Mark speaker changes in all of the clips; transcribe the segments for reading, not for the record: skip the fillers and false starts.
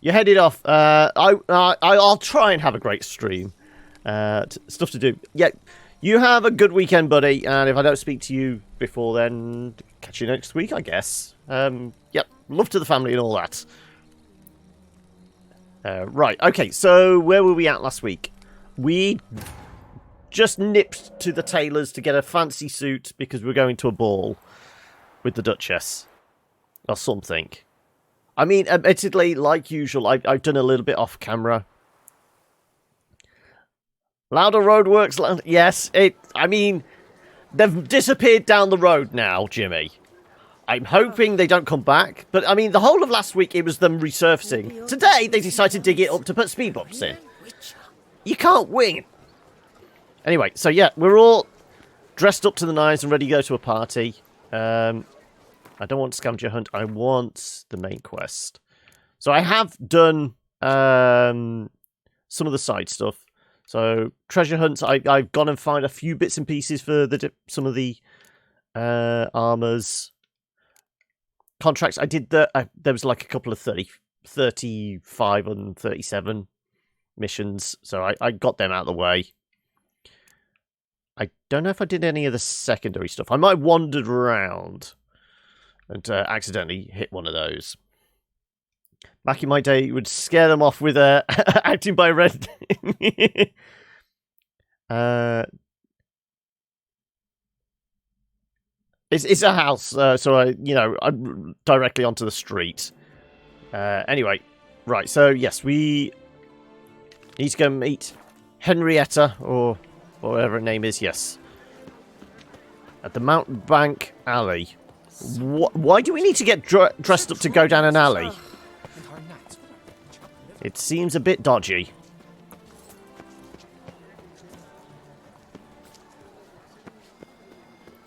Speaker 1: you're headed off. I'll try and have a great stream. Stuff to do. Yeah, you have a good weekend, buddy. And if I don't speak to you before then, catch you next week, I guess. Yep, love to the family and all that. Right, okay, so where were we at last week? We just nipped to the tailor's to get a fancy suit because we're going to a ball with the Duchess. Or something. I mean, admittedly, like usual, I've done a little bit off camera. Louder roadworks, yes. I mean, they've disappeared down the road now, Jimmy. I'm hoping they don't come back. But, I mean, the whole of last week, it was them resurfacing. Today, they decided to dig it up to put speed bumps in. You can't win. Anyway, so yeah, we're all dressed up to the nines and ready to go to a party. I don't want scavenger hunt. I want the main quest. So I have done some of the side stuff. So treasure hunts, I've gone and found a few bits and pieces for some of the armors. Contracts, I did there was like a couple of 35 and 37 missions. So I got them out of the way. I don't know if I did any of the secondary stuff. I might have wandered around and accidentally hit one of those. Back in my day, you would scare them off with acting by red. It's a house, so I'm directly onto the street. Anyway, right. So yes, we need to go meet Henrietta or whatever her name is. Yes, at the Mountain Bank Alley. Why do we need to get dressed up to go down an alley? It seems a bit dodgy.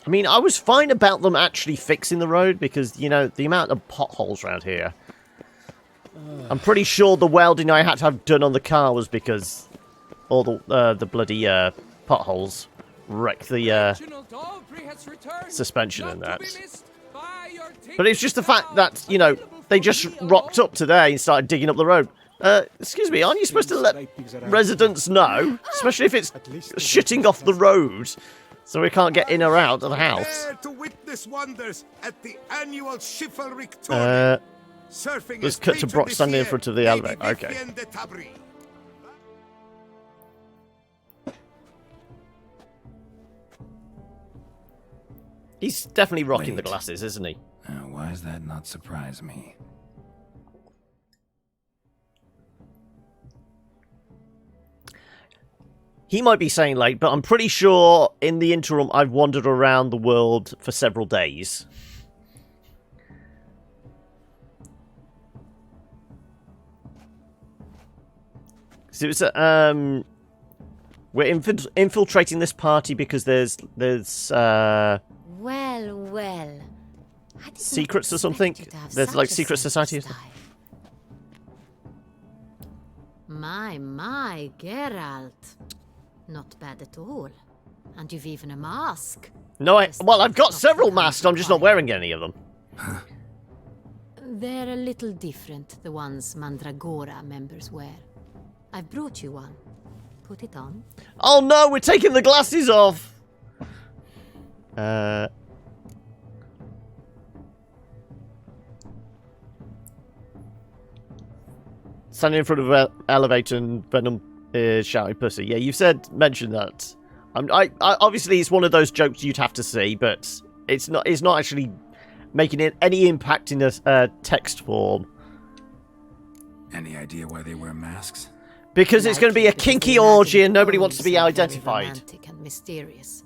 Speaker 1: I mean, I was fine about them actually fixing the road because, you know, the amount of potholes around here. I'm pretty sure the welding I had to have done on the car was because all the bloody potholes wrecked the suspension and that. But it's just the fact that, you know, they just rocked up today and started digging up the road. Excuse me, aren't you supposed to let residents know? Especially if it's shitting off the road, so we can't get in or out of the house.
Speaker 2: To witness wonders at the annual chivalric tournament.
Speaker 1: Let's cut to Brock standing in front of the elevator. Okay. He's definitely rocking the glasses, isn't he?
Speaker 3: Why does that not surprise me?
Speaker 1: He might be saying late, but I'm pretty sure in the interim I've wandered around the world for several days. So it's we're infiltrating this party because there's
Speaker 4: well.
Speaker 1: Secrets or something? There's like secret society or something.
Speaker 4: My, Geralt. Not bad at all. And you've even a mask.
Speaker 1: No, I've got several masks, I'm just not wearing any of them.
Speaker 4: They're a little different, the ones Mandragora members wear. I've brought you one. Put it on.
Speaker 1: Oh no, we're taking the glasses off! Standing in front of an elevator and Venom is shouting pussy. Yeah, you've mentioned that. I obviously it's one of those jokes you'd have to see, but it's not actually making any impact in a text form.
Speaker 3: Any idea why they wear masks?
Speaker 1: Because it's going to be a kinky orgy and nobody wants to be identified.
Speaker 4: Romantic and mysterious.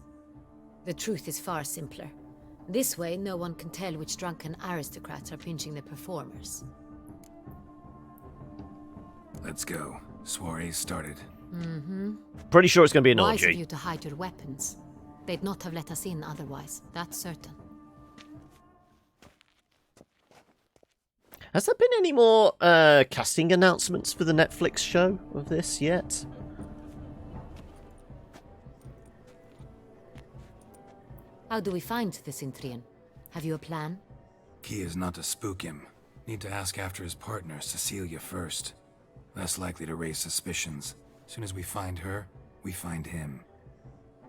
Speaker 4: The truth is far simpler. This way, no one can tell which drunken aristocrats are pinching the performers.
Speaker 3: Let's go. Soiree's started.
Speaker 1: Pretty sure it's going to be an
Speaker 4: Wise of
Speaker 1: orgy.
Speaker 4: you to hide your weapons. They'd not have let us in otherwise, that's certain.
Speaker 1: Has there been any more casting announcements for the Netflix show of this yet?
Speaker 4: How do we find the Sintrian? Have you a plan?
Speaker 3: Key is not to spook him. Need to ask after his partner, Cecilia, first. Less likely to raise suspicions. As soon as we find her, we find him.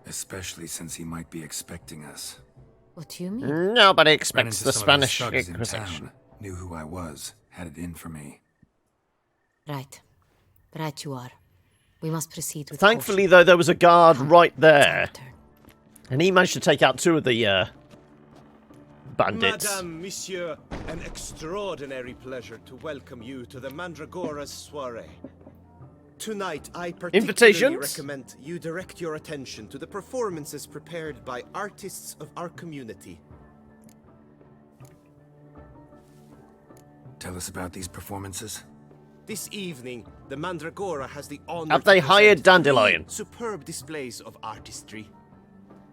Speaker 3: Especially since he might be expecting us.
Speaker 4: What do you mean?
Speaker 1: Nobody
Speaker 3: Ran
Speaker 1: expects
Speaker 3: into
Speaker 1: the
Speaker 3: some of his
Speaker 1: Spanish
Speaker 3: thugs in
Speaker 1: Inquisition.
Speaker 3: town. Knew who I was. Had it in for me.
Speaker 4: Right. Right you are. We must proceed with
Speaker 1: Thankfully,
Speaker 4: caution.
Speaker 1: though, there was a guard
Speaker 4: Come,
Speaker 1: right
Speaker 4: it's our
Speaker 1: there.
Speaker 4: turn.
Speaker 1: And he managed to take out 2 of the bandits.
Speaker 2: Madame, Monsieur, an extraordinary pleasure to welcome you to the Mandragora's soiree. Tonight, I particularly
Speaker 1: Invitations?
Speaker 2: recommend you direct your attention to the performances prepared by artists of our community.
Speaker 3: Tell us about these performances.
Speaker 2: This evening, the Mandragora has the honor
Speaker 1: Have they
Speaker 2: to
Speaker 1: hired
Speaker 2: present
Speaker 1: Dandelion?
Speaker 2: 3 superb displays of artistry.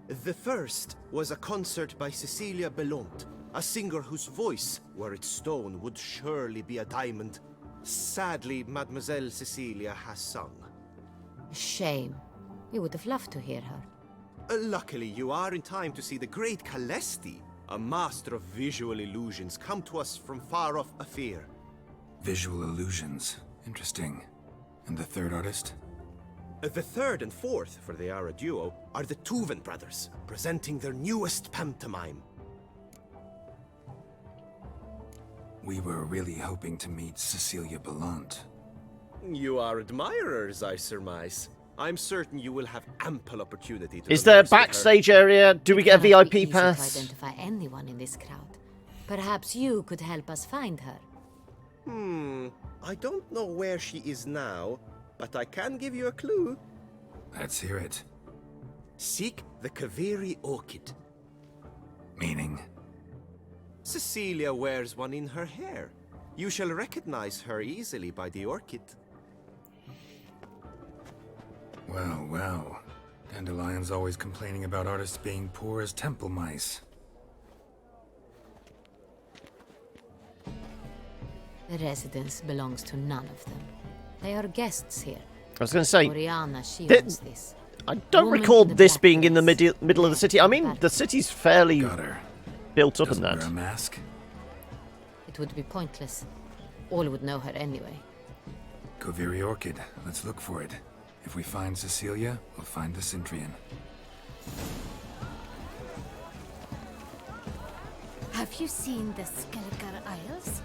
Speaker 2: The first was a concert by Cecilia Belont, a singer whose voice, were it stone, would surely be a diamond. Sadly, Mademoiselle Cecilia has sung.
Speaker 4: Shame. We would have loved to hear her.
Speaker 2: Luckily, you are in time to see the great Calesti, a master of visual illusions, come to us from far off Afir.
Speaker 3: Visual illusions. Interesting. And the third artist?
Speaker 2: The third and fourth, for they are a duo, are the Tuven brothers, presenting their newest pantomime.
Speaker 3: We were really hoping to meet Cecilia Belont.
Speaker 2: You are admirers, I surmise. I'm certain you will have ample opportunity to
Speaker 1: Is there a
Speaker 2: converse with her.
Speaker 1: backstage area? Do we get a
Speaker 4: Cannot be
Speaker 1: VIP
Speaker 4: easy
Speaker 1: pass?
Speaker 4: to identify anyone in this crowd. Perhaps you could help us find her.
Speaker 2: I don't know where she is now, but I can give you a clue.
Speaker 3: Let's hear it.
Speaker 2: Seek the Kaveri orchid.
Speaker 3: Meaning?
Speaker 2: Cecilia wears one in her hair. You shall recognize her easily by the orchid.
Speaker 3: Well, well. Dandelion's always complaining about artists being poor as temple mice.
Speaker 4: The residence belongs to none of them. They are guests here.
Speaker 1: I was going to say,
Speaker 4: Oriana, she
Speaker 1: Th-
Speaker 4: owns this.
Speaker 1: I don't
Speaker 4: Woman
Speaker 1: recall
Speaker 4: in the
Speaker 1: this
Speaker 4: black
Speaker 1: being in the
Speaker 4: dress.
Speaker 1: middle of the city. I mean, the city's fairly
Speaker 3: Got her.
Speaker 1: built up
Speaker 3: Doesn't
Speaker 1: in
Speaker 3: wear
Speaker 1: that.
Speaker 3: a mask?
Speaker 4: It would be pointless. All would know her anyway.
Speaker 3: Kaveri Orchid. Let's look for it. If we find Cecilia, we'll find the Cintrian.
Speaker 5: Have you seen the Skelliger Isles?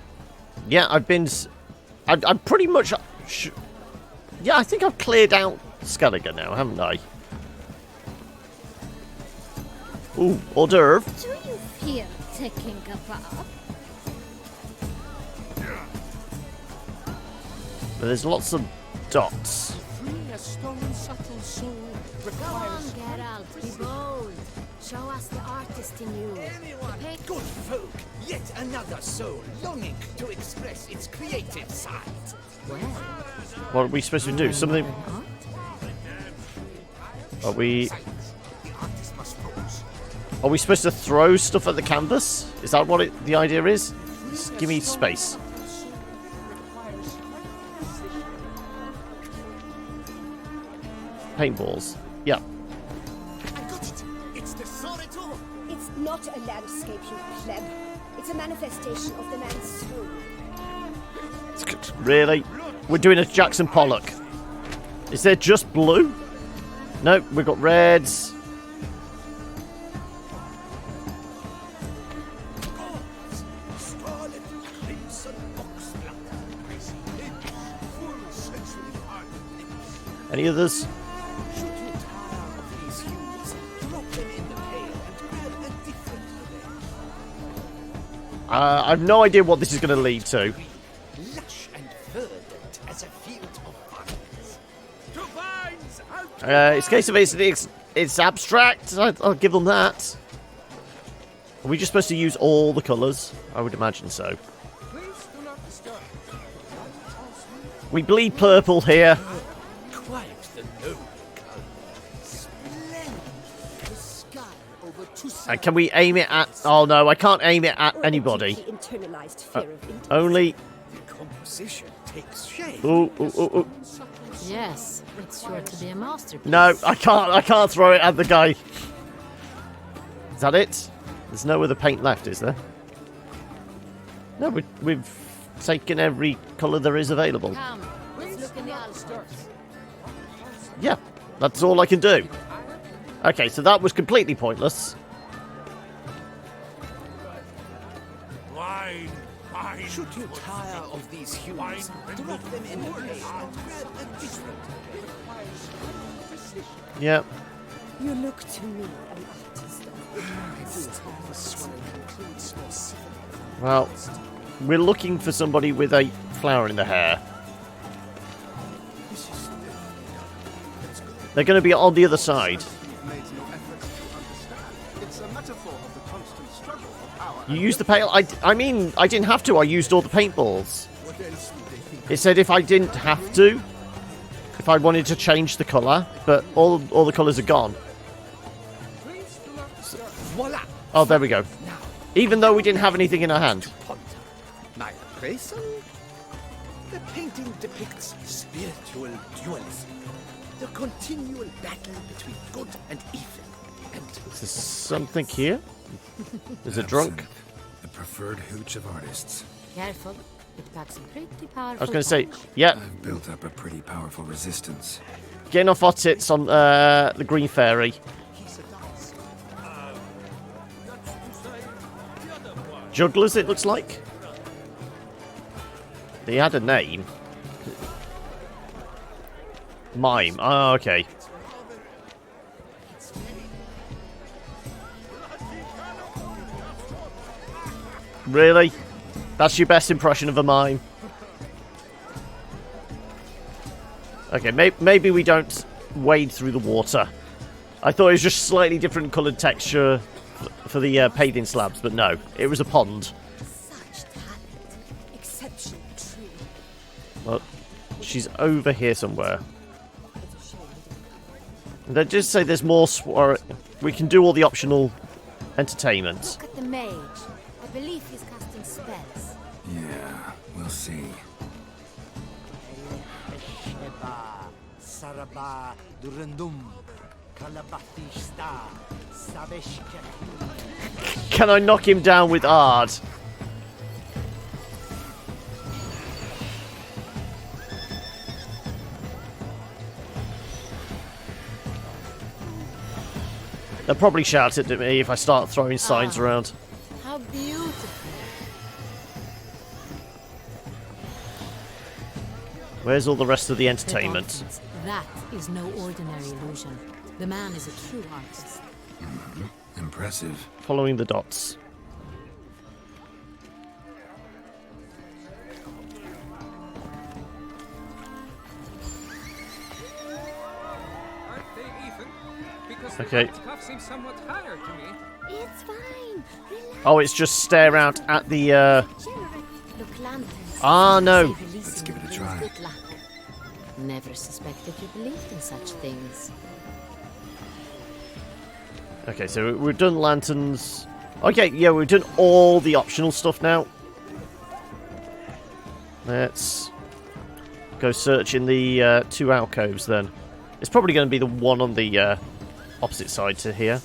Speaker 1: Yeah, I'm pretty much... yeah, I think I've cleared out Skelliger now, haven't I? Ooh, hors d'oeuvre.
Speaker 5: Do you feel taking a bath?
Speaker 1: But there's lots of dots.
Speaker 6: Free a stone subtle soul
Speaker 4: Go on, Geralt, be bold. Show us the artist in you.
Speaker 6: Anyone, good folk, yet another soul longing to express its creative side.
Speaker 4: Well,
Speaker 1: What are we supposed to do? Something...
Speaker 4: art?
Speaker 1: Are we...
Speaker 6: The artist must pose.
Speaker 1: Are we supposed to throw stuff at the canvas? Is that what the idea is? Just give me space. Paintballs. Yeah.
Speaker 6: I got it. It's the Soretor.
Speaker 7: It's not a landscape, you pleb. It's a manifestation of the man's soul.
Speaker 1: Really? We're doing a Jackson Pollock. Is there just blue? No, we've got reds.
Speaker 6: Scarlet crimson boxblood. Full sensually ardent lips.
Speaker 1: Any others?
Speaker 6: Should you tire of these hues, drop them in the pail and grab a different array.
Speaker 1: I've no idea what this is going to lead to.
Speaker 6: Lush and verdant as a field of vines. To vines out.
Speaker 1: It's a case of it's abstract. I'll give them that. Are we just supposed to use all the colours? I would imagine so.
Speaker 6: Please do not disturb.
Speaker 1: We bleed purple here.
Speaker 6: Quite the noble color. Splendid. The sky over two
Speaker 1: Can we aim it at... Oh no, I can't aim it at anybody.
Speaker 7: The internalized fear of intimacy.
Speaker 1: Only...
Speaker 6: The composition takes shape.
Speaker 1: Ooh, ooh, ooh, ooh.
Speaker 4: Yes, it's sure to be a masterpiece.
Speaker 1: No, I can't throw it at the guy. Is that it? There's no other paint left, is there? No, we've taken every colour there is available.
Speaker 4: Come, let's look in the alcove.
Speaker 1: Yeah, that's all I can do. Okay, so that was completely pointless.
Speaker 6: Wine, wine.
Speaker 2: Should you tire of these humans, drop them in the bay and grab a different.
Speaker 1: Yeah.
Speaker 7: You look to me, an artist of
Speaker 1: Well, we're looking for somebody with a flower in the hair. They're going to be on the other side. You used the pail? I mean, I didn't have to. I used all the paintballs. It said if I didn't have to, if I wanted to change the colour, but all the colours are gone.
Speaker 6: Voila!
Speaker 1: Oh, there we go. Even though we didn't have anything in our hand.
Speaker 2: My appraisal? The painting depicts spiritual dualism. The continual battle between good and evil. And
Speaker 1: Is there something here? There's a drunk.
Speaker 3: Absinthe, the preferred hooch of artists.
Speaker 4: Careful, it packs a pretty powerful
Speaker 1: I was going to say,
Speaker 4: punch.
Speaker 1: yeah,
Speaker 3: I've built up a pretty powerful resistance.
Speaker 1: getting off our tits on the Green Fairy. Jugglers, it looks like. They had a name. Mime. Oh, okay. Really? That's your best impression of a mime? Okay, maybe we don't wade through the water. I thought it was just slightly different coloured texture for the paving slabs, but no, it was a pond.
Speaker 7: such talent. Exceptional tree.
Speaker 1: Well, she's over here somewhere. They just say there's more. We can do all the optional entertainment.
Speaker 4: Look at the mage. I believe he's casting spells.
Speaker 3: Yeah, we'll see.
Speaker 6: Sheba, Saraba, Durandum, Kalabathista, Sabeshka.
Speaker 1: Can I knock him down with Ard? They'll probably shout at me if I start throwing signs around.
Speaker 4: How beautiful.
Speaker 1: Where's all the rest of the entertainment?
Speaker 4: Dolphins. That is no ordinary illusion. The man is a true artist.
Speaker 3: Impressive.
Speaker 1: Following the dots.
Speaker 8: Aren't they even? Because
Speaker 1: Okay.
Speaker 8: the cuff seems somewhat higher to me.
Speaker 7: It's fine. Relax.
Speaker 1: Oh, it's just stare out at the.
Speaker 4: Look, lanterns.
Speaker 1: Ah, no.
Speaker 3: Let's give it a try.
Speaker 4: Good luck. Never suspected you believed in such things.
Speaker 1: Okay, so we've done lanterns. Okay, yeah, we've done all the optional stuff now. Let's go search in the two alcoves then. It's probably going to be the one on the opposite side to here.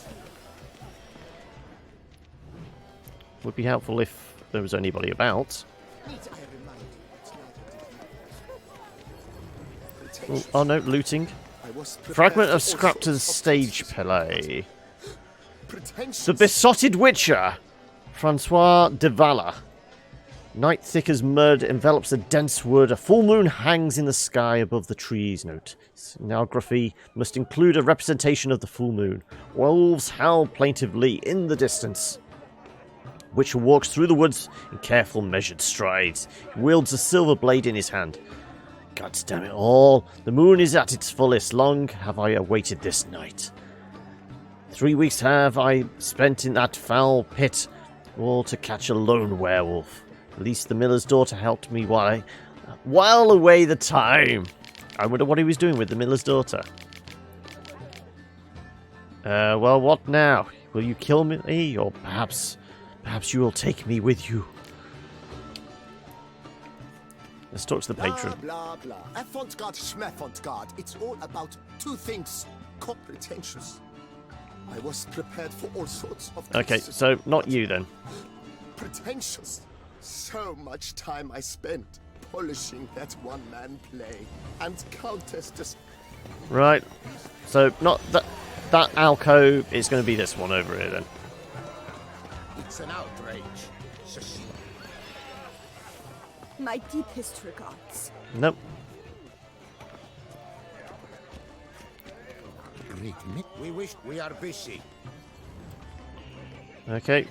Speaker 1: Would be helpful if there was anybody about. Oh no, looting. Fragment of Scraptor's stage play. The Besotted Witcher, Francois de Valla. Night thick as mud envelops a dense wood. A full moon hangs in the sky above the trees. Note: scenography must include a representation of the full moon. Wolves howl plaintively in the distance. Witcher walks through the woods in careful, measured strides. He wields a silver blade in his hand. God damn it all! The moon is at its fullest. Long have I awaited this night. 3 weeks have I spent in that foul pit, all to catch a lone werewolf. At least the miller's daughter helped me while away the time. I wonder what he was doing with the miller's daughter. Well, what now? Will you kill me, or perhaps you will take me with you? Let's talk to the patron.
Speaker 2: Blah, blah, blah. Avant-garde, schmavant-garde. It's all about two things. Pretentious. I was prepared for all sorts of
Speaker 1: Okay,
Speaker 2: cases.
Speaker 1: so not you then.
Speaker 2: Pretentious. So much time I spent polishing that one-man play. And Countess just...
Speaker 1: Right. So, not that alcove is going to be this one over here, then.
Speaker 6: It's an outrage, Cecilia.
Speaker 7: My deepest regards.
Speaker 1: Nope.
Speaker 6: We wish we are busy.
Speaker 1: Okay.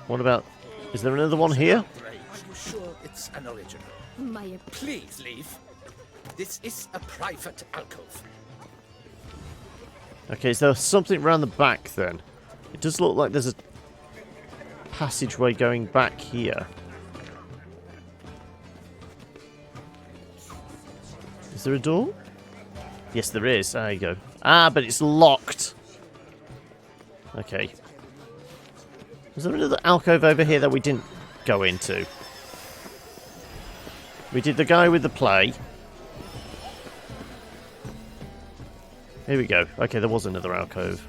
Speaker 1: What about... Is there another one here?
Speaker 6: Are you sure it's an original?
Speaker 7: My
Speaker 6: Please leave. This is a private alcove.
Speaker 1: Okay, is there something around the back, then? It does look like there's a passageway going back here. Is there a door? Yes, there is. There you go. Ah, but it's locked. Okay. Is there another alcove over here that we didn't go into? We did the guy with the play. Here we go. Okay, there was another alcove.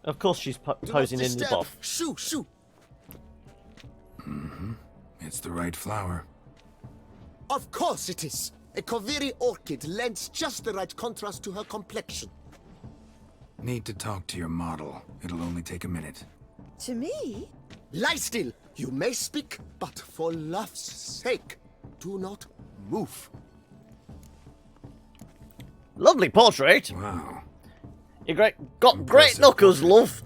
Speaker 1: Of course she's posing in the buff.
Speaker 2: Shoo, shoo.
Speaker 3: It's the right flower.
Speaker 2: Of course it is. A Koviri orchid lends just the right contrast to her complexion.
Speaker 3: Need to talk to your model. It'll only take a minute.
Speaker 7: To me?
Speaker 2: Lie still. You may speak, but for love's sake, do not move.
Speaker 1: Lovely portrait.
Speaker 3: Wow.
Speaker 1: You got great
Speaker 3: Impressive
Speaker 1: knuckles,
Speaker 3: portrait.
Speaker 1: love.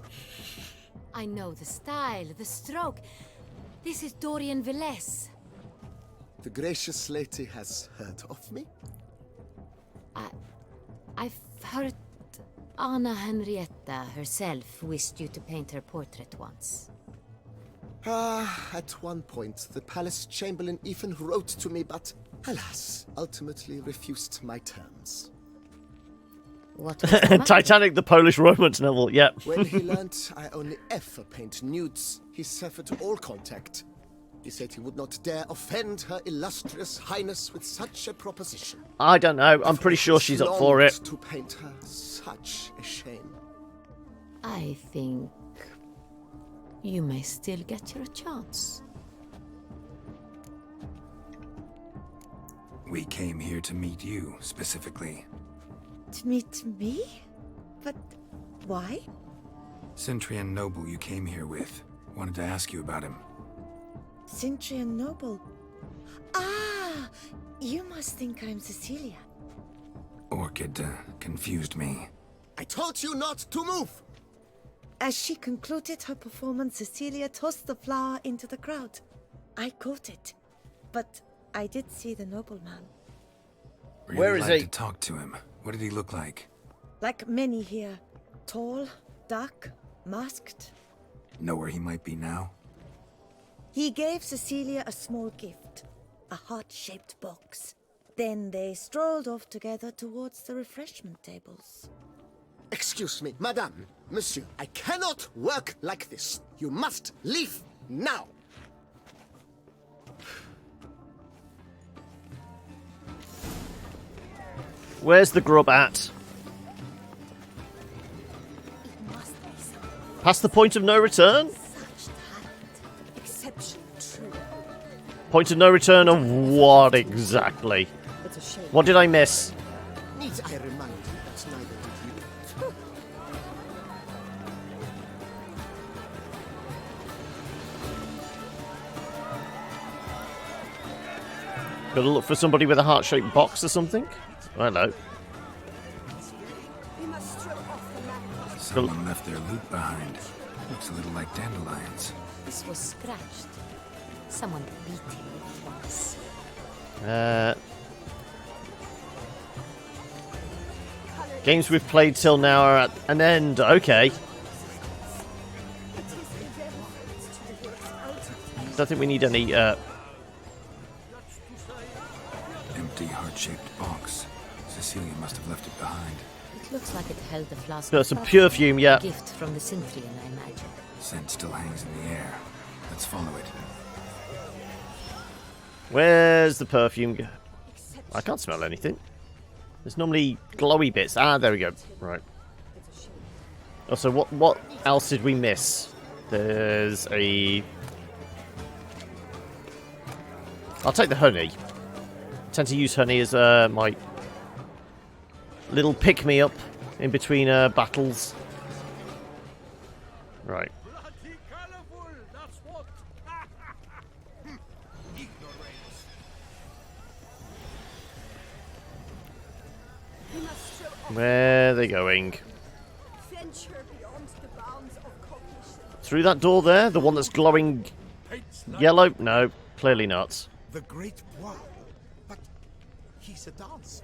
Speaker 4: I know the style, the stroke. This is Dorian Velez.
Speaker 2: The gracious lady has heard of me?
Speaker 4: I've heard Anna Henrietta herself wished you to paint her portrait once.
Speaker 2: At one point, the palace chamberlain even wrote to me, but alas, ultimately refused my terms.
Speaker 4: What was the matter?
Speaker 1: Titanic, the Polish romance novel. Yep.
Speaker 2: When he learnt I only ever paint nudes, he severed all contact. He said he would not dare offend her illustrious highness with such a proposition.
Speaker 1: I don't know. I'm pretty sure she's up for it.
Speaker 2: Longed to paint her, such a shame.
Speaker 4: I think you may still get your chance.
Speaker 3: We came here to meet you, specifically.
Speaker 7: To meet me? But why?
Speaker 3: Centrian noble you came here with. Wanted to ask you about him.
Speaker 7: Centrian noble. Ah! You must think I'm Cecilia.
Speaker 3: Orchid confused me.
Speaker 2: I told you not to move!
Speaker 7: As she concluded her performance, Cecilia tossed the flower into the crowd. I caught it, but I did see the nobleman.
Speaker 3: Really
Speaker 1: Where is
Speaker 3: like
Speaker 1: he?
Speaker 3: to talk to him. What did he look like?
Speaker 7: Like many here. Tall, dark, masked.
Speaker 3: Know where he might be now?
Speaker 7: He gave Cecilia a small gift, a heart-shaped box. Then they strolled off together towards the refreshment tables.
Speaker 2: Excuse me, madame, monsieur, I cannot work like this. You must leave now.
Speaker 1: Where's the grub at?
Speaker 7: It must be so.
Speaker 1: Past the point of no return?
Speaker 7: Such talent. Exceptional, true.
Speaker 1: Point of no return of what exactly?
Speaker 7: It's a shame.
Speaker 1: What did I miss?
Speaker 2: Need I remind you that neither did you?
Speaker 1: Gotta look for somebody with a heart-shaped box or something? I don't know.
Speaker 7: We must strip off the map.
Speaker 3: Someone left their loot behind. Looks a little like dandelions.
Speaker 4: This was scratched. Someone beat him with it once.
Speaker 1: Games we've played till now are at an end. Okay. Don't think we need any,
Speaker 3: Empty heart-shaped box. Cecilia must have left it behind.
Speaker 4: It looks like it held the flask.
Speaker 1: Got
Speaker 4: of
Speaker 1: some
Speaker 4: perfume.
Speaker 1: perfume, yeah.
Speaker 4: A gift from the Cintrian, I imagine.
Speaker 3: Scent still hangs in the air. Let's follow it.
Speaker 1: Where's the perfume? I can't smell anything. There's normally glowy bits. Ah, there we go. Right. Also, what else did we miss? There's a... I'll take the honey. I tend to use honey as my little pick-me-up in between battles. Right.
Speaker 6: Bloody colorful, that's what. Ignorance.
Speaker 5: We must show off
Speaker 1: Where are they going?
Speaker 5: venture beyond the bounds of cognition.
Speaker 1: Through that door there? The one that's glowing yellow? No, clearly not.
Speaker 2: The Great Wall. But he's a dancer.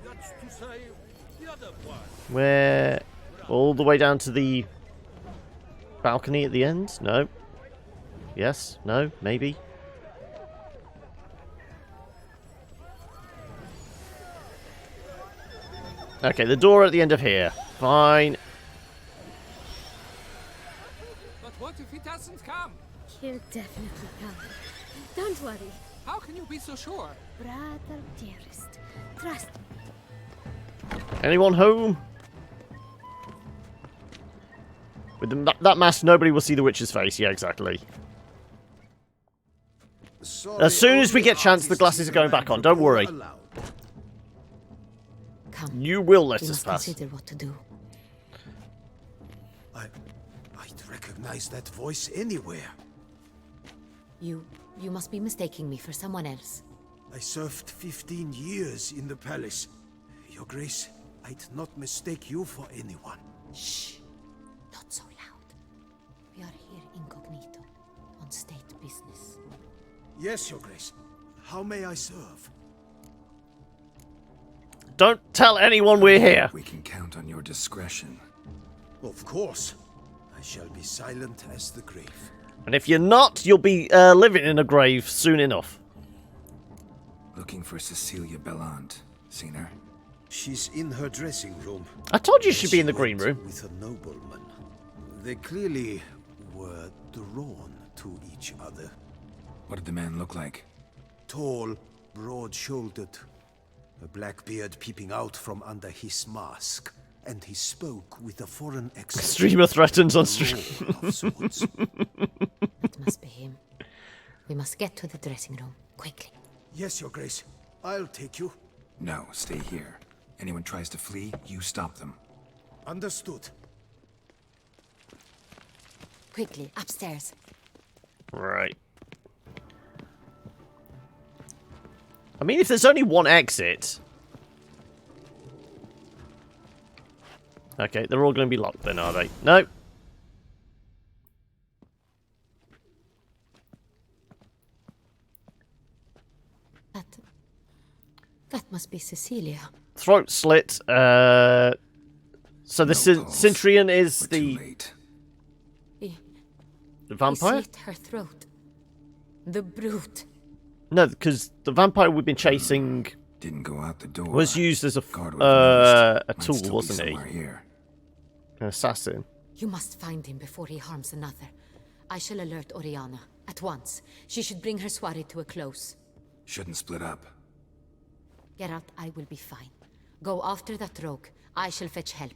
Speaker 6: That's to say, the other one.
Speaker 1: Where? All the way down to the balcony at the end? No. Yes? No? Maybe? Okay, the door at the end of here. Fine.
Speaker 8: But what if he doesn't come?
Speaker 5: He'll definitely come. Don't worry,
Speaker 8: How can you be so sure?
Speaker 5: brother dearest. Trust me.
Speaker 1: Anyone home? With that mask, nobody will see the witch's face. Yeah, exactly. As soon as we get chance, the glasses are going back on. Don't worry.
Speaker 4: Come.
Speaker 1: You will let
Speaker 4: We
Speaker 1: us
Speaker 4: must
Speaker 1: pass.
Speaker 4: consider what to do.
Speaker 2: I'd recognize that voice anywhere.
Speaker 4: You must be mistaking me for someone else.
Speaker 2: I served 15 years in the palace. Your Grace, I'd not mistake you for anyone.
Speaker 4: Shh. Not so loud. We are here incognito, on state business.
Speaker 2: Yes, Your Grace. How may I serve?
Speaker 1: Don't tell anyone we're here.
Speaker 3: We can count on your discretion.
Speaker 2: Of course. I shall be silent as the grave.
Speaker 1: And if you're not, you'll be living in a grave soon enough.
Speaker 3: Looking for Cecilia Bellant. Seen her?
Speaker 2: She's in her dressing room.
Speaker 1: I told you
Speaker 2: There
Speaker 1: she'd be in the
Speaker 2: she
Speaker 1: green
Speaker 2: went
Speaker 1: room.
Speaker 2: with a nobleman. They clearly were drawn to each other.
Speaker 3: What did the man look like?
Speaker 2: Tall, broad-shouldered, a black beard peeping out from under his mask, and he spoke with a foreign accent.
Speaker 1: Streamer threatens on stream.
Speaker 2: Roar of sorts.
Speaker 4: It must be him. We must get to the dressing room, quickly.
Speaker 2: Yes, Your Grace. I'll take you.
Speaker 3: No, stay here. Anyone tries to flee, you stop them.
Speaker 2: Understood.
Speaker 4: Quickly, upstairs.
Speaker 1: Right. I mean, if there's only one exit... Okay, they're all going to be locked then, are they? No.
Speaker 4: That must be Cecilia.
Speaker 1: Throat slit. So the
Speaker 3: No pulse.
Speaker 1: Centurion is
Speaker 3: We're too
Speaker 1: the
Speaker 3: late.
Speaker 1: the vampire?
Speaker 4: He slit her throat. The brute.
Speaker 1: No, because the vampire we've been chasing
Speaker 3: Didn't go out the door.
Speaker 1: was used as a
Speaker 3: Guard would have noticed.
Speaker 1: a
Speaker 3: Might
Speaker 1: tool,
Speaker 3: still be
Speaker 1: wasn't he?
Speaker 3: somewhere here.
Speaker 1: An assassin.
Speaker 4: You must find him before he harms another. I shall alert Oriana. At once. She should bring her soirée to a close.
Speaker 3: Shouldn't split up.
Speaker 4: Geralt, I will be fine. Go after that rogue. I shall fetch help.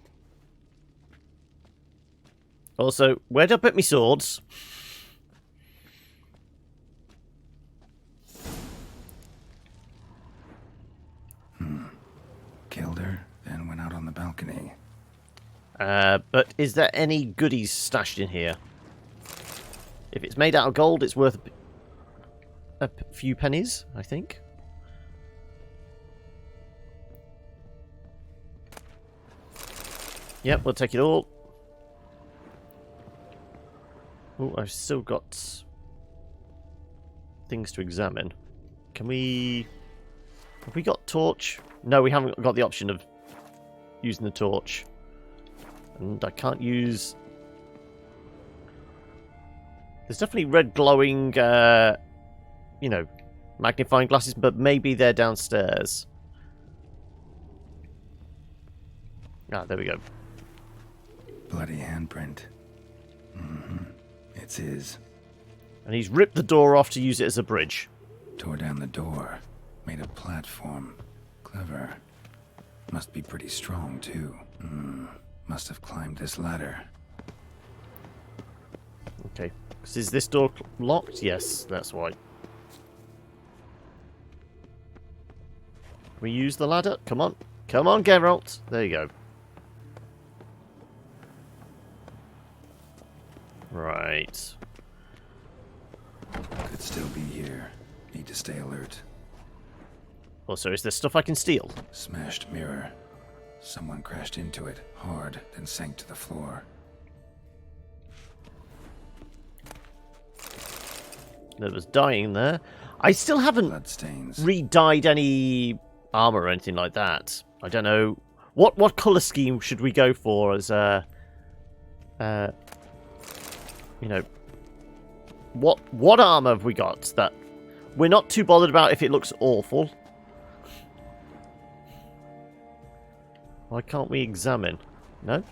Speaker 1: Also, where'd I put my swords?
Speaker 3: Killed her, then went out on the balcony.
Speaker 1: But is there any goodies stashed in here? If it's made out of gold, it's worth a few pennies, I think. Yep, we'll take it all. Oh, I've still got things to examine. Can we... Have we got torch? No, we haven't got the option of using the torch. And I can't use... There's definitely red glowing, you know, magnifying glasses, but maybe they're downstairs. Ah, there we go.
Speaker 3: Bloody handprint. It's his.
Speaker 1: And he's ripped the door off to use it as a bridge.
Speaker 3: Tore down the door. Made a platform. Clever. Must be pretty strong, too. Must have climbed this ladder.
Speaker 1: Okay. So is this door locked? Yes, that's why. Can we use the ladder? Come on. Come on, Geralt. There you go. Right.
Speaker 3: Could still be here. Need to stay alert.
Speaker 1: Also, is there stuff I can steal?
Speaker 3: Smashed mirror. Someone crashed into it hard, then sank to the floor.
Speaker 1: There was dying there. I still haven't
Speaker 3: Bloodstains.
Speaker 1: re-dyed any armor or anything like that. I don't know. What color scheme should we go for as you know, what armor have we got that we're not too bothered about if it looks awful? Why can't we examine? No?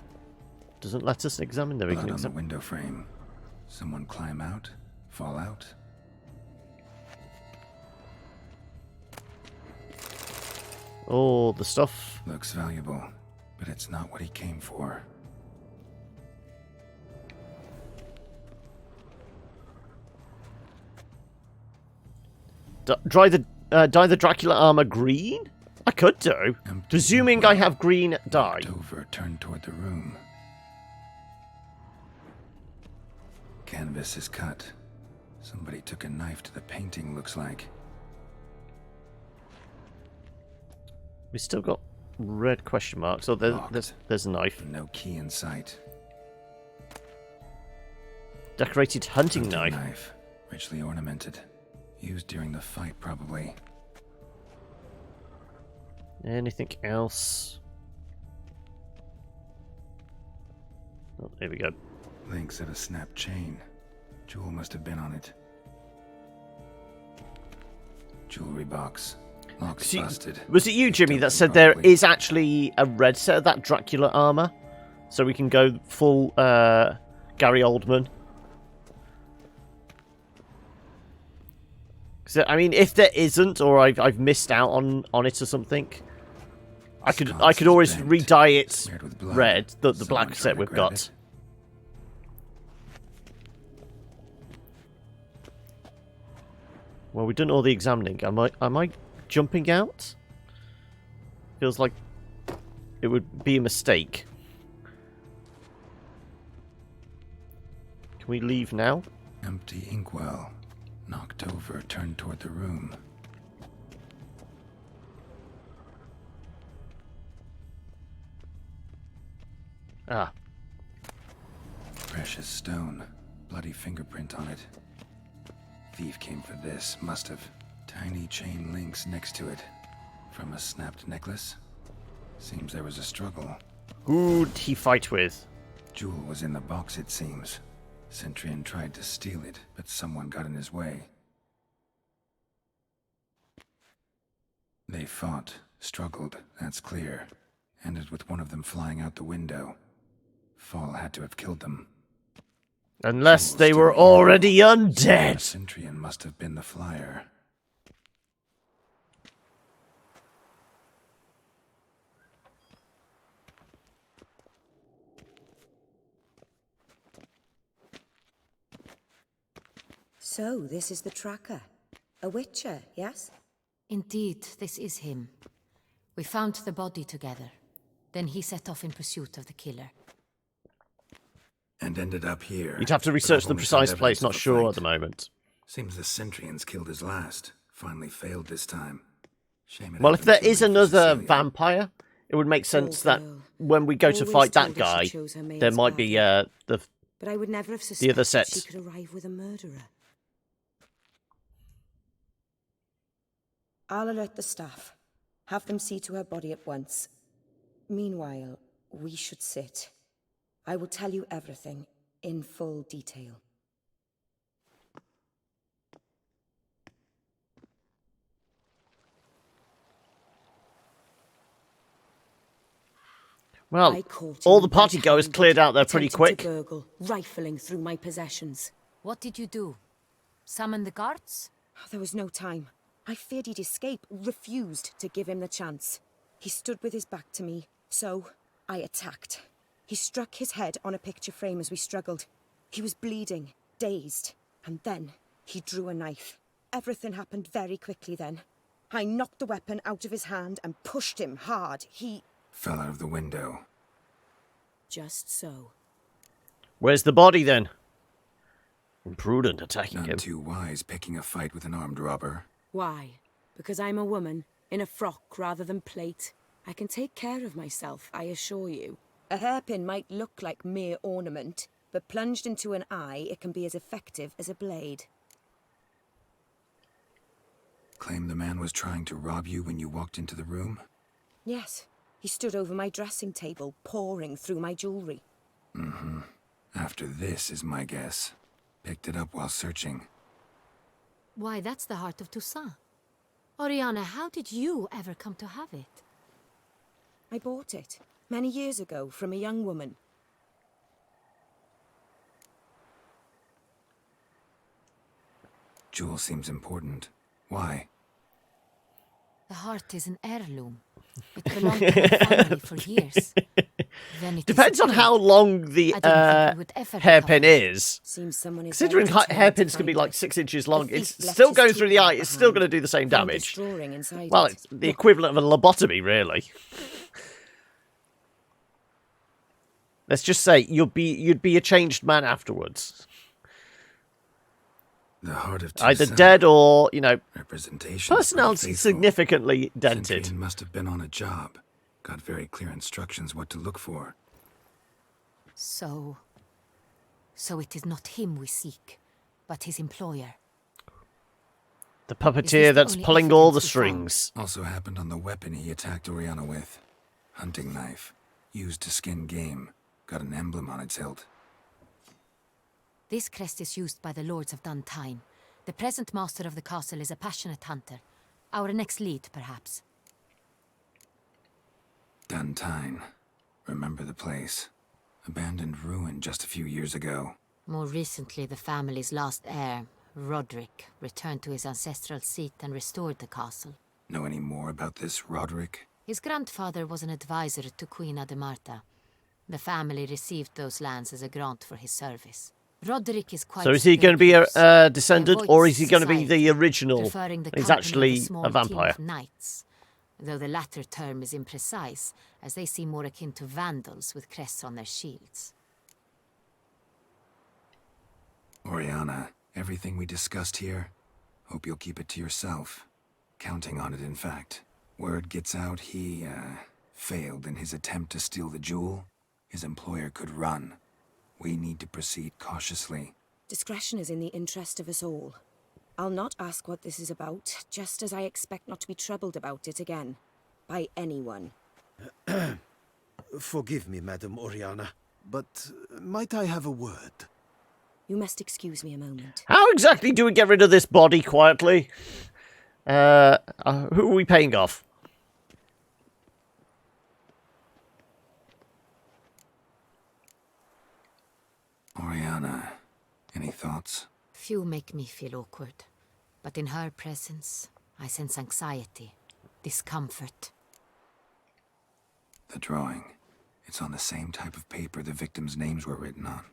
Speaker 1: Doesn't let us examine. There we
Speaker 3: Blood
Speaker 1: can
Speaker 3: on the
Speaker 1: examine.
Speaker 3: window frame. Someone climb out? Fall out?
Speaker 1: Oh, the stuff.
Speaker 3: Looks valuable, but it's not what he came for.
Speaker 1: Dye the Dracula armor green? I could do.
Speaker 3: Empty
Speaker 1: Presuming
Speaker 3: well.
Speaker 1: I have green dye.
Speaker 3: Over, turned toward the room. Canvas is cut. Somebody took a knife to the painting, looks like.
Speaker 1: We still got red question marks. Oh, there's a knife.
Speaker 3: No key in sight.
Speaker 1: Decorated hunting knife.
Speaker 3: Richly ornamented. Used during the fight, probably.
Speaker 1: Anything else? Oh, there we go.
Speaker 3: Links of a snapped chain. Jewel must have been on it. Jewelry box. Locks busted.
Speaker 1: Was it you, Jimmy, that said there is actually a red set of that Dracula armor? So we can go full Gary Oldman? So, I mean, if there isn't, or I've missed out on it or something, I could always re-dye it red, the black set we've got. Well, we've done all the examining. Am I jumping out? Feels like it would be a mistake. Can we leave now?
Speaker 3: Empty inkwell. Knocked over, turned toward the room.
Speaker 1: Ah.
Speaker 3: Precious stone. Bloody fingerprint on it. Thief came for this, must have. Tiny chain links next to it. From a snapped necklace? Seems there was a struggle.
Speaker 1: Who'd he fight with?
Speaker 3: Jewel was in the box, it seems. Centurion tried to steal it, but someone got in his way. They fought, struggled, that's clear. Ended with one of them flying out the window. Fall had to have killed them.
Speaker 1: Unless they were already undead.
Speaker 3: Centurion must have been the flyer.
Speaker 7: So, this is the tracker. A witcher, yes?
Speaker 4: Indeed, this is him. We found the body together. Then he set off in pursuit of the killer.
Speaker 3: And ended up here.
Speaker 1: You'd have to research the precise place, not sure at the moment.
Speaker 3: Seems the Centurions killed his last. Finally failed this time. Shame it
Speaker 1: Well, if there
Speaker 3: happened too
Speaker 1: is
Speaker 3: late for
Speaker 1: another
Speaker 3: Cecilia.
Speaker 1: vampire, it would make sense that
Speaker 7: girl.
Speaker 1: when we go to
Speaker 7: Always
Speaker 1: fight that
Speaker 7: told her
Speaker 1: guy,
Speaker 7: she chose her maid's
Speaker 1: there might be
Speaker 7: partner.
Speaker 1: the
Speaker 7: But I would never have
Speaker 1: other
Speaker 7: suspected
Speaker 1: set.
Speaker 7: she could arrive with a murderer. I'll alert the staff. Have them see to her body at once. Meanwhile, we should sit. I will tell you everything in full detail.
Speaker 1: Well,
Speaker 7: I caught
Speaker 1: all
Speaker 7: him
Speaker 1: the party
Speaker 7: red-handed,
Speaker 1: goers cleared out there pretty
Speaker 7: attempting
Speaker 1: quick.
Speaker 7: to burgle, rifling through my possessions.
Speaker 4: What did you do? Summon the guards?
Speaker 7: There was no time.
Speaker 9: I feared he'd escape, refused to give him the chance. He stood with his back to me, so I attacked. He struck his head on a picture frame as we struggled. He was bleeding, dazed, and then he drew a knife. Everything happened very quickly then. I knocked the weapon out of his hand and pushed him hard. He
Speaker 3: fell out of the window.
Speaker 9: Just so.
Speaker 1: Where's the body then? Imprudent attacking
Speaker 3: None
Speaker 1: him.
Speaker 3: too wise picking a fight with an armed robber.
Speaker 9: Why? Because I'm a woman, in a frock rather than plate. I can take care of myself, I assure you. A hairpin might look like mere ornament, but plunged into an eye, it can be as effective as a blade.
Speaker 3: Claim the man was trying to rob you when you walked into the room?
Speaker 9: Yes. He stood over my dressing table, pouring through my jewelry.
Speaker 3: Mm-hmm. After this is my guess. Picked it up while searching.
Speaker 4: Why, that's the heart of Toussaint. Oriana, how did you ever come to have it?
Speaker 9: I bought it, many years ago, from a young woman.
Speaker 3: Jewel seems important. Why?
Speaker 4: The heart is an heirloom. It belonged to my family for years. Then it
Speaker 1: Depends on
Speaker 4: disappeared.
Speaker 1: how long the
Speaker 4: I didn't think we would ever
Speaker 1: hairpin
Speaker 4: recover it.
Speaker 1: is.
Speaker 9: Seems someone is
Speaker 1: Considering
Speaker 9: very determined
Speaker 1: hairpins
Speaker 9: to
Speaker 1: can be
Speaker 9: find
Speaker 1: like
Speaker 9: it.
Speaker 1: 6 inches long,
Speaker 9: The
Speaker 1: it's
Speaker 9: thief left
Speaker 1: still
Speaker 9: his
Speaker 1: going through the
Speaker 9: teeth
Speaker 1: eye.
Speaker 9: out
Speaker 1: It's still
Speaker 9: behind.
Speaker 1: going to do the same
Speaker 9: Found a
Speaker 1: damage.
Speaker 9: drawing inside
Speaker 1: Well,
Speaker 9: it.
Speaker 1: it's the equivalent of a lobotomy, really. Let's just say you'd be a changed man afterwards.
Speaker 3: The heart of
Speaker 1: Either
Speaker 3: Toussaint.
Speaker 1: dead or, you know,
Speaker 3: Representation.
Speaker 1: personality significantly dented.
Speaker 3: Centurion must have been on a job. Got very clear instructions what to look for.
Speaker 4: So it is not him we seek, but his employer.
Speaker 1: The
Speaker 4: Is this
Speaker 1: puppeteer
Speaker 4: the
Speaker 1: that's
Speaker 4: only
Speaker 1: pulling all the
Speaker 4: evidence we found?
Speaker 1: strings.
Speaker 3: Also happened on the weapon he attacked Oriana with. Hunting knife. Used to skin game. Got an emblem on its hilt.
Speaker 4: This crest is used by the lords of Duntine. The present master of the castle is a passionate hunter. Our next lead, perhaps.
Speaker 3: Duntine. Remember the place. Abandoned ruin just a few years ago.
Speaker 4: More recently, the family's last heir, Roderick, returned to his ancestral seat and restored the castle.
Speaker 3: Know any more about this Roderick?
Speaker 4: His grandfather was an advisor to Queen Ademarta. The family received those lands as a grant for his service. Roderick is quite...
Speaker 1: So is he going to be a
Speaker 4: recluse.
Speaker 1: descendant,
Speaker 4: He
Speaker 1: or
Speaker 4: avoids
Speaker 1: is he going to be
Speaker 4: society,
Speaker 1: the original?
Speaker 4: preferring the
Speaker 1: He's
Speaker 4: company of
Speaker 1: actually
Speaker 4: small
Speaker 1: a vampire.
Speaker 4: team of knights, though the latter term is imprecise, as they seem more akin to vandals with crests on their shields.
Speaker 3: Oriana, everything we discussed here, hope you'll keep it to yourself. Counting on it, in fact. Word gets out he, failed in his attempt to steal the jewel. His employer could run. We need to proceed cautiously.
Speaker 9: Discretion is in the interest of us all. I'll not ask what this is about, just as I expect not to be troubled about it again. By anyone.
Speaker 2: Forgive me, Madam Oriana, but might I have a word?
Speaker 9: You must excuse me a moment.
Speaker 1: How exactly do we get rid of this body quietly? Who are we paying off?
Speaker 3: Oriana, any thoughts?
Speaker 4: Few make me feel awkward, but in her presence, I sense anxiety, discomfort.
Speaker 3: The drawing. It's on the same type of paper the victims' names were written on.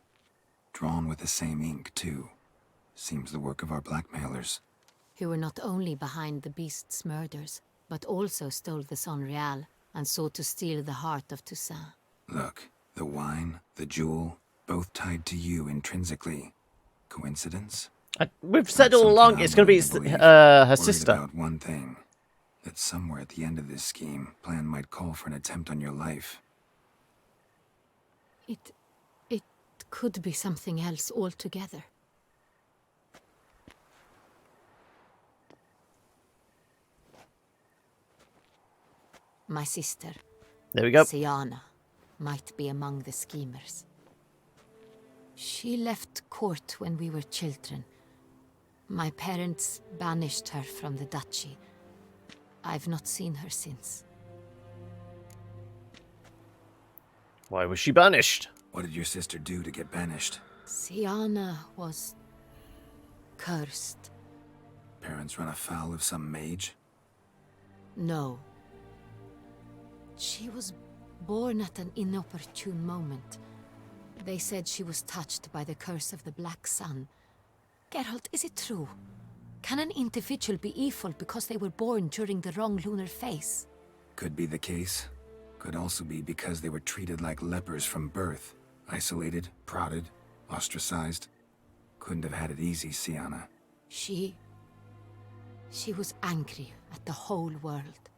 Speaker 3: Drawn with the same ink, too. Seems the work of our blackmailers.
Speaker 4: Who were not only behind the beast's murders, but also stole the Son Real and sought to steal the heart of Toussaint.
Speaker 3: Look, the wine, the jewel, both tied to you intrinsically. Coincidence?
Speaker 1: We've said
Speaker 3: Not
Speaker 1: all
Speaker 3: something
Speaker 1: along
Speaker 3: I'm
Speaker 1: it's going to be
Speaker 3: willing to believe.
Speaker 1: her
Speaker 3: Worried
Speaker 1: sister.
Speaker 3: about one thing. That somewhere at the end of this scheme, plan might call for an attempt on your life.
Speaker 4: It could be something else altogether. My sister,
Speaker 1: There we go.
Speaker 4: Siana, might be among the schemers. She left court when we were children. My parents banished her from the duchy. I've not seen her since.
Speaker 1: Why was she banished?
Speaker 3: What did your sister do to get banished?
Speaker 4: Siana was cursed.
Speaker 3: Parents run afoul of some mage?
Speaker 4: No. She was born at an inopportune moment. They said she was touched by the curse of the Black Sun. Geralt, is it true? Can an individual be evil because they were born during the wrong lunar phase?
Speaker 3: Could be the case. Could also be because they were treated like lepers from birth. Isolated, prodded, ostracized. Couldn't have had it easy, Sienna.
Speaker 4: She was angry at the whole world.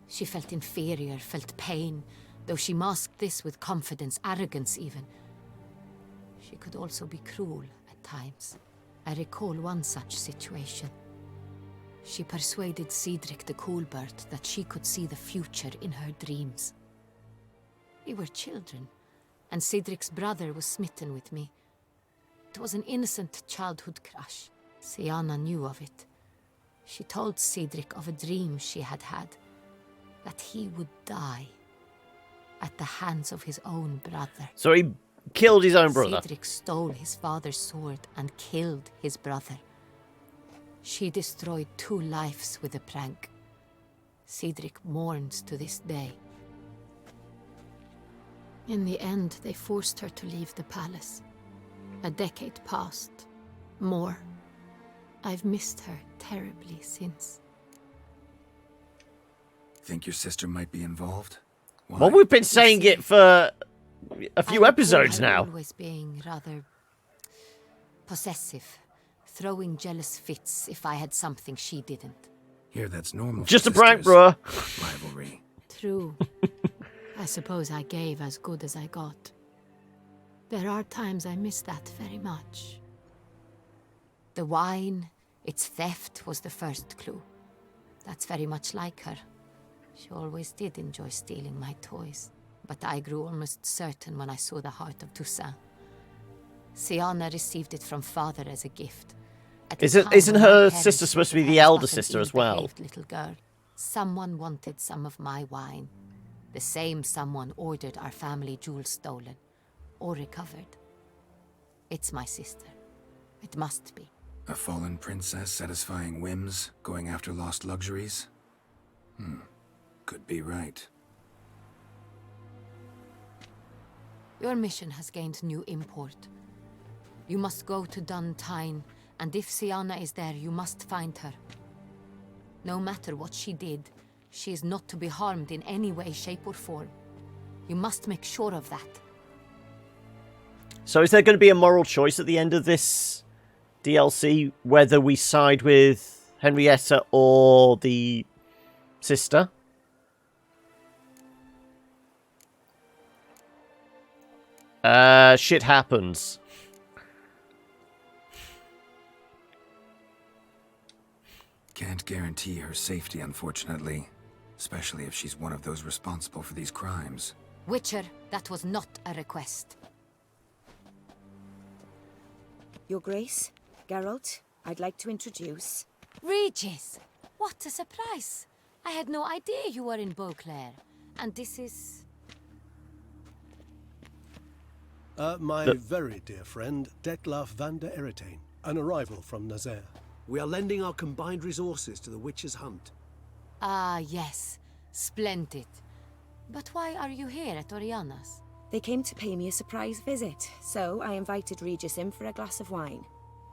Speaker 4: She felt inferior, felt pain, though she masked this with confidence, arrogance even. She could also be cruel at times. I recall one such situation. She persuaded Cedric the Coolbird that she could see the future in her dreams. We were children, and Cedric's brother was smitten with me. It was an innocent childhood crush. Sienna knew of it. She told Cedric of a dream she had had, that he would die at the hands of his own brother.
Speaker 1: So he killed his own brother.
Speaker 4: Cedric stole his father's sword and killed his brother. She destroyed 2 lives with a prank. Cedric mourns to this day. In the end, they forced her to leave the palace. A decade passed. More. I've missed her terribly since.
Speaker 3: Think your sister might be involved? Why?
Speaker 1: Well, we've been saying it for a few episodes now.
Speaker 4: Always being rather possessive, throwing jealous fits if I had something she didn't.
Speaker 3: Here, that's normal.
Speaker 1: Just
Speaker 3: for
Speaker 1: a prank,
Speaker 3: sisters.
Speaker 1: bruh.
Speaker 3: Rivalry.
Speaker 4: True. I suppose I gave as good as I got. There are times I miss that very much. The wine, its theft was the first clue. That's very much like her. She always did enjoy stealing my toys. But I grew almost certain when I saw the heart of Toussaint. Sienna received it from father as a gift.
Speaker 1: Isn't her sister supposed to be the elder sister as well?
Speaker 4: Little girl. Someone wanted some of my wine. The same someone ordered our family jewels stolen. Or recovered. It's my sister. It must be.
Speaker 3: A fallen princess satisfying whims, going after lost luxuries? Could be right.
Speaker 4: Your mission has gained new import. You must go to Duntine, and if Sienna is there, you must find her. No matter what she did, she is not to be harmed in any way, shape, or form. You must make sure of that.
Speaker 1: So is there going to be a moral choice at the end of this DLC, whether we side with Henrietta or the sister? Shit happens.
Speaker 3: Can't guarantee her safety, unfortunately. Especially if she's one of those responsible for these crimes.
Speaker 4: Witcher, that was not a request.
Speaker 9: Your Grace, Geralt, I'd like to introduce...
Speaker 4: Regis! What a surprise! I had no idea you were in Beauclair. And this is...
Speaker 10: My very dear friend, Detlaf van der Eretain, an arrival from Nazaire.
Speaker 6: We are lending our combined resources to the Witcher's hunt.
Speaker 4: Ah, yes. Splendid. But why are you here at Oriana's?
Speaker 9: They came to pay me a surprise visit, so I invited Regis in for a glass of wine.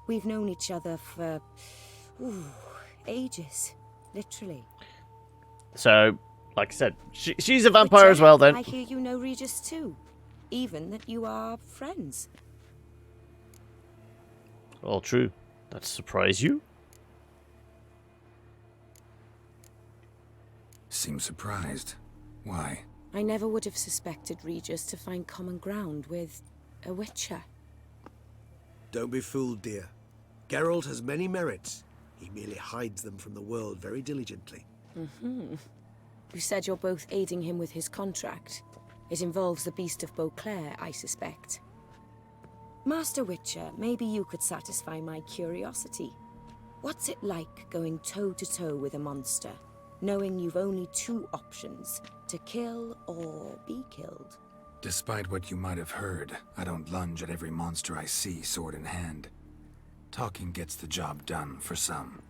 Speaker 9: We've known each other for... ages. Literally.
Speaker 1: So, like I said, she's a vampire as well, then.
Speaker 9: I hear you know Regis too. Even that you are friends.
Speaker 1: All true. That surprise you?
Speaker 3: Seem surprised. Why?
Speaker 9: I never would have suspected Regis to find common ground with a Witcher.
Speaker 6: Don't be fooled, dear. Geralt has many merits. He merely hides them from the world very diligently.
Speaker 9: You said you're both aiding him with his contract. It involves the Beast of Beauclair, I suspect. Master Witcher, maybe you could satisfy my curiosity. What's it like going toe-to-toe with a monster, knowing you've only 2 options, to kill or be killed?
Speaker 3: Despite what you might have heard, I don't lunge at every monster I see, sword in hand. Talking gets the job done, for some.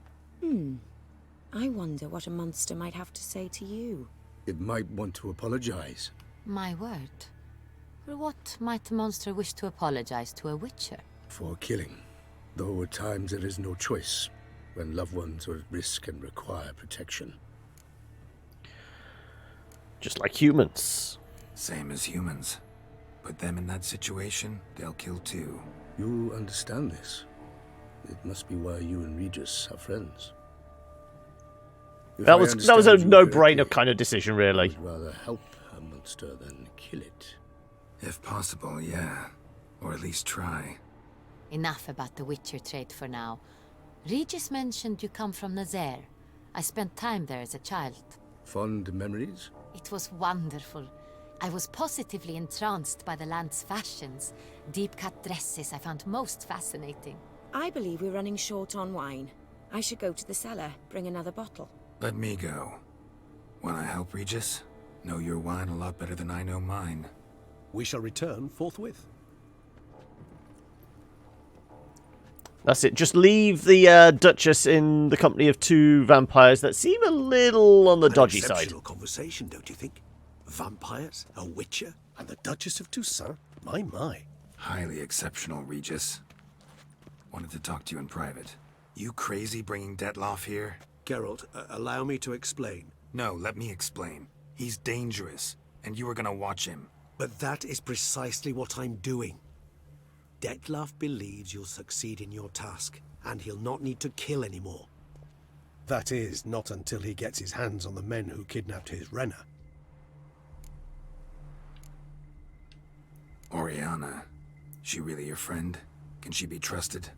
Speaker 9: I wonder what a monster might have to say to you.
Speaker 6: It might want to apologize.
Speaker 4: My word. For what might a monster wish to apologize to a witcher?
Speaker 6: For killing. Though at times there is no choice, when loved ones are at risk and require protection.
Speaker 1: Just like humans.
Speaker 3: Same as humans. Put them in that situation, they'll kill too.
Speaker 6: You understand this. It must be why you and Regis are friends. If
Speaker 1: That
Speaker 6: I
Speaker 1: was a
Speaker 6: understand you
Speaker 1: no-brainer
Speaker 6: correctly,
Speaker 1: kind of decision,
Speaker 6: you
Speaker 1: really.
Speaker 6: would rather help a monster than kill it.
Speaker 3: If possible, yeah. Or at least try.
Speaker 4: Enough about the witcher trade for now. Regis mentioned you come from Nazaire. I spent time there as a child.
Speaker 6: Fond memories?
Speaker 4: It was wonderful. I was positively entranced by the land's fashions. Deep-cut dresses I found most fascinating.
Speaker 9: I believe we're running short on wine. I should go to the cellar, bring another bottle.
Speaker 3: Let me go. Wanna help, Regis? Know your wine a lot better than I know mine.
Speaker 10: We shall return forthwith.
Speaker 1: That's it. Just leave the Duchess in the company of two vampires that seem a little on the dodgy side.
Speaker 6: Exceptional conversation, don't you think? Vampires, a witcher,
Speaker 10: And the Duchess of Toussaint? My.
Speaker 3: Highly exceptional, Regis. Wanted to talk to you in private. You crazy bringing Detloff here?
Speaker 6: Geralt, allow me to explain.
Speaker 3: No, let me explain. He's dangerous, and you were gonna watch him.
Speaker 6: But that is precisely what I'm doing. Detlaff believes you'll succeed in your task, and he'll not need to kill anymore.
Speaker 10: That is, not until he gets his hands on the men who kidnapped his Renner.
Speaker 3: Oriana. She really your friend? Can she be trusted?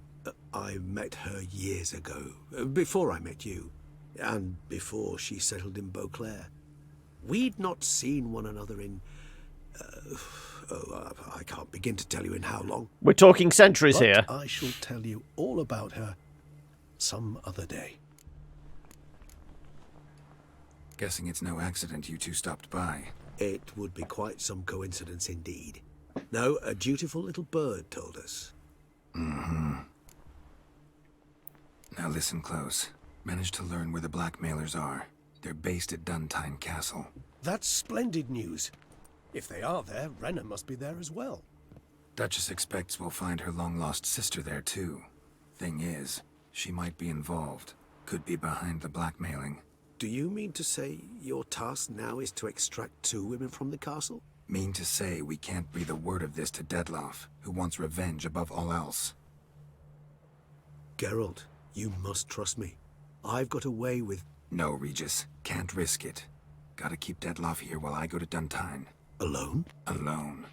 Speaker 6: I met her years ago, before I met you, and before she settled in Beauclair. We'd not seen one another in... I can't begin to tell you in how long.
Speaker 1: We're talking centuries
Speaker 10: But
Speaker 1: here.
Speaker 10: I shall tell you all about her some other day.
Speaker 3: Guessing it's no accident you two stopped by.
Speaker 6: It would be quite some coincidence indeed. No, a dutiful little bird told us.
Speaker 3: Now listen close. Managed to learn where the blackmailers are. They're based at Duntine Castle.
Speaker 10: That's splendid news. If they are there, Renner must be there as well.
Speaker 3: Duchess expects we'll find her long-lost sister there too. Thing is, she might be involved. Could be behind the blackmailing.
Speaker 6: Do you mean to say your task now is to extract 2 women from the castle?
Speaker 3: Mean to say we can't breathe a word of this to Detloff, who wants revenge above all else.
Speaker 6: Geralt, you must trust me. I've got away with...
Speaker 3: No, Regis. Can't risk it. Gotta keep Detloff here while I go to Duntine.
Speaker 6: Alone?
Speaker 3: Alone.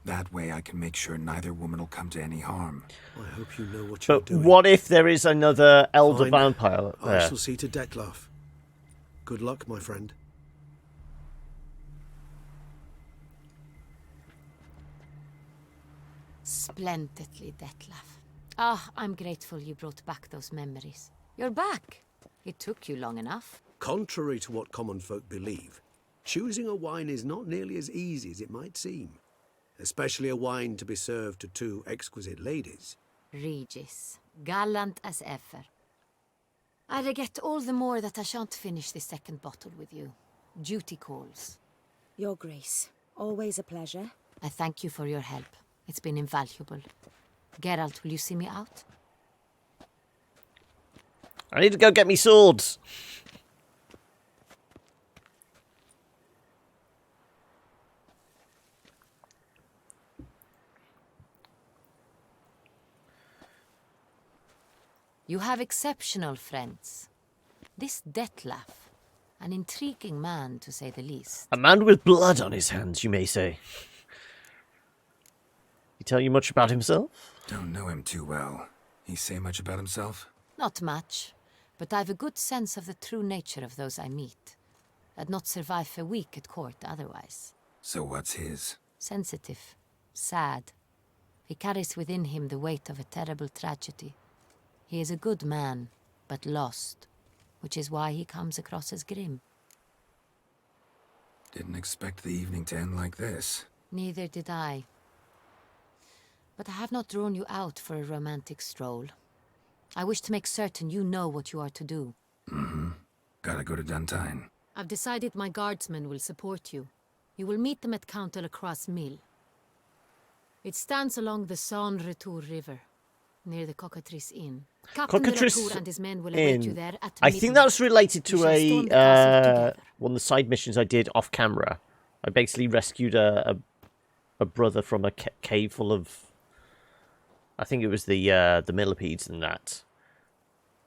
Speaker 3: That way I can make sure neither woman will come to any harm.
Speaker 6: I hope you know what you're
Speaker 1: But
Speaker 6: doing.
Speaker 1: what if there is another elder
Speaker 6: Fine.
Speaker 1: vampire
Speaker 6: I
Speaker 1: there?
Speaker 6: shall see to Detlaff. Good luck, my friend.
Speaker 4: Splendidly, Detlaff. Ah, I'm grateful you brought back those memories. You're back. It took you long enough.
Speaker 6: Contrary to what common folk believe, choosing a wine is not nearly as easy as it might seem. Especially a wine to be served to 2 exquisite ladies.
Speaker 4: Regis, gallant as ever. I regret all the more that I shan't finish this second bottle with you. Duty calls.
Speaker 9: Your Grace, always a pleasure.
Speaker 4: I thank you for your help. It's been invaluable. Geralt, will you see me out?
Speaker 1: I need to go get me swords.
Speaker 4: You have exceptional friends. This Detlaff, an intriguing man to say the least.
Speaker 1: A man with blood on his hands, you may say. He tell you much about himself?
Speaker 3: Don't know him too well. He say much about himself?
Speaker 4: Not much, but I've a good sense of the true nature of those I meet. I'd not survive a week at court otherwise.
Speaker 3: So what's his?
Speaker 4: Sensitive, sad. He carries within him the weight of a terrible tragedy. He is a good man, but lost, which is why he comes across as grim.
Speaker 3: Didn't expect the evening to end like this.
Speaker 4: Neither did I. But I have not drawn you out for a romantic stroll. I wish to make certain you know what you are to do.
Speaker 3: Gotta go to Duntine.
Speaker 4: I've decided my guardsmen will support you. You will meet them at Count Delacroix' mill. It stands along the Saône Retour River, near the Cockatrice Inn. Captain
Speaker 1: Cockatrice
Speaker 4: Delacroix and his men will await you
Speaker 1: Inn.
Speaker 4: there at
Speaker 1: I think
Speaker 4: midnight.
Speaker 1: that was related
Speaker 4: We
Speaker 1: to
Speaker 4: shall storm the castle together.
Speaker 1: one of the side missions I did off camera. I basically rescued a brother from a cave full of, I think it was the millipedes and that.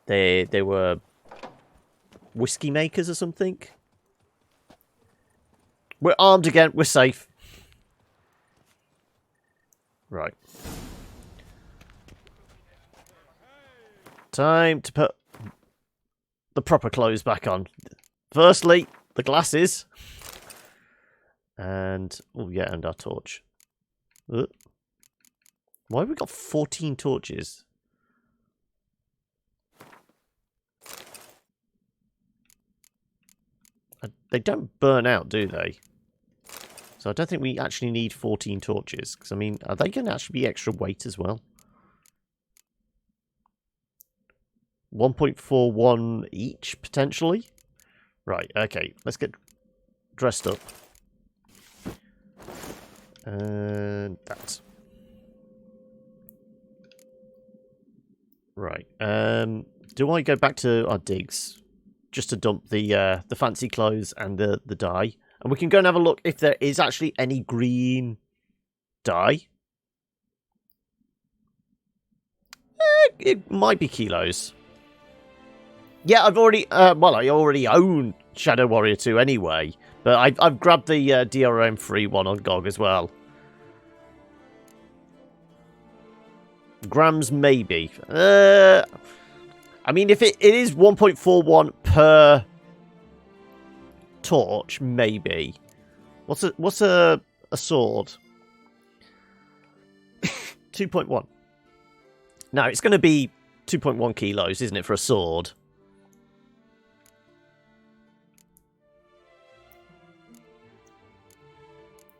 Speaker 1: They were whiskey makers or something. We're armed again. We're safe. Right. Time to put the proper clothes back on. Firstly, the glasses. And, oh yeah, and our torch. Why have we got 14 torches? They don't burn out, do they? So I don't think we actually need 14 torches. Because, I mean, are they going to actually be extra weight as well? 1.41 each, potentially? Right, okay. Let's get dressed up. And that. Right. Do I go back to our digs? Just to dump the fancy clothes and the dye. And we can go and have a look if there is actually any green dye. It might be kilos. Yeah, I've already... well, I already own Shadow Warrior 2 anyway. But I've grabbed the DRM free one on GOG as well. Grams, maybe. I mean, if it is 1.41 per torch, maybe. What's a sword? 2.1. No, it's going to be 2.1 kilos, isn't it, for a sword?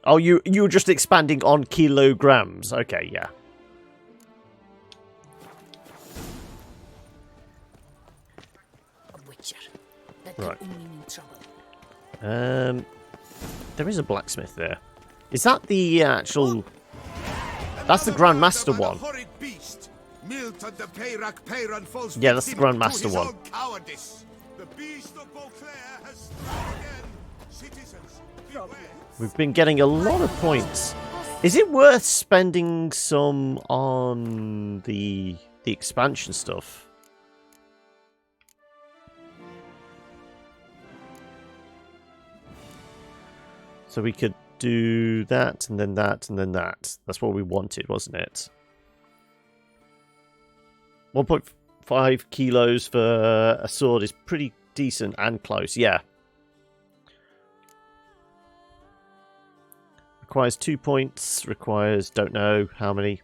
Speaker 1: Oh, you're just expanding on kilograms. Okay, yeah. Right. There is a blacksmith there. Is that the actual... That's the Grandmaster one. Yeah, that's the Grandmaster one. We've been getting a lot of points. Is it worth spending some on the expansion stuff? So we could do that, and then that, and then that. That's what we wanted, wasn't it? 1.5 kilos for a sword is pretty decent and close, yeah. Requires 2 points, requires don't know how many.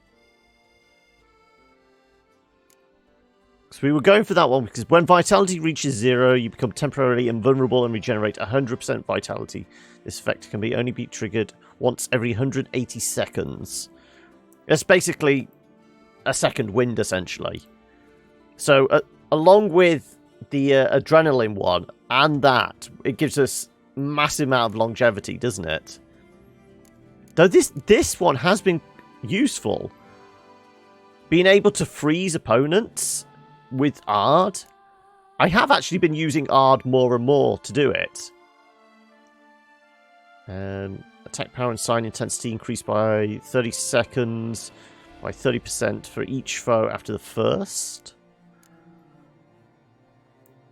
Speaker 1: So we were going for that one because when vitality reaches 0, you become temporarily invulnerable and regenerate 100% vitality. This effect can only be triggered once every 180 seconds. It's basically a second wind, essentially. So, along with the adrenaline one and that, it gives us massive amount of longevity, doesn't it? Though this one has been useful. Being able to freeze opponents with Ard. I have actually been using Ard more and more to do it. Attack power and sign intensity increased by 30 seconds, by 30% for each foe after the first.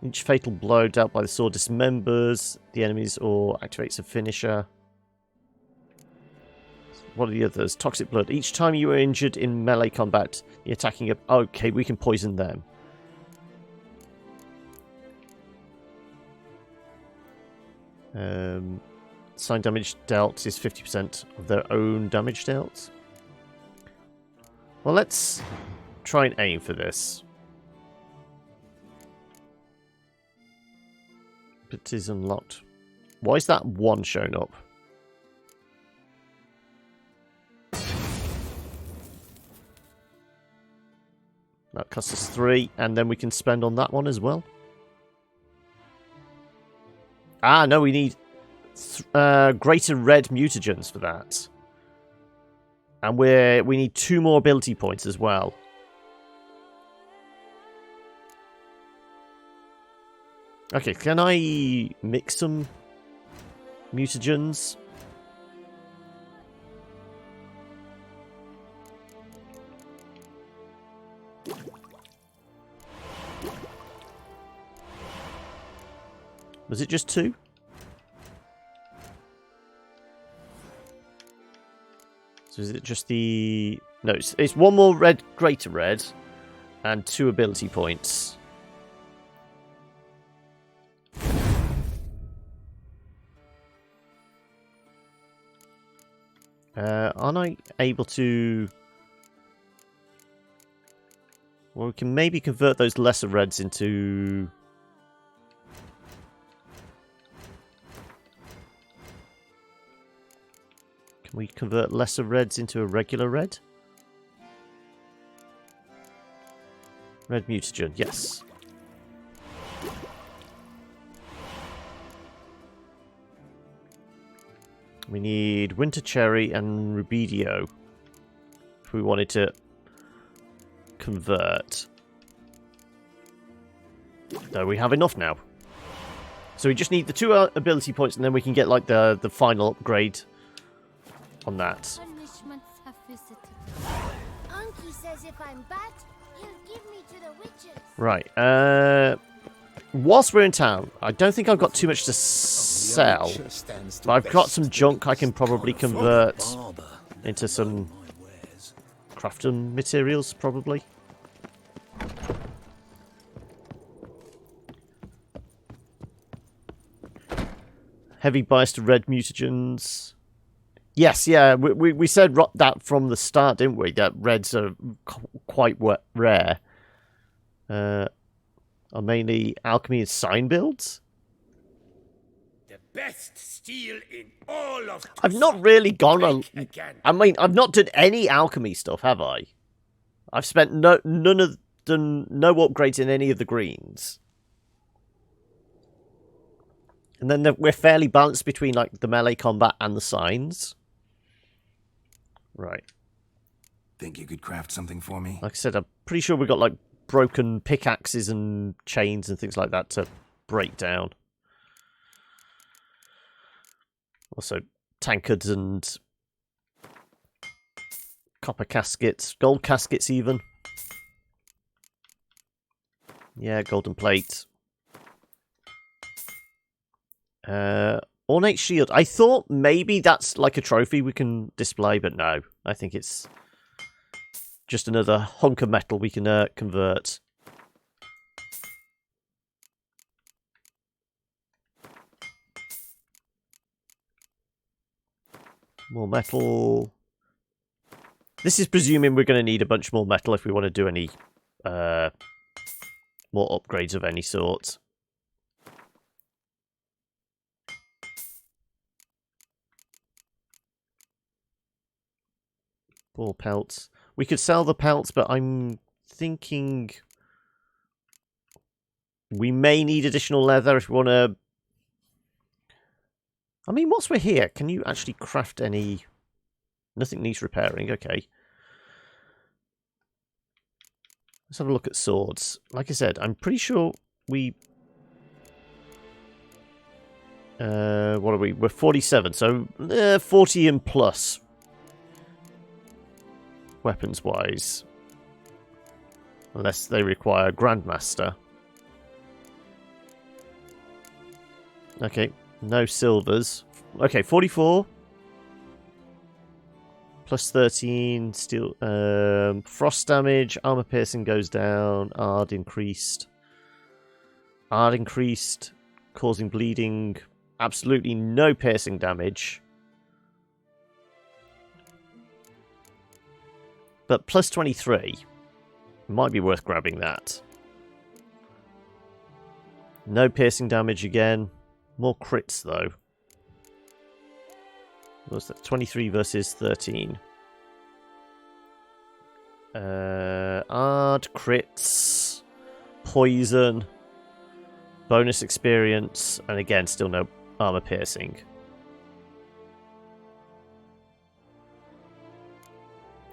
Speaker 1: Each fatal blow dealt by the sword dismembers the enemies or activates a finisher. What are the others? Toxic blood. Each time you are injured in melee combat, the attacking... Okay, we can poison them. Sign damage dealt is 50% of their own damage dealt. Well, let's try and aim for this. It is unlocked. Why is that one shown up? That costs us 3, and then we can spend on that one as well. Ah, no, we need greater red mutagens for that. And we need 2 more ability points as well. Okay, can I mix some mutagens? Was it just 2? So is it just the... No, it's 1 more red, greater red, and 2 ability points. Aren't I able to... Well, we can maybe convert those lesser reds into... Can we convert lesser reds into a regular red? Red mutagen, yes. We need winter cherry and rubidio if we wanted to convert. No, we have enough now. So we just need the 2 ability points, and then we can get like the final upgrade on that.
Speaker 5: Punishments have visited. Unky says if I'm bad, he'll give me to the witches.
Speaker 1: Right. Whilst we're in town, I don't think I've got too much to sell. But I've got some junk I can probably convert into some crafting materials, probably. Heavy bias to red mutagens. Yes, yeah, we said that from the start, didn't we? That reds are quite rare. Are mainly alchemy and sign builds.
Speaker 11: The best steel in all of...
Speaker 1: I've not really gone on... I mean, I've not done any alchemy stuff, have I? I've spent no upgrades in any of the greens. And then we're fairly balanced between like the melee combat and the signs. Right.
Speaker 3: Think you could craft something for me?
Speaker 1: Like I said, I'm pretty sure we've got like broken pickaxes and chains and things like that to break down. Also, tankards and copper caskets, gold caskets even. Yeah, golden plate. Ornate shield. I thought maybe that's like a trophy we can display, but no. I think it's just another hunk of metal we can convert. More metal. This is presuming we're going to need a bunch more metal if we want to do any more upgrades of any sort. Ball pelts. We could sell the pelts, but I'm thinking we may need additional leather if we want to... I mean, whilst we're here, can you actually craft any... Nothing needs repairing, okay. Let's have a look at swords. Like I said, I'm pretty sure we... what are we? We're 47, so 40 and plus. Weapons-wise. Unless they require Grandmaster. Okay, no silvers. Okay, 44. Plus 13. Steel. Frost damage. Armor piercing goes down. Ard increased. Ard increased. Causing bleeding. Absolutely no piercing damage. But plus 23. Might be worth grabbing that. No piercing damage again. More crits, though. What's that? 23 versus 13. Ard, crits, poison, bonus experience, and again, still no armor piercing.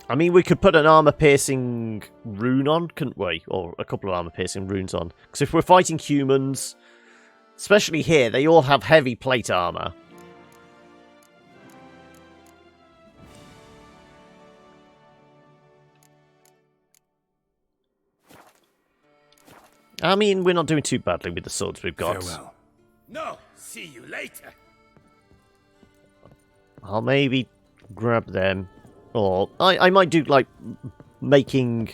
Speaker 1: I mean, we could put an armor-piercing rune on, couldn't we? Or a couple of armor-piercing runes on. Because if we're fighting humans, especially here, they all have heavy plate armor. I mean, we're not doing too badly with the swords we've got.
Speaker 3: Farewell.
Speaker 11: No, see you later.
Speaker 1: I'll maybe grab them. Or I might do, like, making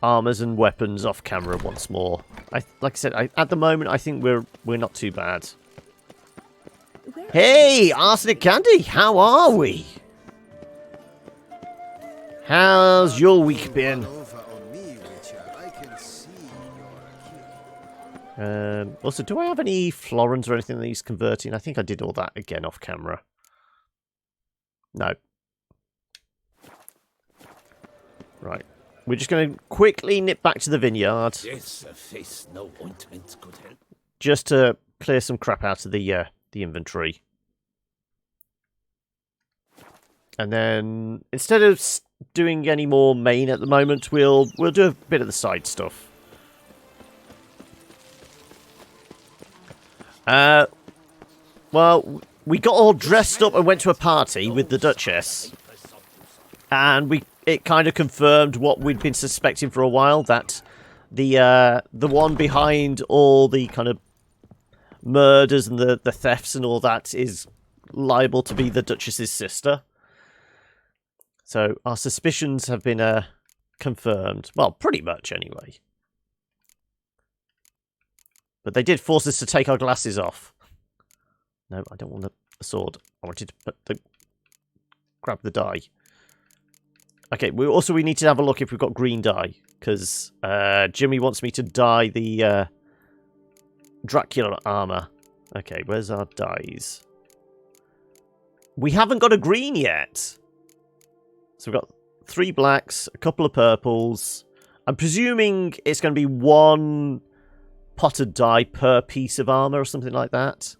Speaker 1: armors and weapons off camera once more. Like I said, at the moment, I think we're not too bad. Hey, Arsenic Candy, how are we? How's your week been? Also, do I have any florins or anything that he's converting? I think I did all that again off camera. No. Right. We're just going to quickly nip back to the vineyard.
Speaker 11: Yes, a face no ointment could help.
Speaker 1: Just to clear some crap out of the inventory. And then, instead of doing any more main at the moment, we'll do a bit of the side stuff. Well, we got all dressed up and went to a party with the Duchess. And it kind of confirmed what we'd been suspecting for a while, that the one behind all the kind of murders and the thefts and all that is liable to be the Duchess's sister. So our suspicions have been confirmed. Well, pretty much anyway. But they did force us to take our glasses off. No, I don't want the sword. I wanted to grab the dye. Okay, we need to have a look if we've got green dye, because Jimmy wants me to dye the Dracula armor. Okay, where's our dyes? We haven't got a green yet. So we've got 3 blacks, a couple of purples. I'm presuming it's going to be 1 potted dye per piece of armor or something like that.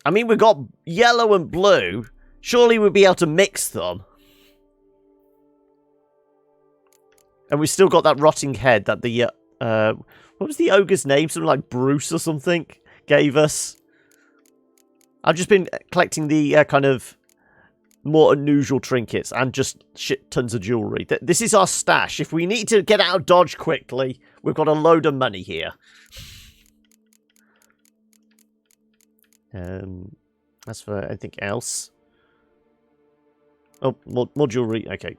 Speaker 1: I mean, we've got yellow and blue. Surely we'd be able to mix them. And we've still got that rotting head that the... what was the ogre's name? Something like Bruce or something gave us. I've just been collecting the kind of more unusual trinkets and just shit tons of jewellery. This is our stash. If we need to get out of Dodge quickly, we've got a load of money here. As for anything else... Oh, more jewellery. Okay.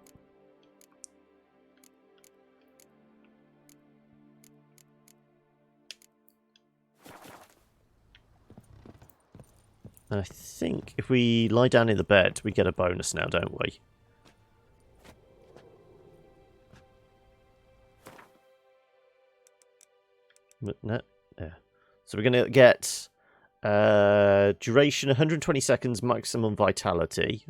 Speaker 1: And I think if we lie down in the bed, we get a bonus now, don't we? No. Yeah. So we're going to get duration 120 seconds, maximum vitality.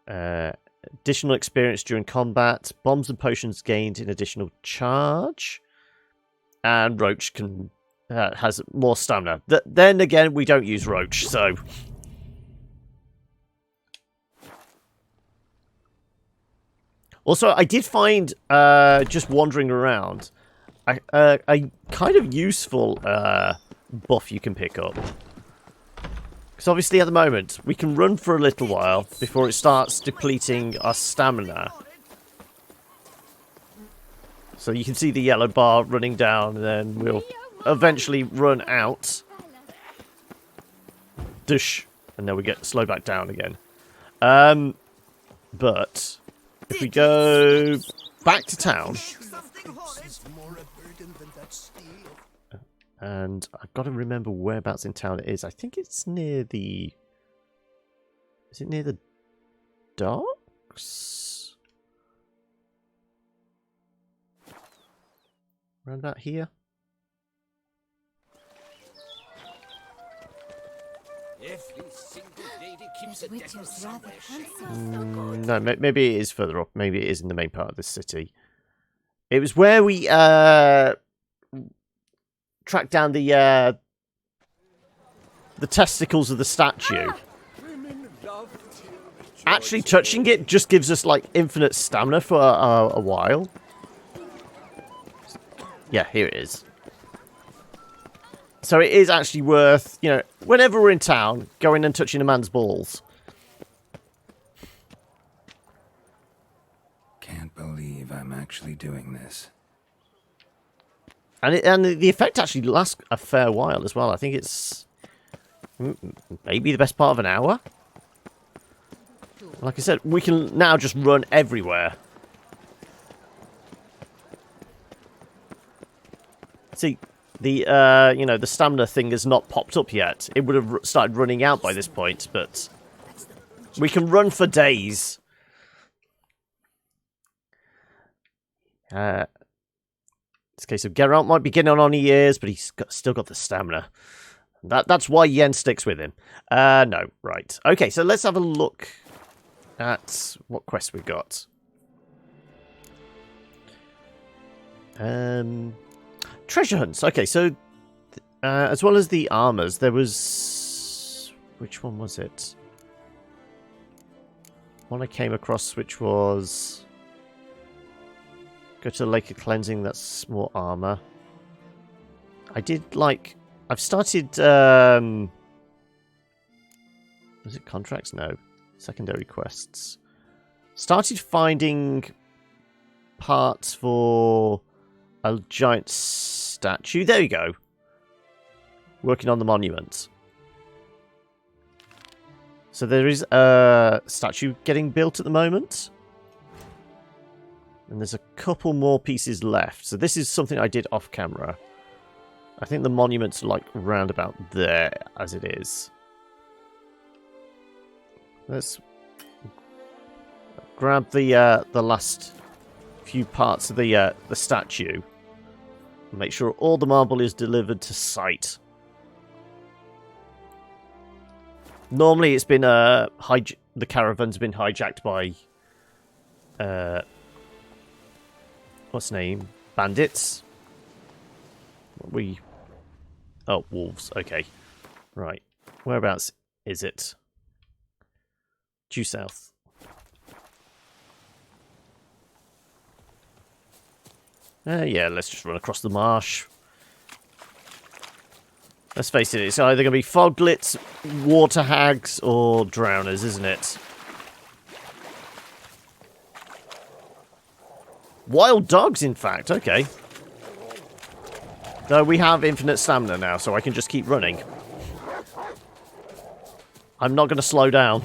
Speaker 1: Additional experience during combat. Bombs and potions gained in additional charge. And Roach can has more stamina. Then again, we don't use Roach, so... Also, I did find, just wandering around, a kind of useful buff you can pick up. Because obviously at the moment, we can run for a little while before it starts depleting our stamina. So you can see the yellow bar running down, and then we'll eventually run out. Dush. And then we get slow back down again. But if we go back to town... And I've got to remember whereabouts in town it is. I think it's near the... Is it near the docks? Around about here?
Speaker 11: Every single lady keeps
Speaker 4: This
Speaker 11: the
Speaker 4: witcher's
Speaker 11: devil
Speaker 4: rather
Speaker 11: somewhere.
Speaker 4: handsome.
Speaker 1: No, maybe it is further up. Maybe it is in the main part of the city. It was where we tracked down the testicles of the statue. Actually, touching it just gives us like infinite stamina for a while. Yeah, here it is. So it is actually worth, you know, whenever we're in town, going and touching a man's balls.
Speaker 3: Can't believe I'm actually doing this.
Speaker 1: And the effect actually lasts a fair while as well. I think it's maybe the best part of an hour. Like I said, we can now just run everywhere. See, the you know, the stamina thing has not popped up yet. It would have started running out by this point, but we can run for days. This case of Geralt might be getting on his ears, but he's still got the stamina. That's why Yen sticks with him. No, right. Okay, so let's have a look at what quest we've got. Treasure hunts. Okay, so as well as the armors, there was... Which one was it? One I came across, which was... Go to the Lake of Cleansing, that's more armor. I did like... I've started... Was it contracts? No. Secondary quests. Started finding parts for a giant statue. There you go. Working on the monument. So there is a statue getting built at the moment. And there's a couple more pieces left. So this is something I did off camera. I think the monument's like round about there as it is. Let's grab the last few parts of the statue. Make sure all the marble is delivered to site. Normally it's been the caravan's been hijacked by what's the name? Bandits? Oh, wolves. Okay. Right. Whereabouts is it? Due south. Yeah, let's just run across the marsh. Let's face it, it's either going to be foglets, water hags, or drowners, isn't it? Wild dogs, in fact. Okay. No, we have infinite stamina now, so I can just keep running. I'm not going to slow down.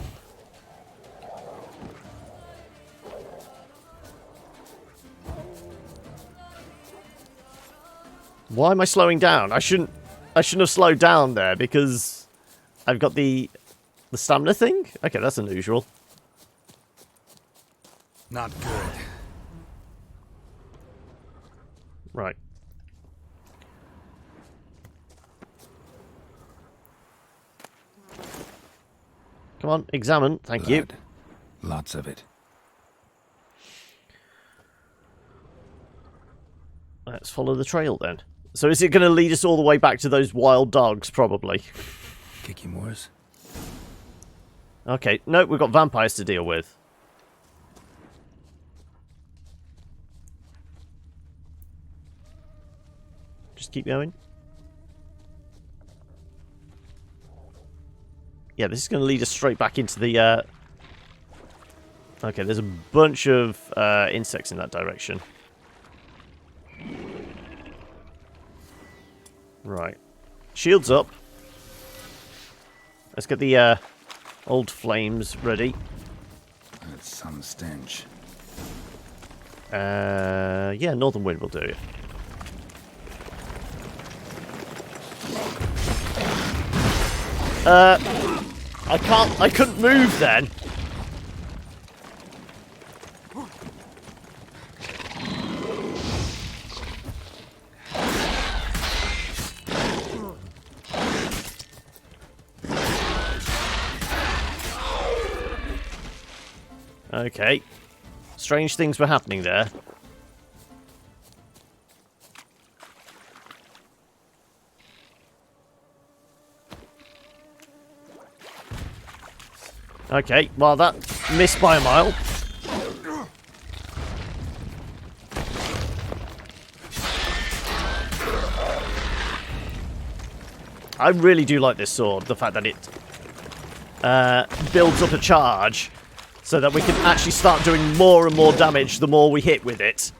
Speaker 1: Why am I slowing down? I shouldn't have slowed down there because I've got the stamina thing? Okay, that's unusual.
Speaker 3: Not good.
Speaker 1: Right. Come on, examine. Thank you.
Speaker 3: Lots of it.
Speaker 1: Let's follow the trail then. So is it going to lead us all the way back to those wild dogs, probably?
Speaker 3: Kicky Moors?
Speaker 1: Okay, no, we've got vampires to deal with. Just keep going. Yeah, this is going to lead us straight back into the... Okay, there's a bunch of insects in that direction. Right. Shields up. Let's get the old flames ready.
Speaker 3: That's some stench.
Speaker 1: Yeah, Northern Wind will do it. I couldn't move then. Okay. Strange things were happening there. Okay, well that missed by a mile. I really do like this sword, the fact that it builds up a charge so that we can actually start doing more and more damage the more we hit with it.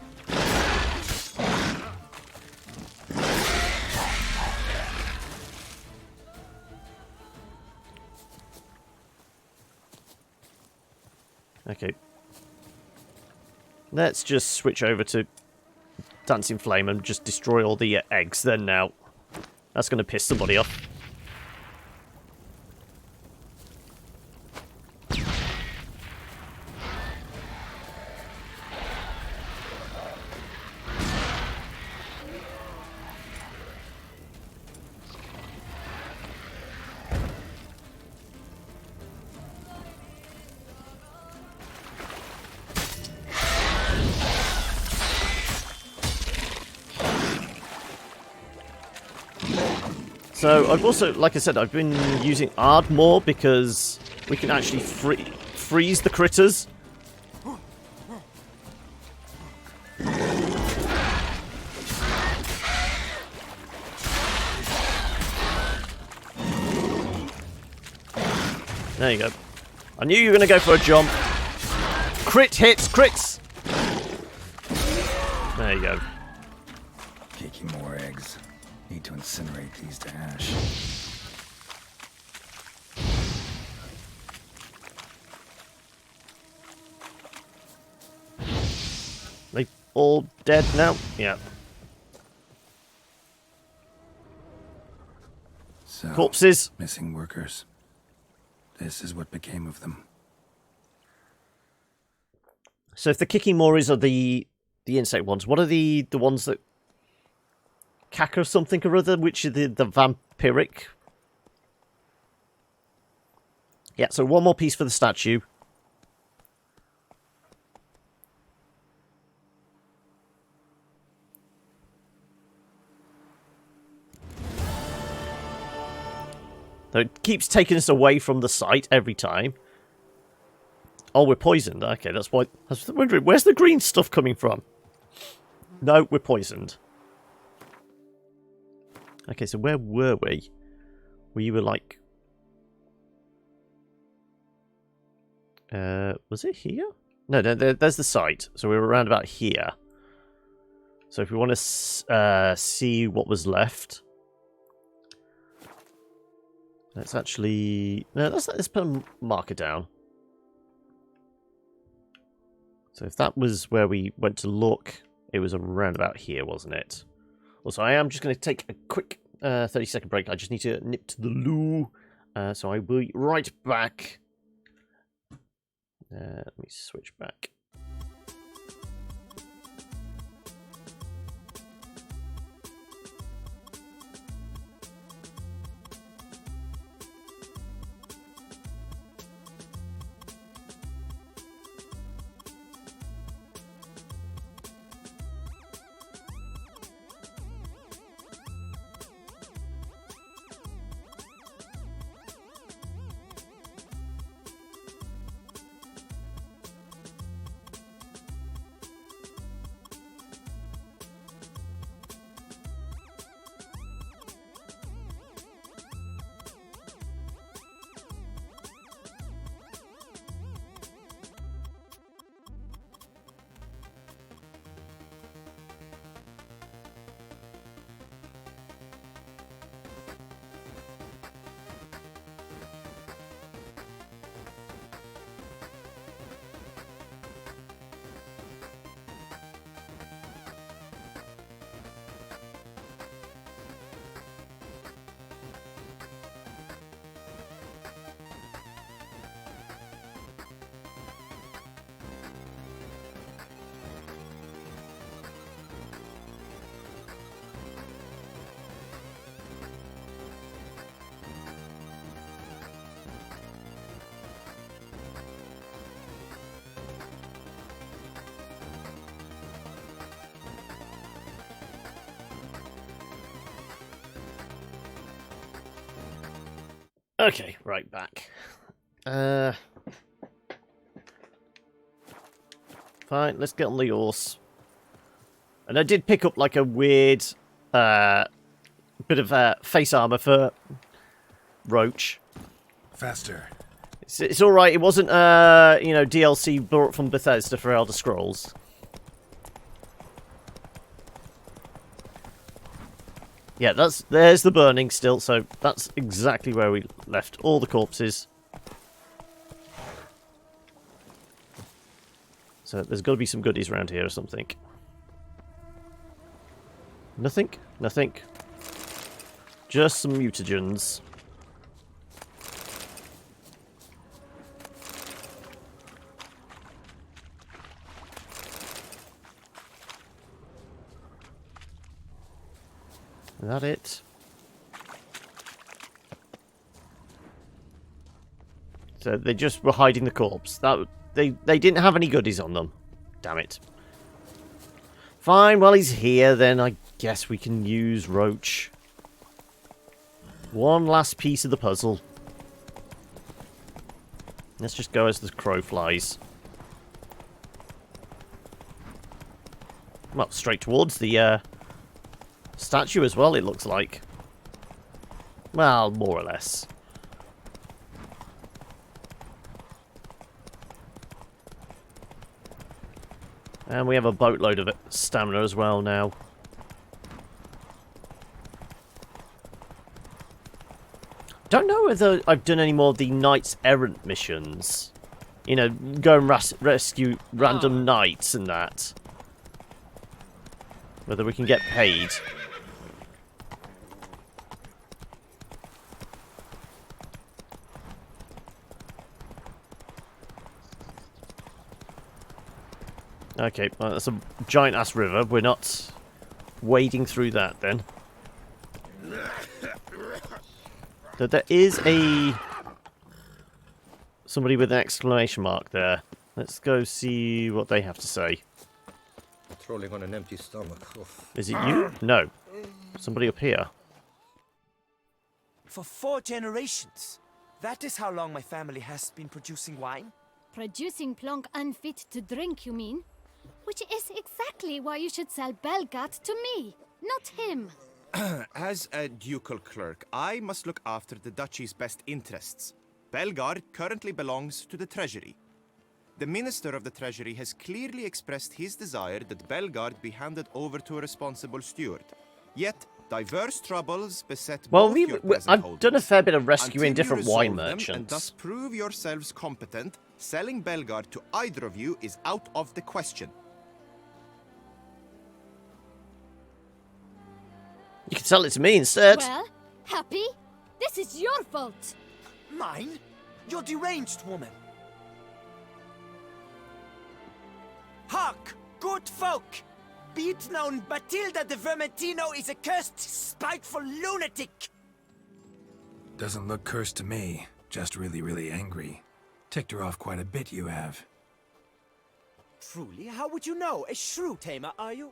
Speaker 1: Okay. Let's just switch over to Dancing Flame and just destroy all the eggs then now. That's going to piss somebody off. So I've also, like I said, I've been using Ard more because we can actually freeze the critters. There you go. I knew you were going to go for a jump. Crit hits, crits! There you go.
Speaker 3: Kicking more eggs. Need to incinerate these to ash.
Speaker 1: They all dead now? Yeah.
Speaker 3: So,
Speaker 1: corpses.
Speaker 3: Missing workers. This is what became of them.
Speaker 1: So if the Kikimoris are the insect ones, what are the ones that caca something or other, which are the vampiric? Yeah, so one more piece for the statue. So it keeps taking us away from the site every time. Oh, we're poisoned. Okay, that's why. I was wondering, where's the green stuff coming from? No, we're poisoned. Okay, so where were we? We were like... was it here? No, there's the site. So we were around about here. So if we want to see what was left... Let's actually... No, let's put a marker down. So if that was where we went to look, it was around about here, wasn't it? Also, I am just going to take a quick 30-second break. I just need to nip to the loo. So I will be right back. Let me switch back. Okay, right back. Fine, let's get on the horse. And I did pick up like a weird bit of face armor for Roach.
Speaker 3: Faster.
Speaker 1: It's all right. It wasn't DLC brought from Bethesda for Elder Scrolls. Yeah, there's the burning still, so that's exactly where we left all the corpses. So there's got to be some goodies around here or something. Nothing? Nothing. Just some mutagens. Is that it? So they just were hiding the corpse. They didn't have any goodies on them. Damn it. Fine, well he's here then I guess we can use Roach. One last piece of the puzzle. Let's just go as the crow flies. Well, straight towards the statue as well, it looks like. Well, more or less. And we have a boatload of stamina as well now. Don't know whether I've done any more of the Knights Errant missions. You know, go and rescue random knights and that. Whether we can get paid. Okay, well, that's a giant-ass river. We're not wading through that, then. So there is somebody with an exclamation mark there. Let's go see what they have to say.
Speaker 11: Trolling on an empty stomach.
Speaker 1: Is it you? No. Somebody up here.
Speaker 12: For 4 generations. That is how long my family has been producing wine.
Speaker 5: Producing plonk unfit to drink, you mean? Which is exactly why you should sell Belgat to me, not him.
Speaker 2: As a ducal clerk, I must look after the duchy's best interests. Belgard currently belongs to the treasury. The minister of the treasury has clearly expressed his desire that Belgard be handed over to a responsible steward. Yet, diverse troubles beset both your present
Speaker 1: I've
Speaker 2: holdings.
Speaker 1: done a fair bit of rescuing
Speaker 2: Until you
Speaker 1: different wine
Speaker 2: resolve them
Speaker 1: merchants.
Speaker 2: and thus prove yourselves competent, selling Belgard to either of you is out of the question.
Speaker 1: You can sell it to me instead.
Speaker 5: Well, Happy? This is your fault.
Speaker 12: Mine? You're deranged, woman. Hark, good folk! Be it known, Batilda de Vermentino is a cursed, spiteful lunatic!
Speaker 3: Doesn't look cursed to me. Just really, really angry. Ticked her off quite a bit, you have.
Speaker 12: Truly, how would you know? A shrew tamer, are you?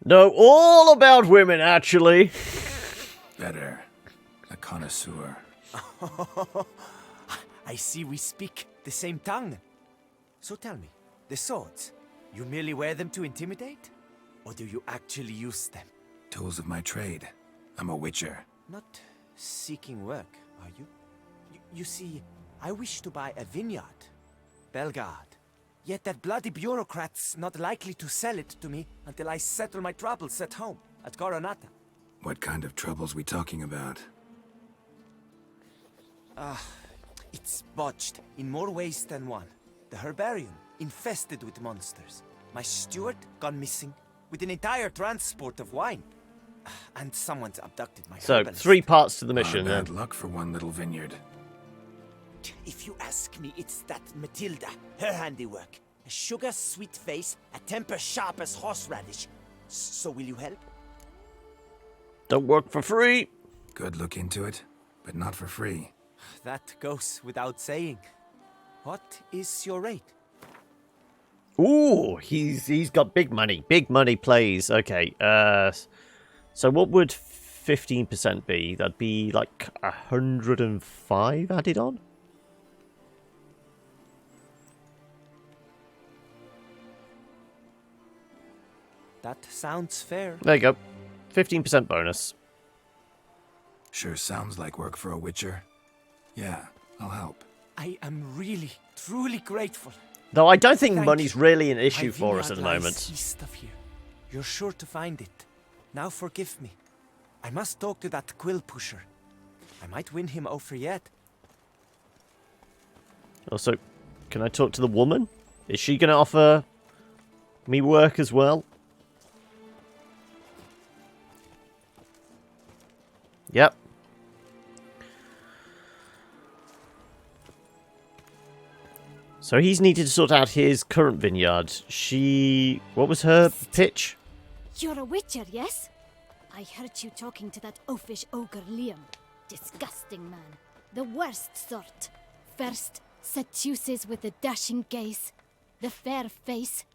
Speaker 1: Know all about women, actually.
Speaker 3: Better. A connoisseur.
Speaker 12: I see we speak the same tongue. So tell me, the swords, you merely wear them to intimidate? Or do you actually use them?
Speaker 3: Tools of my trade. I'm a witcher.
Speaker 12: Not seeking work, are you? You see, I wish to buy a vineyard. Belgard. Yet that bloody bureaucrat's not likely to sell it to me until I settle my troubles at home, at Coronata.
Speaker 3: What kind of troubles we talking about?
Speaker 12: It's botched in more ways than one. The herbarium, infested with monsters. My steward, gone missing, with an entire transport of wine. And someone's abducted my
Speaker 1: So,
Speaker 12: herbalist.
Speaker 1: 3 parts to the mission.
Speaker 3: Bad luck for one little vineyard.
Speaker 12: If you ask me, it's that Matilda, her handiwork. A sugar-sweet face, a temper sharp as horseradish. So will you help?
Speaker 1: Don't work for free.
Speaker 3: Good look into it, but not for free.
Speaker 12: That goes without saying. What is your rate?
Speaker 1: Ooh, he's got big money. Big money plays. Okay. So what would 15% be? That'd be like 105 added on?
Speaker 12: That sounds fair.
Speaker 1: There you go. 15% bonus.
Speaker 3: Sure sounds like work for a witcher. Yeah, I'll help.
Speaker 12: I am really, truly grateful.
Speaker 1: Though I don't think
Speaker 12: Thank
Speaker 1: money's
Speaker 12: you.
Speaker 1: really an
Speaker 12: My
Speaker 1: issue for us at the
Speaker 12: vineyard lies
Speaker 1: moment.
Speaker 12: east of here. You're sure to find it. Now forgive me. I must talk to that quill pusher. I might win him over yet.
Speaker 1: Also, can I talk to the woman? Is she going to offer me work as well? Yep. So he's needed to sort out his current vineyard. What was her pitch?
Speaker 5: You're a witcher, yes? I heard you talking to that oafish ogre Liam. Disgusting man. The worst sort. First, seduces with a dashing gaze, the fair face,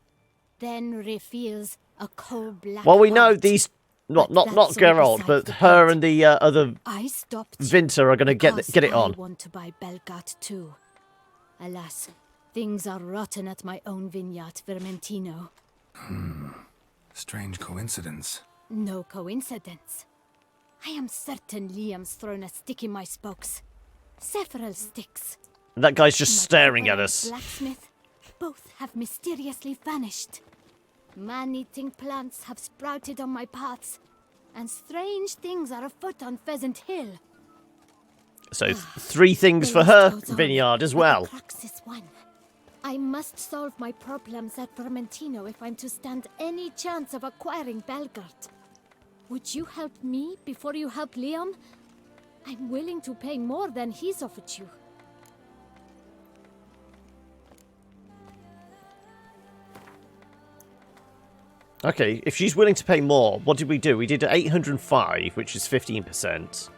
Speaker 5: then reveals a coal black
Speaker 1: Well, we know
Speaker 5: heart.
Speaker 1: these... Not
Speaker 5: But that's all
Speaker 1: Geralt,
Speaker 5: beside
Speaker 1: but
Speaker 5: the
Speaker 1: her
Speaker 5: point.
Speaker 1: and the other
Speaker 5: I stopped
Speaker 1: Vintner are going to
Speaker 5: because
Speaker 1: get it on.
Speaker 5: I want to buy Belgat too. Alas, things are rotten at my own vineyard, Vermentino.
Speaker 3: Strange coincidence.
Speaker 5: No coincidence. I am certain Liam's thrown a stick in my spokes. Several sticks.
Speaker 1: That guy's just
Speaker 5: My
Speaker 1: staring at
Speaker 5: brother and
Speaker 1: us.
Speaker 5: Blacksmith, both have mysteriously vanished. Man-eating plants have sprouted on my paths, and strange things are afoot on Pheasant Hill.
Speaker 1: So 3 things
Speaker 5: The
Speaker 1: for her
Speaker 5: list goes on,
Speaker 1: vineyard as
Speaker 5: but
Speaker 1: well.
Speaker 5: The crux is one. I must solve my problems at Vermentino if I'm to stand any chance of acquiring Belgard. Would you help me before you help Liam? I'm willing to pay more than he's offered you.
Speaker 1: Okay, if she's willing to pay more, what did we do? We did 805, which is 15%.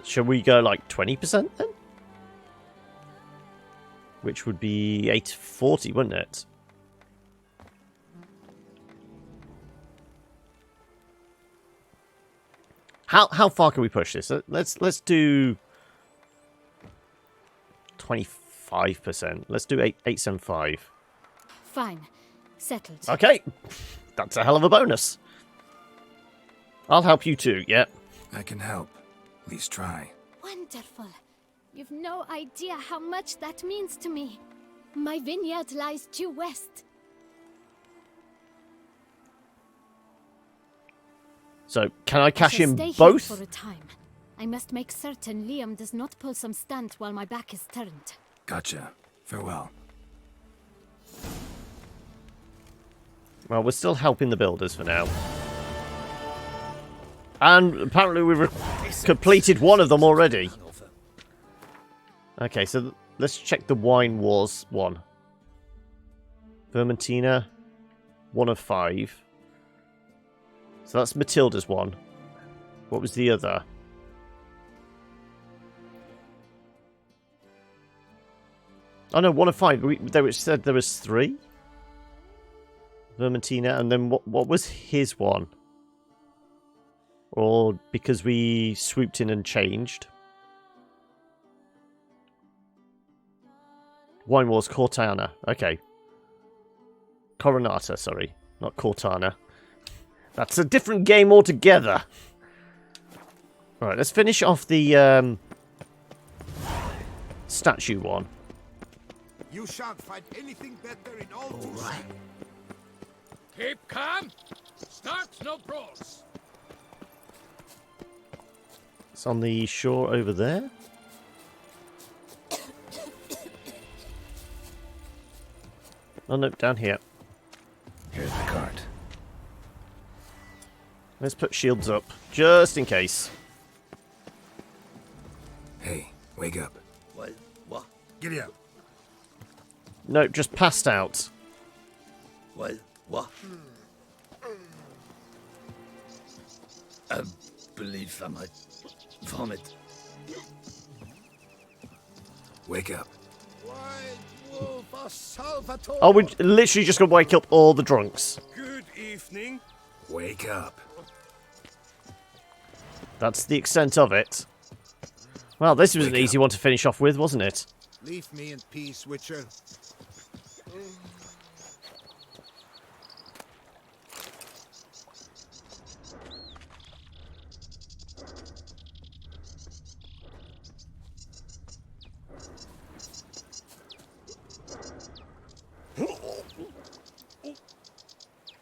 Speaker 1: Shall we go like 20% then? Which would be 840, wouldn't it? How far can we push this? Let's do 25%. Let's do 875.
Speaker 5: Fine. Settled.
Speaker 1: Okay, that's a hell of a bonus. I'll help you too, yeah.
Speaker 3: I can help. At least try.
Speaker 5: Wonderful. You've no idea how much that means to me. My vineyard lies due west.
Speaker 1: So, can I cash
Speaker 5: shall
Speaker 1: in
Speaker 5: stay
Speaker 1: both?
Speaker 5: Here for a time. I must make certain Liam does not pull some stunt while my back is turned.
Speaker 3: Gotcha. Farewell.
Speaker 1: Well, we're still helping the builders for now. And apparently we've completed one of them already. Okay, so let's check the Wine Wars one. Vermentina, 1 of 5. So that's Matilda's one. What was the other? Oh no, 1 of 5. They said there was 3. Vermentina, and then what was his one? Or because we swooped in and changed? Wine Wars Cortana. Okay. Coronata, sorry. Not Cortana. That's a different game altogether. Alright, let's finish off the statue one.
Speaker 2: You shan't find anything better in all right.
Speaker 8: Keep calm. Start no brawls.
Speaker 1: It's on the shore over there. Oh no, down here.
Speaker 3: Here's the cart.
Speaker 1: Let's put shields up, just in case.
Speaker 3: Hey, wake up.
Speaker 2: What?
Speaker 3: Giddy up.
Speaker 1: No, just passed out.
Speaker 2: What? I believe I might vomit.
Speaker 3: Wake up.
Speaker 2: Salvatore.
Speaker 1: Oh, we're literally just going to wake up all the drunks.
Speaker 2: Good evening.
Speaker 3: Wake up.
Speaker 1: That's the extent of it. Well, this was an easy one to finish off with, wasn't it?
Speaker 8: Leave me in peace, Witcher.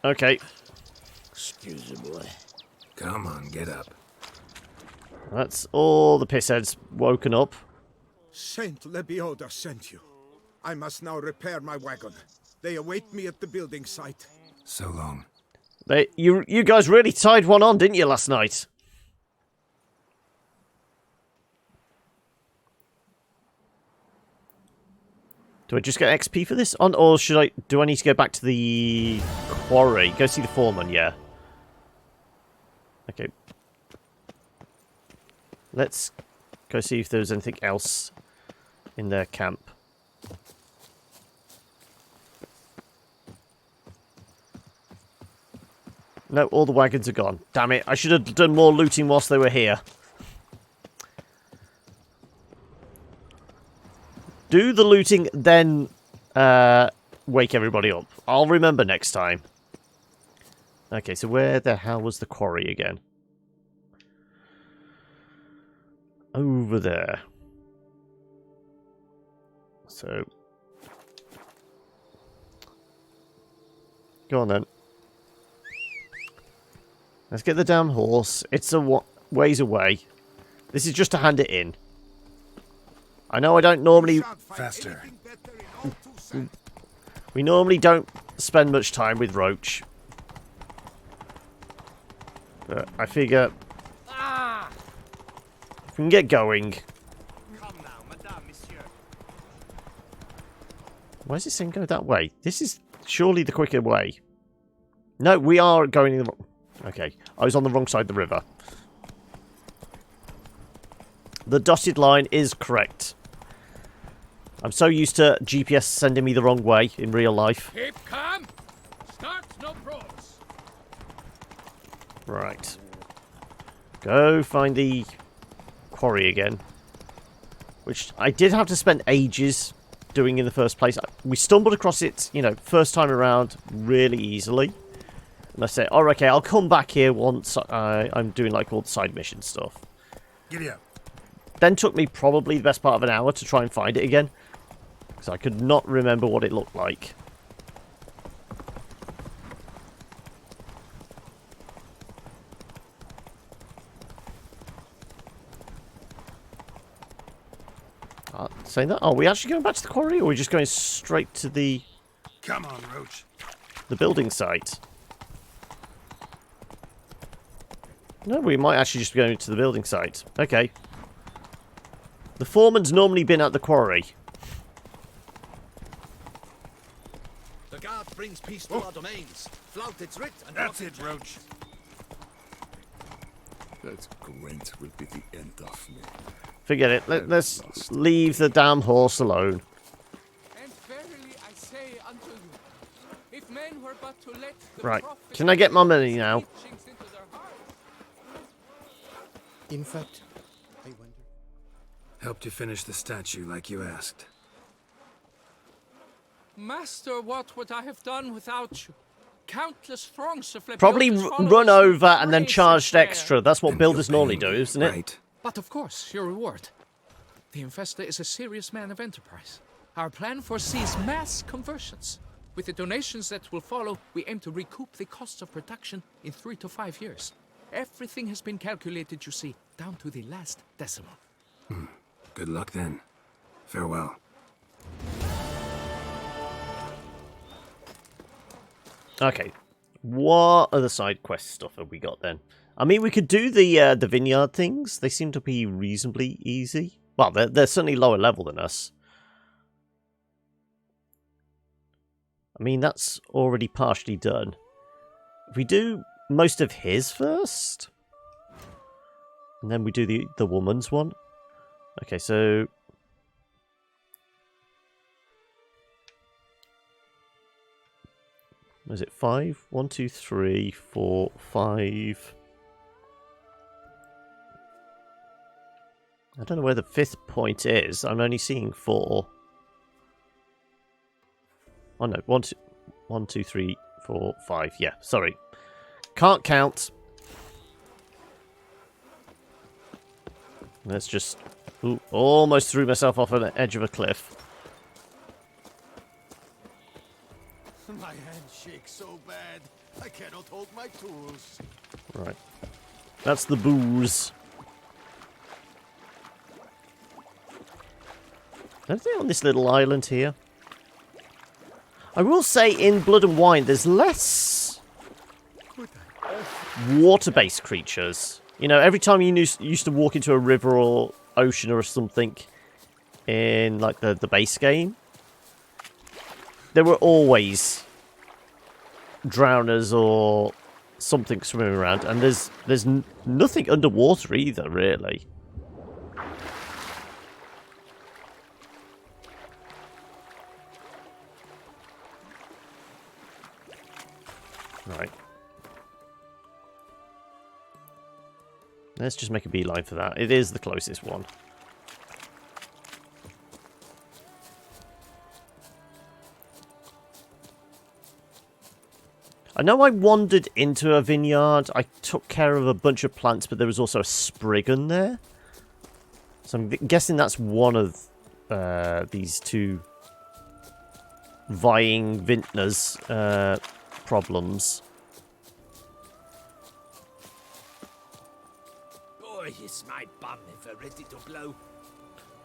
Speaker 1: Okay.
Speaker 6: Excuse me, boy.
Speaker 3: Come on, get up.
Speaker 1: That's all the pissheads woken up.
Speaker 8: Saint Lebioda sent you. I must now repair my wagon. They await me at the building site.
Speaker 3: So long.
Speaker 1: You guys really tied one on, didn't you, last night? Do I just get XP for this on, or do I need to go back to the quarry? Go see the foreman, yeah. Okay. Let's go see if there's anything else in their camp. No, all the wagons are gone. Damn it, I should have done more looting whilst they were here. Do the looting, then wake everybody up. I'll remember next time. Okay, so where the hell was the quarry again? Over there. So... go on then. Let's get the damn horse. It's a ways away. This is just to hand it in. I know I don't normally...
Speaker 3: Faster.
Speaker 1: We normally don't spend much time with Roach. But I figure... if we can get going... Why is it saying go that way? This is surely the quicker way. No, we are going in the wrong... Okay, I was on the wrong side of the river. The dotted line is correct. I'm so used to GPS sending me the wrong way in real life.
Speaker 8: Keep calm. Start no pros.
Speaker 1: Right. Go find the quarry again. Which I did have to spend ages doing in the first place. We stumbled across it, you know, first time around really easily. And I say, oh, okay, I'll come back here once I'm doing like all the side mission stuff.
Speaker 3: Giddy up.
Speaker 1: Then took me probably the best part of an hour to try and find it again. Because I could not remember what it looked like. Saying that, are we actually going back to the quarry, or are we just going straight to the...
Speaker 3: Come on, Roach.
Speaker 1: The building site? No, we might actually just be going to the building site. Okay. The foreman's normally been at the quarry.
Speaker 2: The guard brings peace to our domains. Flout its writ and...
Speaker 3: That's it, Roach.
Speaker 13: That Gwent will be the end of me.
Speaker 1: Forget it. Let's leave the damn horse alone.
Speaker 8: And verily I say unto you, if men were but to let the
Speaker 1: Right.
Speaker 8: prophet
Speaker 1: Can I get my money now?
Speaker 8: teachings into their hearts.
Speaker 11: In fact, I wonder...
Speaker 3: Helped you finish the statue like you asked.
Speaker 8: Master, what would I have done without you? Countless throngs of
Speaker 1: Probably
Speaker 8: Lebioda's followers
Speaker 1: run over and then
Speaker 8: embrace
Speaker 1: charged
Speaker 8: prayer.
Speaker 1: extra. That's what
Speaker 3: And
Speaker 1: builders
Speaker 3: you're
Speaker 1: normally
Speaker 3: paying
Speaker 1: do,
Speaker 3: me,
Speaker 1: isn't it?
Speaker 3: Right.
Speaker 8: But of course, your reward. The investor is a serious man of enterprise. Our plan foresees mass conversions. With the donations that will follow, we aim to recoup the costs of production in 3 to 5 years. Everything has been calculated, you see, down to the last decimal.
Speaker 3: Good luck then. Farewell.
Speaker 1: Okay. What other side quest stuff have we got then? I mean, we could do the vineyard things. They seem to be reasonably easy. Well, they're certainly lower level than us. I mean, that's already partially done. If we do most of his first, and then we do the woman's one. Okay, so... Was it 5? 1, 2, 3, 4, 5... I don't know where the 5th point is. I'm only seeing 4. Oh no, 1, 2, 3, 4, 5. Yeah, sorry. Can't count. Let's just... Ooh, almost threw myself off an edge of a cliff.
Speaker 2: My hand shakes so bad, I cannot hold my tools.
Speaker 1: Right. That's the booze. Anything on this little island here? I will say in Blood and Wine there's less water-based creatures. You know, every time you used to walk into a river or ocean or something in like the base game, there were always drowners or something swimming around, and there's nothing underwater either, really. Right. Let's just make a beeline for that. It is the closest one. I know I wandered into a vineyard. I took care of a bunch of plants, but there was also a spriggan there. So I'm guessing that's one of these two vying vintners' problems.
Speaker 12: Boy, is my bum ever ready to blow.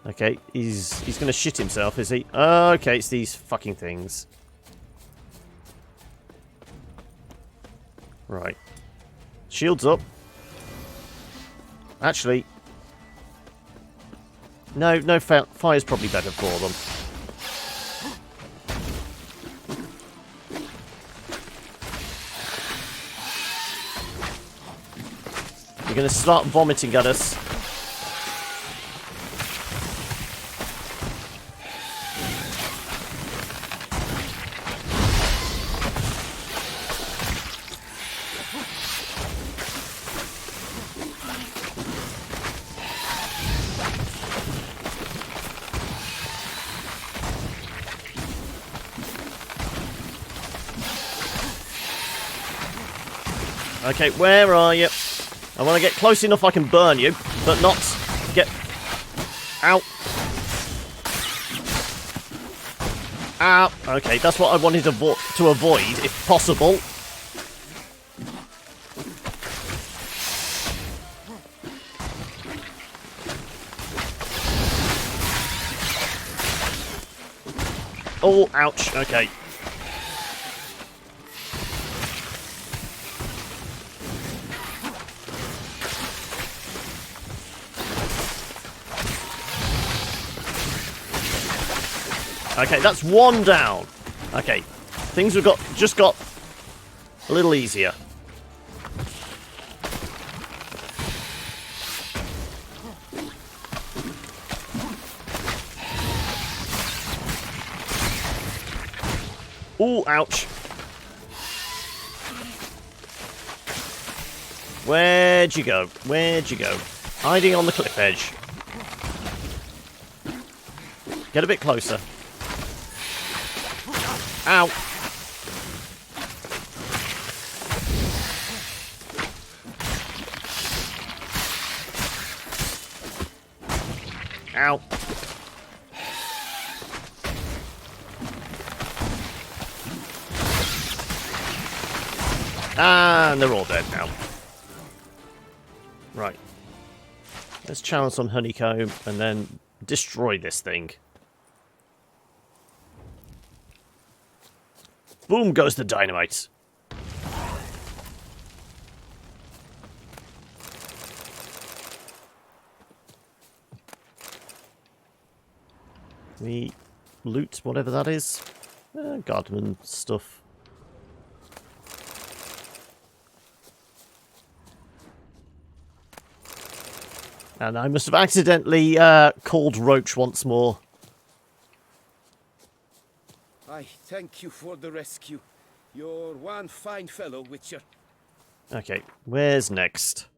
Speaker 1: Okay, he's going to shit himself, is he? Okay, it's these fucking things. Right. Shields up. Actually... No, fire's probably better for them. You're going to start vomiting at us. Okay, where are you? I want to get close enough I can burn you, but not get... Ow. Ow. Okay, that's what I wanted to avoid, if possible. Oh, ouch. Okay. Okay, that's one down. Okay, things have just got a little easier. Ooh, ouch. Where'd you go? Where'd you go? Hiding on the cliff edge. Get a bit closer. Ow. Ow. And they're all dead now. Right. Let's channel some honeycomb and then destroy this thing. Boom goes the dynamite. We loot whatever that is. Garden stuff. And I must have accidentally called Roach once more.
Speaker 12: I thank you for the rescue. You're one fine fellow, Witcher.
Speaker 1: Okay, where's next?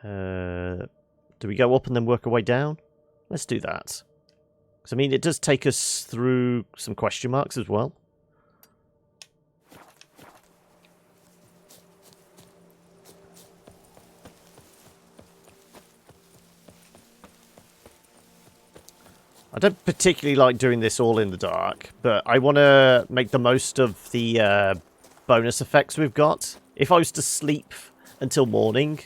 Speaker 1: Do we go up and then work our way down? Let's do that. Because, I mean, it does take us through some question marks as well. I don't particularly like doing this all in the dark, but I want to make the most of the bonus effects we've got. If I was to sleep until morning,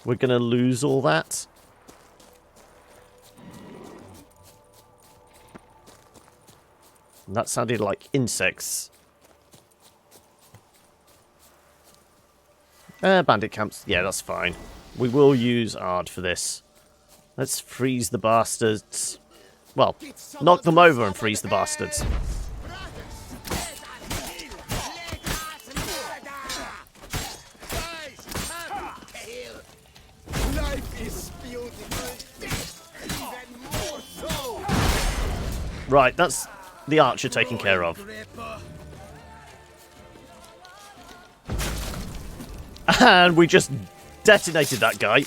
Speaker 1: we're going to lose all that. And that sounded like insects. Bandit camps. Yeah, that's fine. We will use Ard for this. Let's freeze the bastards. Well, knock them over and freeze the bastards. Right, that's the archer taken care of. And we just detonated that guy.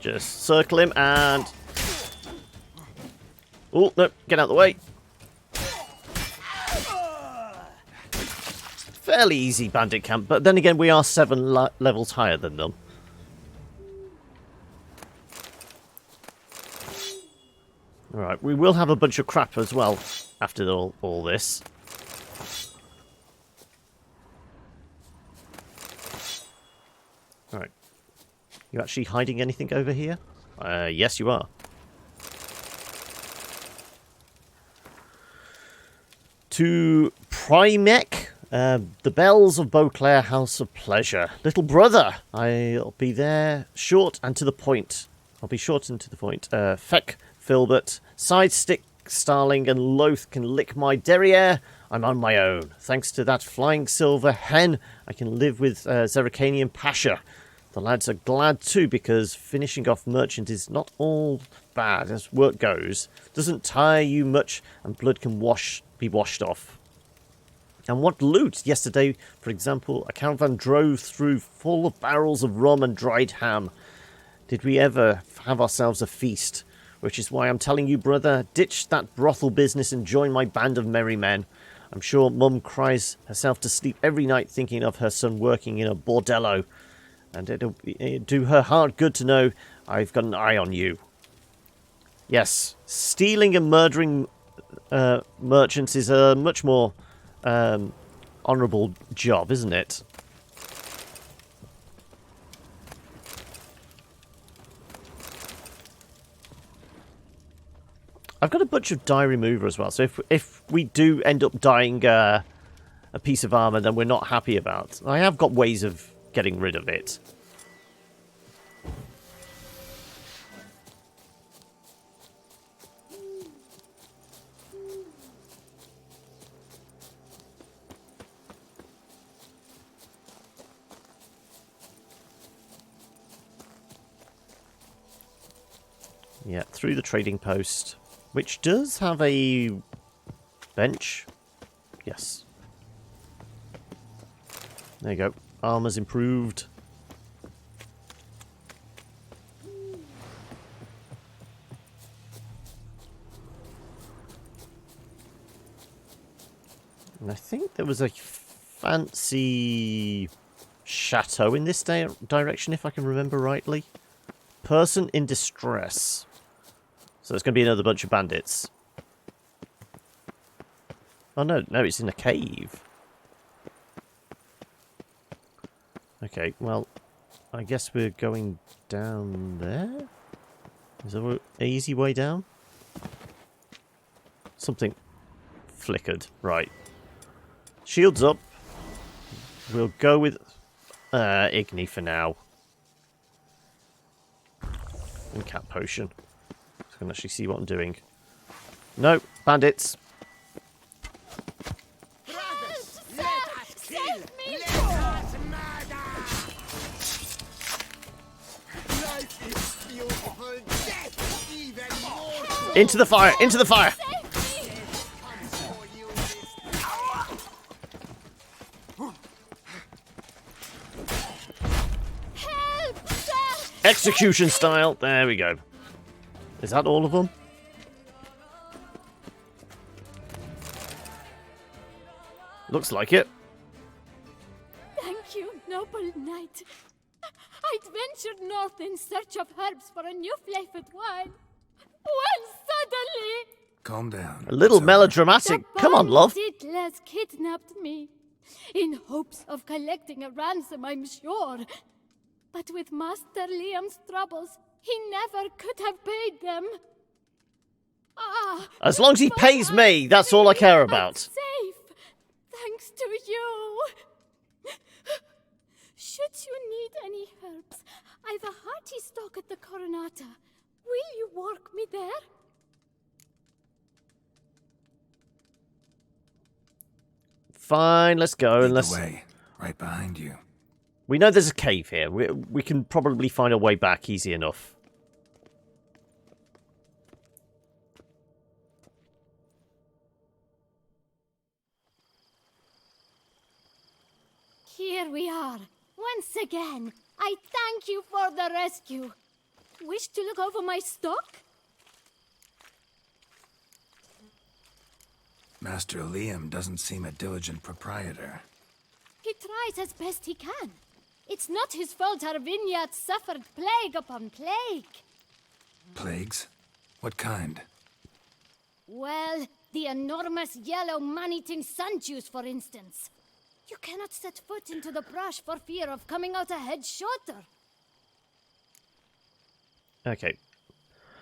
Speaker 1: Just circle him and... Oh, no, get out of the way. Fairly easy bandit camp, but then again, we are 7 levels higher than them. Alright, we will have a bunch of crap as well after all this. Alright. You actually hiding anything over here? Yes, you are. To Primek, the bells of Beauclair House of Pleasure. Little brother, I'll be there short and to the point. I'll be short and to the point. Feck, Filbert, Sidestick, Starling, and Loth can lick my derriere. I'm on my own. Thanks to that flying silver hen, I can live with Zeracanian Pasha. The lads are glad too, because finishing off merchant is not all bad as work goes. Doesn't tire you much, and blood can be washed off. And what loot! Yesterday, for example, a caravan drove through full of barrels of rum and dried ham. Did we ever have ourselves a feast? Which is why I'm telling you, brother, ditch that brothel business and join my band of merry men. I'm sure Mum cries herself to sleep every night thinking of her son working in a bordello. And it'll do her heart good to know I've got an eye on you. Yes, stealing and murdering merchants is a much more honourable job, isn't it? I've got a bunch of die remover as well, so if we do end up dying a piece of armour then we're not happy about, I have got ways of getting rid of it. Yeah, through the trading post, which does have a bench. Yes. There you go. Armor's improved. And I think there was a fancy chateau in this direction, if I can remember rightly. Person in distress. So there's going to be another bunch of bandits. Oh no, it's in a cave. Okay, well, I guess we're going down there? Is there an easy way down? Something flickered. Right. Shields up. We'll go with Igni for now. And cat potion. So I can actually see what I'm doing. No, bandits. Into the fire! Into the fire!
Speaker 5: Help, sir!
Speaker 1: Execution style. There we go. Is that all of them? Looks like it.
Speaker 5: Thank you, noble knight. I'd ventured north in search of herbs for a new flavored wine. When suddenly...
Speaker 3: Calm down.
Speaker 1: A little
Speaker 3: It's over.
Speaker 1: melodramatic. Come on, love.
Speaker 5: Settlers kidnapped me, in hopes of collecting a ransom, I'm sure. But with Master Liam's troubles, he never could have paid them. Ah,
Speaker 1: As long as he
Speaker 5: but
Speaker 1: pays
Speaker 5: I'm
Speaker 1: me, that's all I
Speaker 5: free
Speaker 1: care
Speaker 5: and
Speaker 1: about.
Speaker 5: Safe, thanks to you. Should you need any herbs, I've a hearty stock at the Coronata. Will you work me there?
Speaker 1: Fine, let's go.
Speaker 3: Lead
Speaker 1: And
Speaker 3: the way. Right behind you.
Speaker 1: We know there's a cave here. We can probably find a way back easy enough.
Speaker 5: Here we are. Once again, I thank you for the rescue. Wish to look over my stock?
Speaker 3: Master Liam doesn't seem a diligent proprietor.
Speaker 5: He tries as best he can. It's not his fault our vineyard suffered plague upon plague.
Speaker 3: Plagues? What kind?
Speaker 5: Well, the enormous yellow man-eating sun juice, for instance. You cannot set foot into the brush for fear of coming out a head shorter.
Speaker 1: Okay.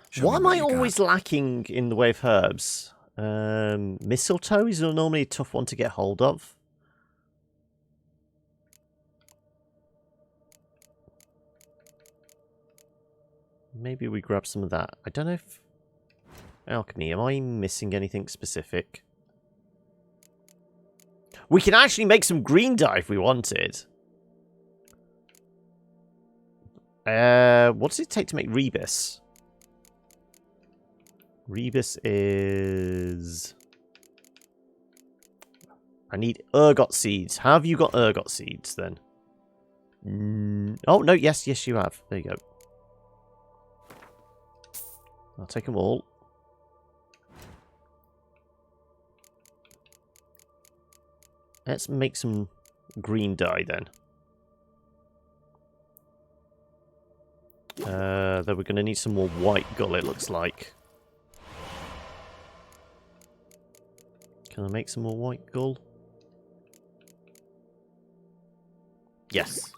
Speaker 3: Show
Speaker 1: Why
Speaker 3: me
Speaker 1: am
Speaker 3: what
Speaker 1: I
Speaker 3: you got.
Speaker 1: always lacking in the way of herbs? Mistletoe is normally a tough one to get hold of. Maybe we grab some of that. I don't know if... Alchemy, am I missing anything specific? We can actually make some green dye if we wanted. What does it take to make rebus? Rebus is... I need ergot seeds. Have you got ergot seeds then? Oh, no, yes, you have. There you go. I'll take them all. Let's make some green dye then. Then we're going to need some more white gull, it looks like. Can I make some more white gull? Yes,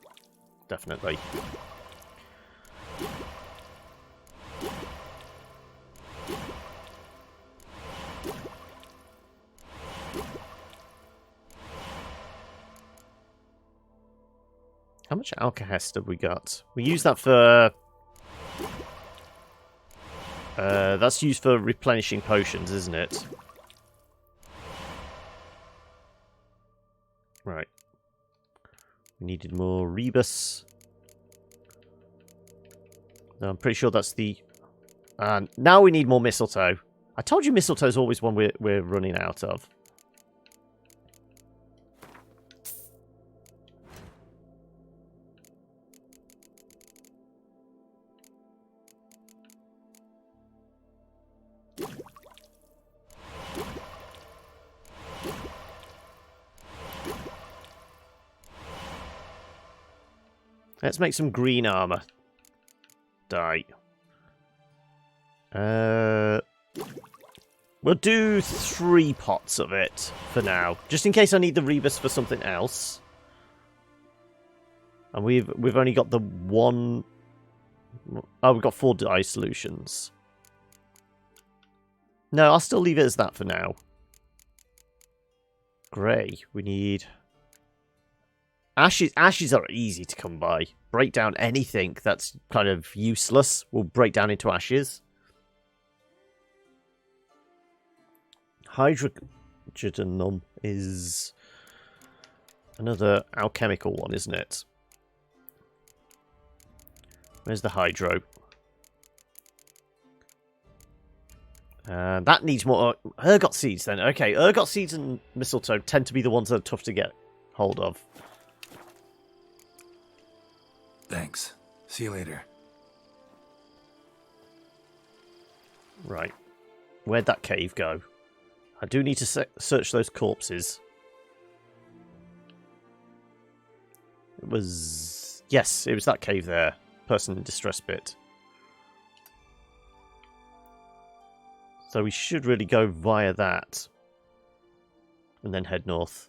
Speaker 1: definitely. How much alkahest have we got? We use that for... that's used for replenishing potions, isn't it? Right. We needed more rebus. No, I'm pretty sure that's the... now we need more mistletoe. I told you mistletoe's always one we're running out of. Let's make some green armor. Dye. We'll do 3 pots of it for now, just in case I need the rebus for something else. And we've only got the one. Oh, we've got 4 dye solutions. No, I'll still leave it as that for now. Grey. We need. Ashes. Ashes are easy to come by. Break down anything that's kind of useless. We'll break down into ashes. Hydrogenum is another alchemical one, isn't it? Where's the hydro? That needs more ergot seeds then. Okay, ergot seeds and mistletoe tend to be the ones that are tough to get hold of.
Speaker 3: Thanks. See you later.
Speaker 1: Right. Where'd that cave go? I do need to search those corpses. It was... Yes, it was that cave there. Person in distress bit. So we should really go via that. And then head north.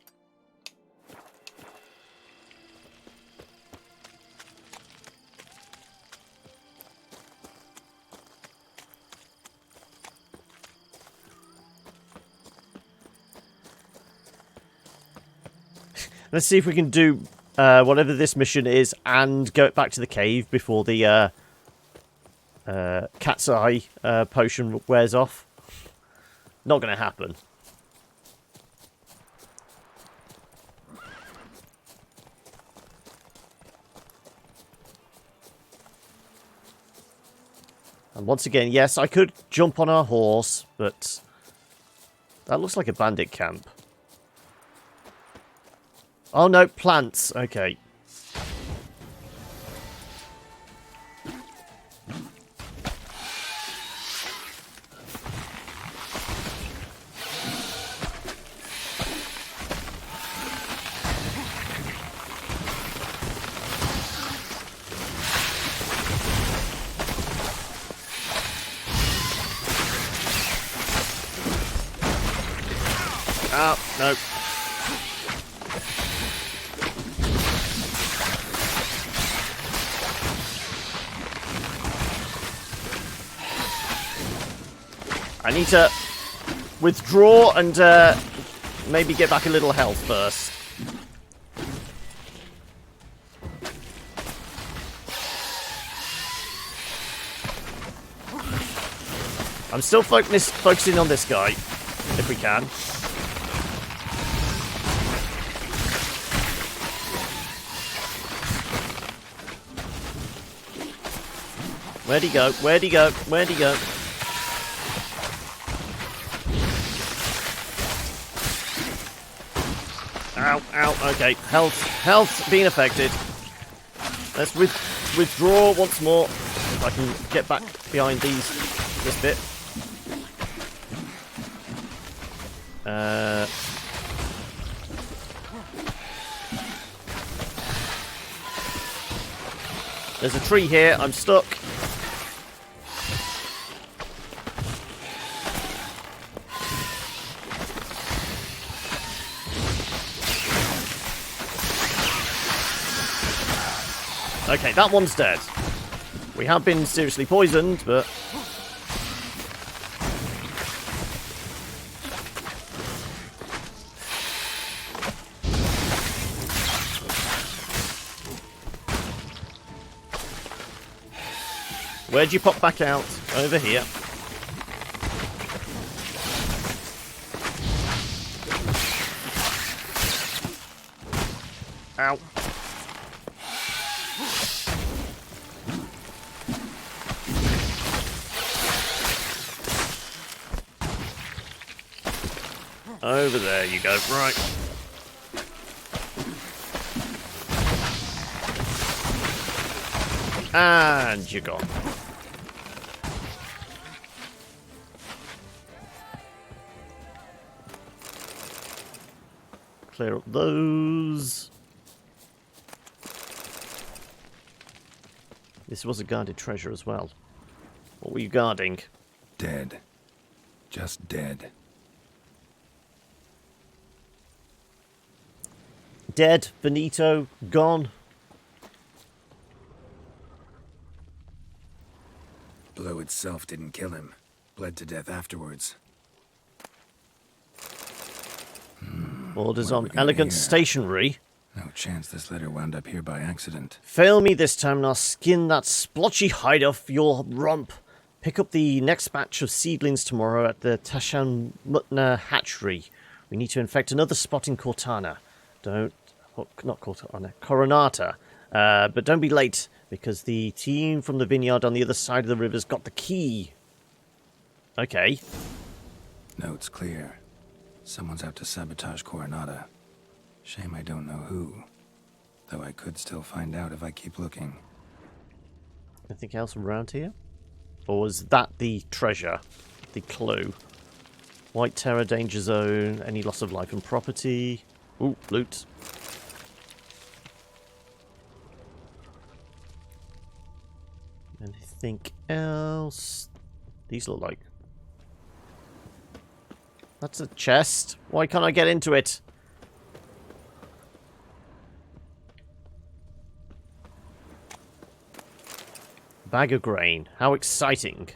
Speaker 1: Let's see if we can do whatever this mission is and go back to the cave before the cat's eye potion wears off. Not going to happen. And once again, yes, I could jump on our horse, but that looks like a bandit camp. Oh no, plants. Okay. Oh, no. I need to withdraw and maybe get back a little health first. I'm still focusing on this guy, if we can. Where'd he go? Where'd he go? Where'd he go? Ow, ow, okay. Health's being affected. Let's withdraw once more. If I can get back behind this bit. There's a tree here. I'm stuck. Okay, that one's dead. We have been seriously poisoned, but... Where'd you pop back out? Over here. Ow. Over there you go. Right. And you're gone. Clear up those. This was a guarded treasure as well. What were you guarding?
Speaker 3: Dead. Just dead.
Speaker 1: Dead. Benito. Gone.
Speaker 3: Blow itself didn't kill him. Bled to death afterwards.
Speaker 1: Orders on elegant stationery.
Speaker 3: No chance this letter wound up here by accident.
Speaker 1: Fail me this time and I'll skin that splotchy hide off your rump. Pick up the next batch of seedlings tomorrow at the Tashan Mutna hatchery. We need to infect another spot in Cortana. Not Cortana, Coronata. But don't be late, because the team from the vineyard on the other side of the river's got the key. Okay.
Speaker 3: Note's clear. Someone's out to sabotage Coronata. Shame I don't know who. Though I could still find out if I keep looking.
Speaker 1: Anything else around here? Or was that the treasure? The clue? White Terror, danger zone, any loss of life and property. Ooh, loot. Anything else? These look like... That's a chest. Why can't I get into it? Bag of grain. How exciting.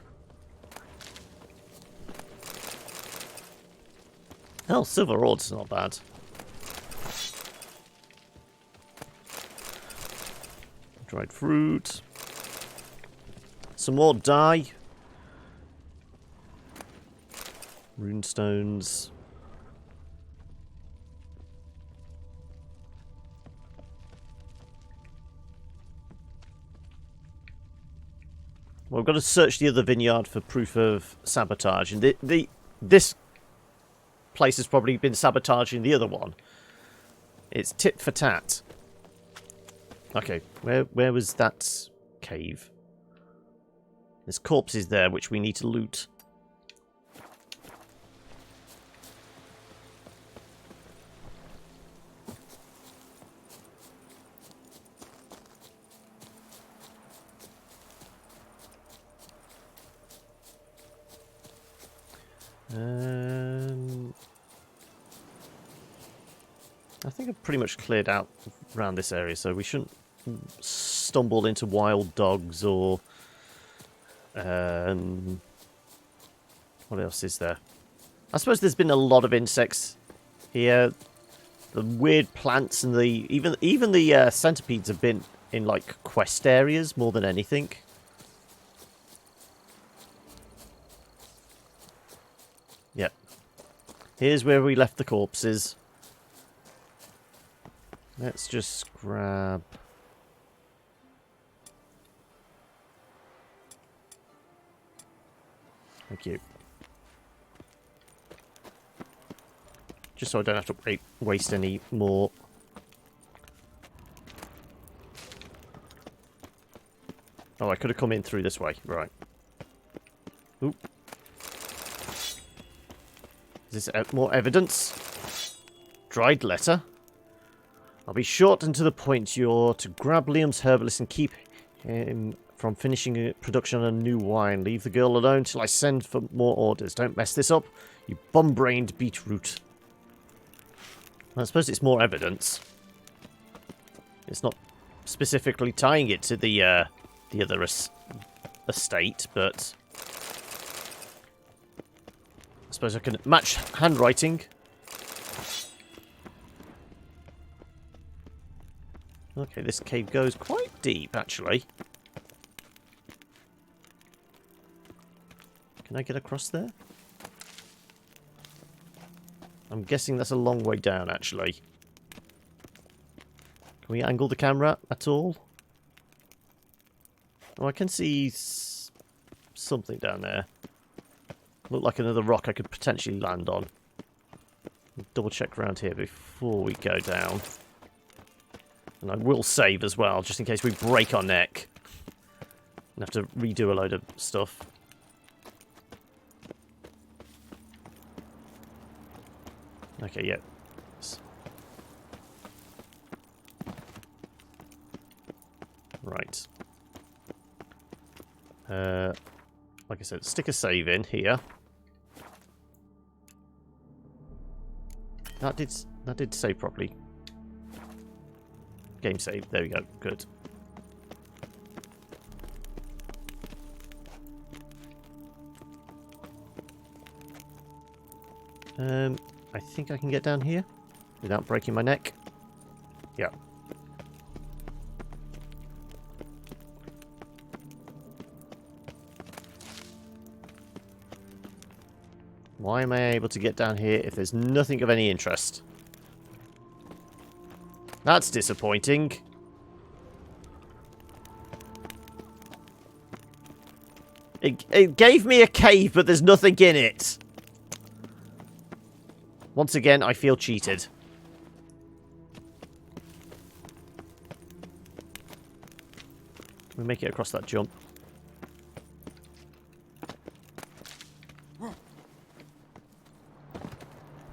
Speaker 1: Oh, silver ore's not bad. Dried fruit. Some more dye. Runestones. Well, we've got to search the other vineyard for proof of sabotage, and this place has probably been sabotaging the other one. It's tit for tat. Okay, where was that cave? There's corpses there which we need to loot. I think I've pretty much cleared out around this area, so we shouldn't stumble into wild dogs or... what else is there? I suppose there's been a lot of insects here. The weird plants and the... Even the centipedes have been in, like, quest areas more than anything. Yep. Here's where we left the corpses. Let's just grab... Thank you. Just so I don't have to waste any more. Oh, I could have come in through this way. Right. Oop. Is this more evidence? Dried letter? I'll be short and to the point. You're to grab Liam's herbalist and keep him from finishing production on a new wine. Leave the girl alone till I send for more orders. Don't mess this up, you bum-brained beetroot. I suppose it's more evidence. It's not specifically tying it to the other estate, but I suppose I can match handwriting. Okay, this cave goes quite deep, actually. Can I get across there? I'm guessing that's a long way down, actually. Can we angle the camera at all? Oh, I can see something down there. Look like another rock I could potentially land on. Double check around here before we go down. And I will save as well, just in case we break our neck. And have to redo a load of stuff. Okay, yeah. Right. Like I said, stick a save in here. That did save properly. Game save. There we go. Good. I think I can get down here without breaking my neck. Yeah. Why am I able to get down here if there's nothing of any interest? That's disappointing. It gave me a cave, but there's nothing in it. Once again, I feel cheated. Can we make it across that jump?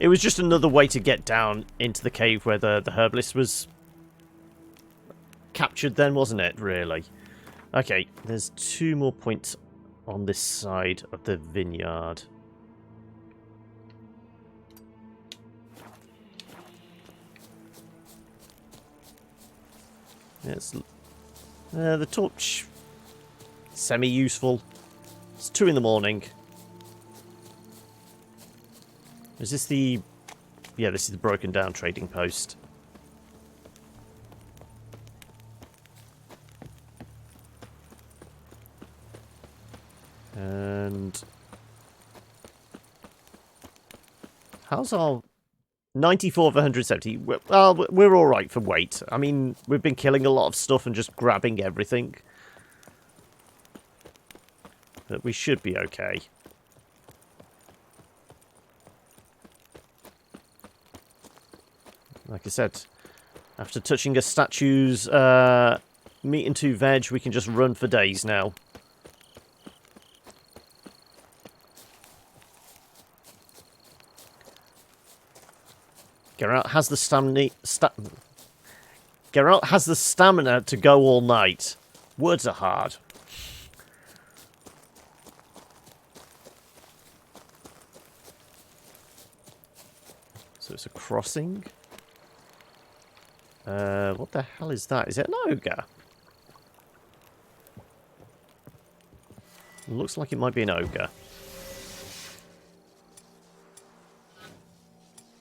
Speaker 1: It was just another way to get down into the cave where the herbalist was captured then, wasn't it, really? Okay, there's 2 more points on this side of the vineyard. Yes, the torch, semi-useful. It's 2 in the morning. Is this the... Yeah, this is the broken down trading post. And... how's our... 94 of 170. Well, we're alright for weight. I mean, we've been killing a lot of stuff and just grabbing everything. But we should be okay. Like I said, after touching a statue's meat and 2 veg, we can just run for days now. Geralt has the Geralt has the stamina to go all night. Words are hard. So it's a crossing. What the hell is that? Is it an ogre? Looks like it might be an ogre.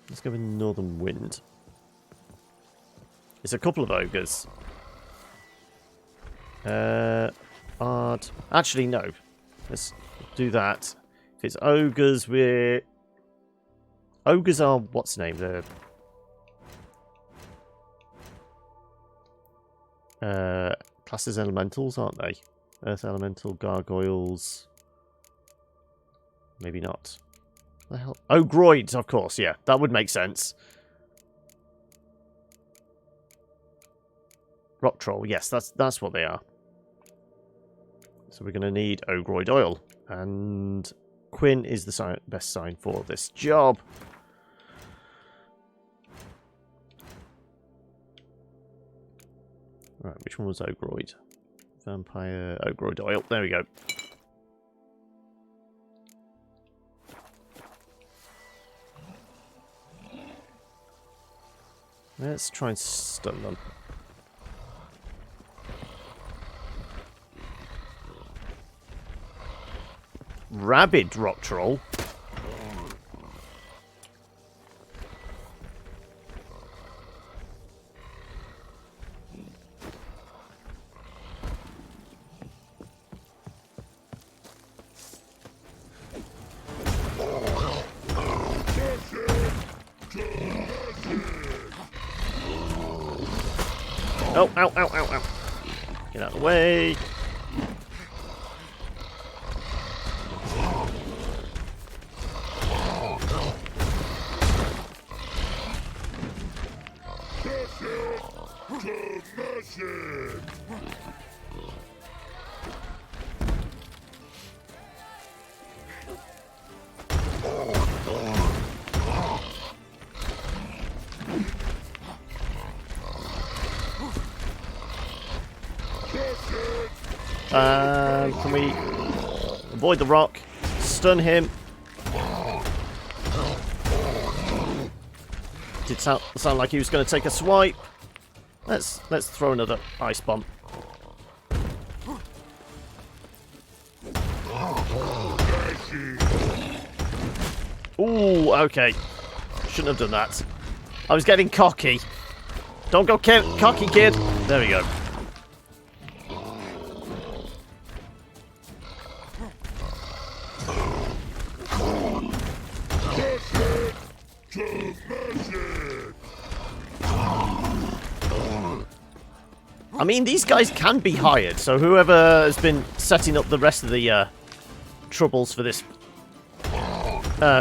Speaker 1: Let's go with Northern Wind. It's a couple of ogres. Ard. Actually, no. Let's do that. If it's ogres, we're... Ogres are... what's the name? They're... classed as elementals, aren't they? Earth elemental, gargoyles. Maybe not. What the hell? Oh, groids, of course, yeah. That would make sense. Rock troll, yes, that's what they are. So we're going to need Ogroid oil. And Quinn is the best sign for this job. Right, which one was Ogroid? Vampire Ogroid oil. There we go. Let's try and stun them. Rabid rock troll. Oh, ow, ow, ow, ow. Get out of the way. Can we avoid the rock? Stun him. Did sound like he was going to take a swipe. Let's throw another ice bomb. Ooh, okay. Shouldn't have done that. I was getting cocky. Don't go cocky, kid. There we go. I mean, these guys can be hired, so whoever has been setting up the rest of the troubles for this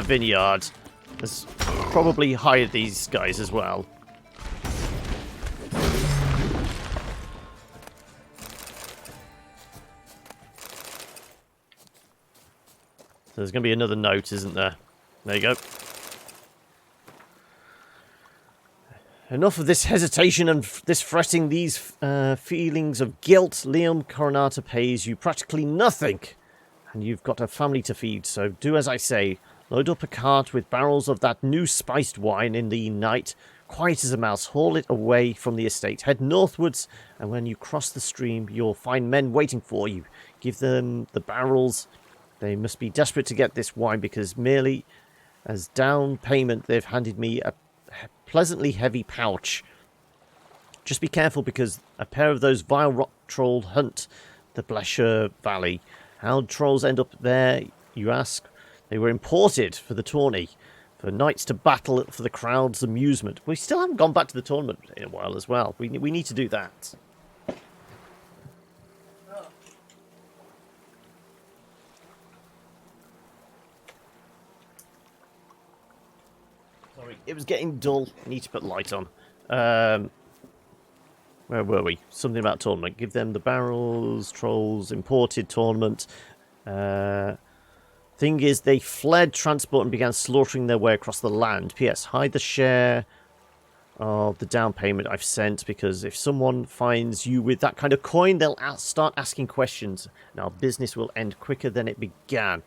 Speaker 1: vineyard has probably hired these guys as well. So there's going to be another note, isn't there? There you go. Enough of this hesitation and this fretting, these feelings of guilt. Liam Coronata pays you practically nothing. And you've got a family to feed, so do as I say. Load up a cart with barrels of that new spiced wine in the night. Quiet as a mouse, haul it away from the estate. Head northwards, and when you cross the stream, you'll find men waiting for you. Give them the barrels. They must be desperate to get this wine, because merely as down payment they've handed me a pleasantly heavy pouch. Just be careful, because a pair of those vile rock troll hunt the Blesher Valley. How'd trolls end up there, you ask? They were imported for the tourney, for knights to battle for the crowd's amusement. We still haven't gone back to the tournament in a while as well. We need to do that. Sorry, it was getting dull. I need to put light on. Where were we? Something about tournament. Give them the barrels, trolls, imported tournament. Thing is, they fled transport and began slaughtering their way across the land. P.S. Hide the share of the down payment I've sent, because if someone finds you with that kind of coin, they'll start asking questions, and our business will end quicker than it began.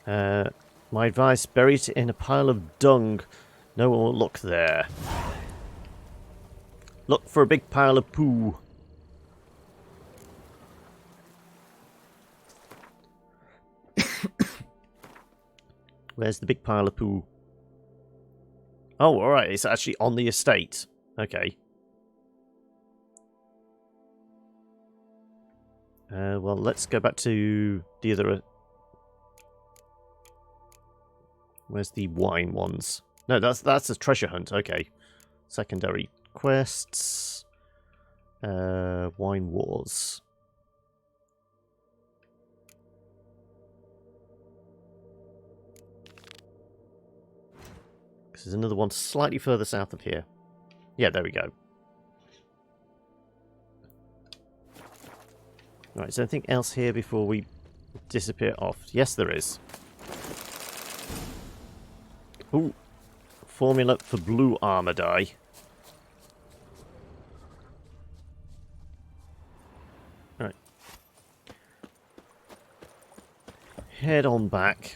Speaker 1: My advice, bury it in a pile of dung. No one will look there. Look for a big pile of poo. Where's the big pile of poo? Oh, alright, it's actually on the estate. Okay. Well, let's go back to the other... Where's the wine ones? No, that's a treasure hunt. Okay. Secondary quests. Wine wars. There's another one slightly further south of here. Yeah, there we go. Right, is there anything else here before we disappear off? Yes, there is. Ooh. Formula for blue armor die. Right. Head on back.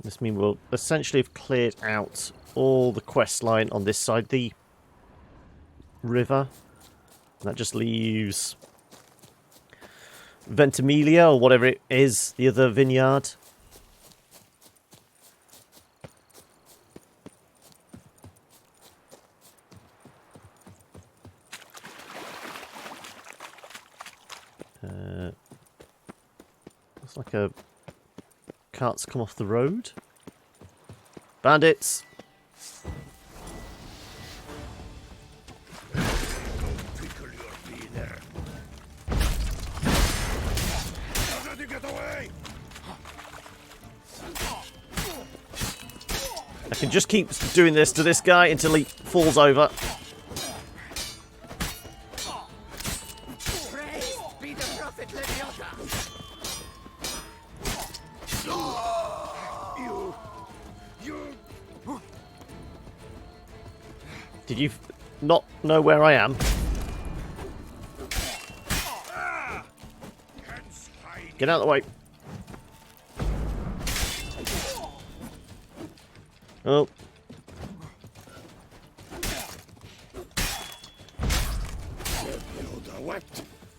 Speaker 1: This means we'll essentially have cleared out all the quest line on this side of the river. And that just leaves Ventimiglia, or whatever it is, the other vineyard. Looks like a cart's come off the road. Bandits! I can just keep doing this to this guy until he falls over. Did you not know where I am? Get out of the way. Oh.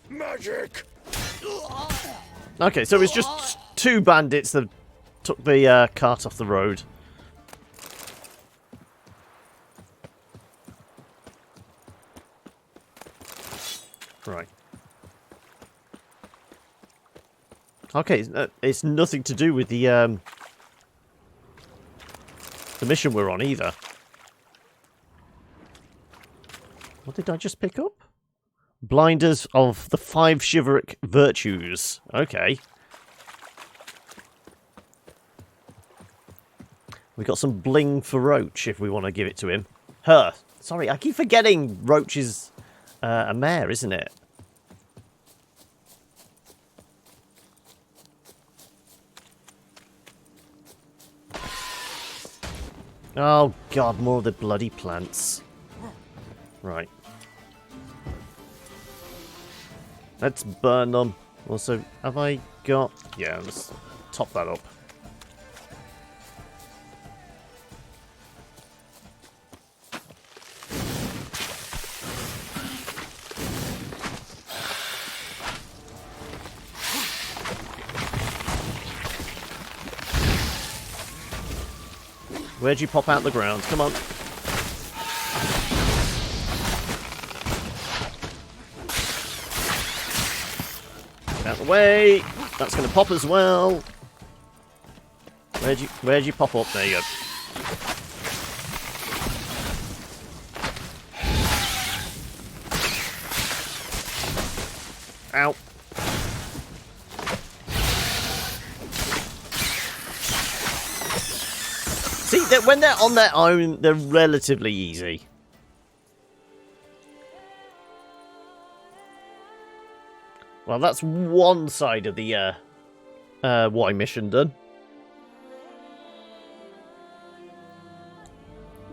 Speaker 13: Magic.
Speaker 1: Okay, so it's just two bandits that took the cart off the road. Right. Okay, it's nothing to do with the mission we're on either. What did I just pick up? Blinders of the 5 chivalric virtues. Okay. We got some bling for Roach if we want to give it to him. Her. Sorry, I keep forgetting Roach is a mare, isn't it? Oh god, more of the bloody plants. Right. Let's burn them. Also, have I got... Yeah, let's top that up. Where'd you pop out the ground? Come on. Get out the way. That's going to pop as well. Where'd you pop up? There you go. Ow. See, that when they're on their own, they're relatively easy. Well, that's one side of the Y mission done.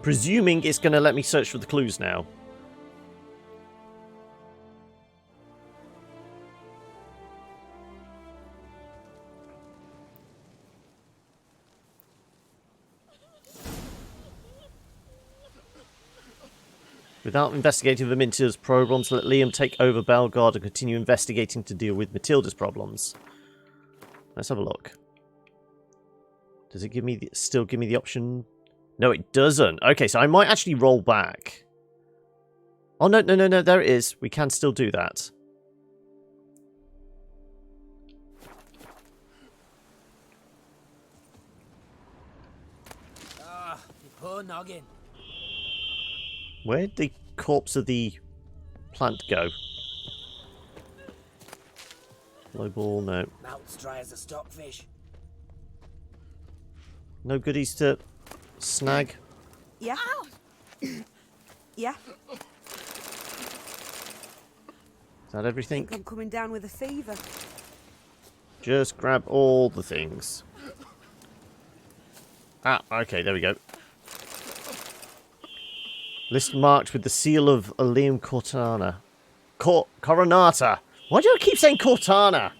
Speaker 1: Presuming it's going to let me search for the clues now. Without investigating Matilda's problems, let Liam take over Bellegarde and continue investigating to deal with Matilda's problems. Let's have a look. Does it give me still give me the option? No, it doesn't. Okay, so I might actually roll back. Oh, no, there it is. We can still do that.
Speaker 14: Ah, you poor noggin.
Speaker 1: Where'd the corpse of the plant go? Low ball, no.
Speaker 14: Mouth's dry as a stockfish.
Speaker 1: No goodies to snag.
Speaker 9: Yeah. Yeah.
Speaker 1: Is that everything?
Speaker 9: I'm coming down with a fever.
Speaker 1: Just grab all the things. Ah, okay, there we go. List marked with the seal of Liam Cortana. Coronata. Why do I keep saying Cortana?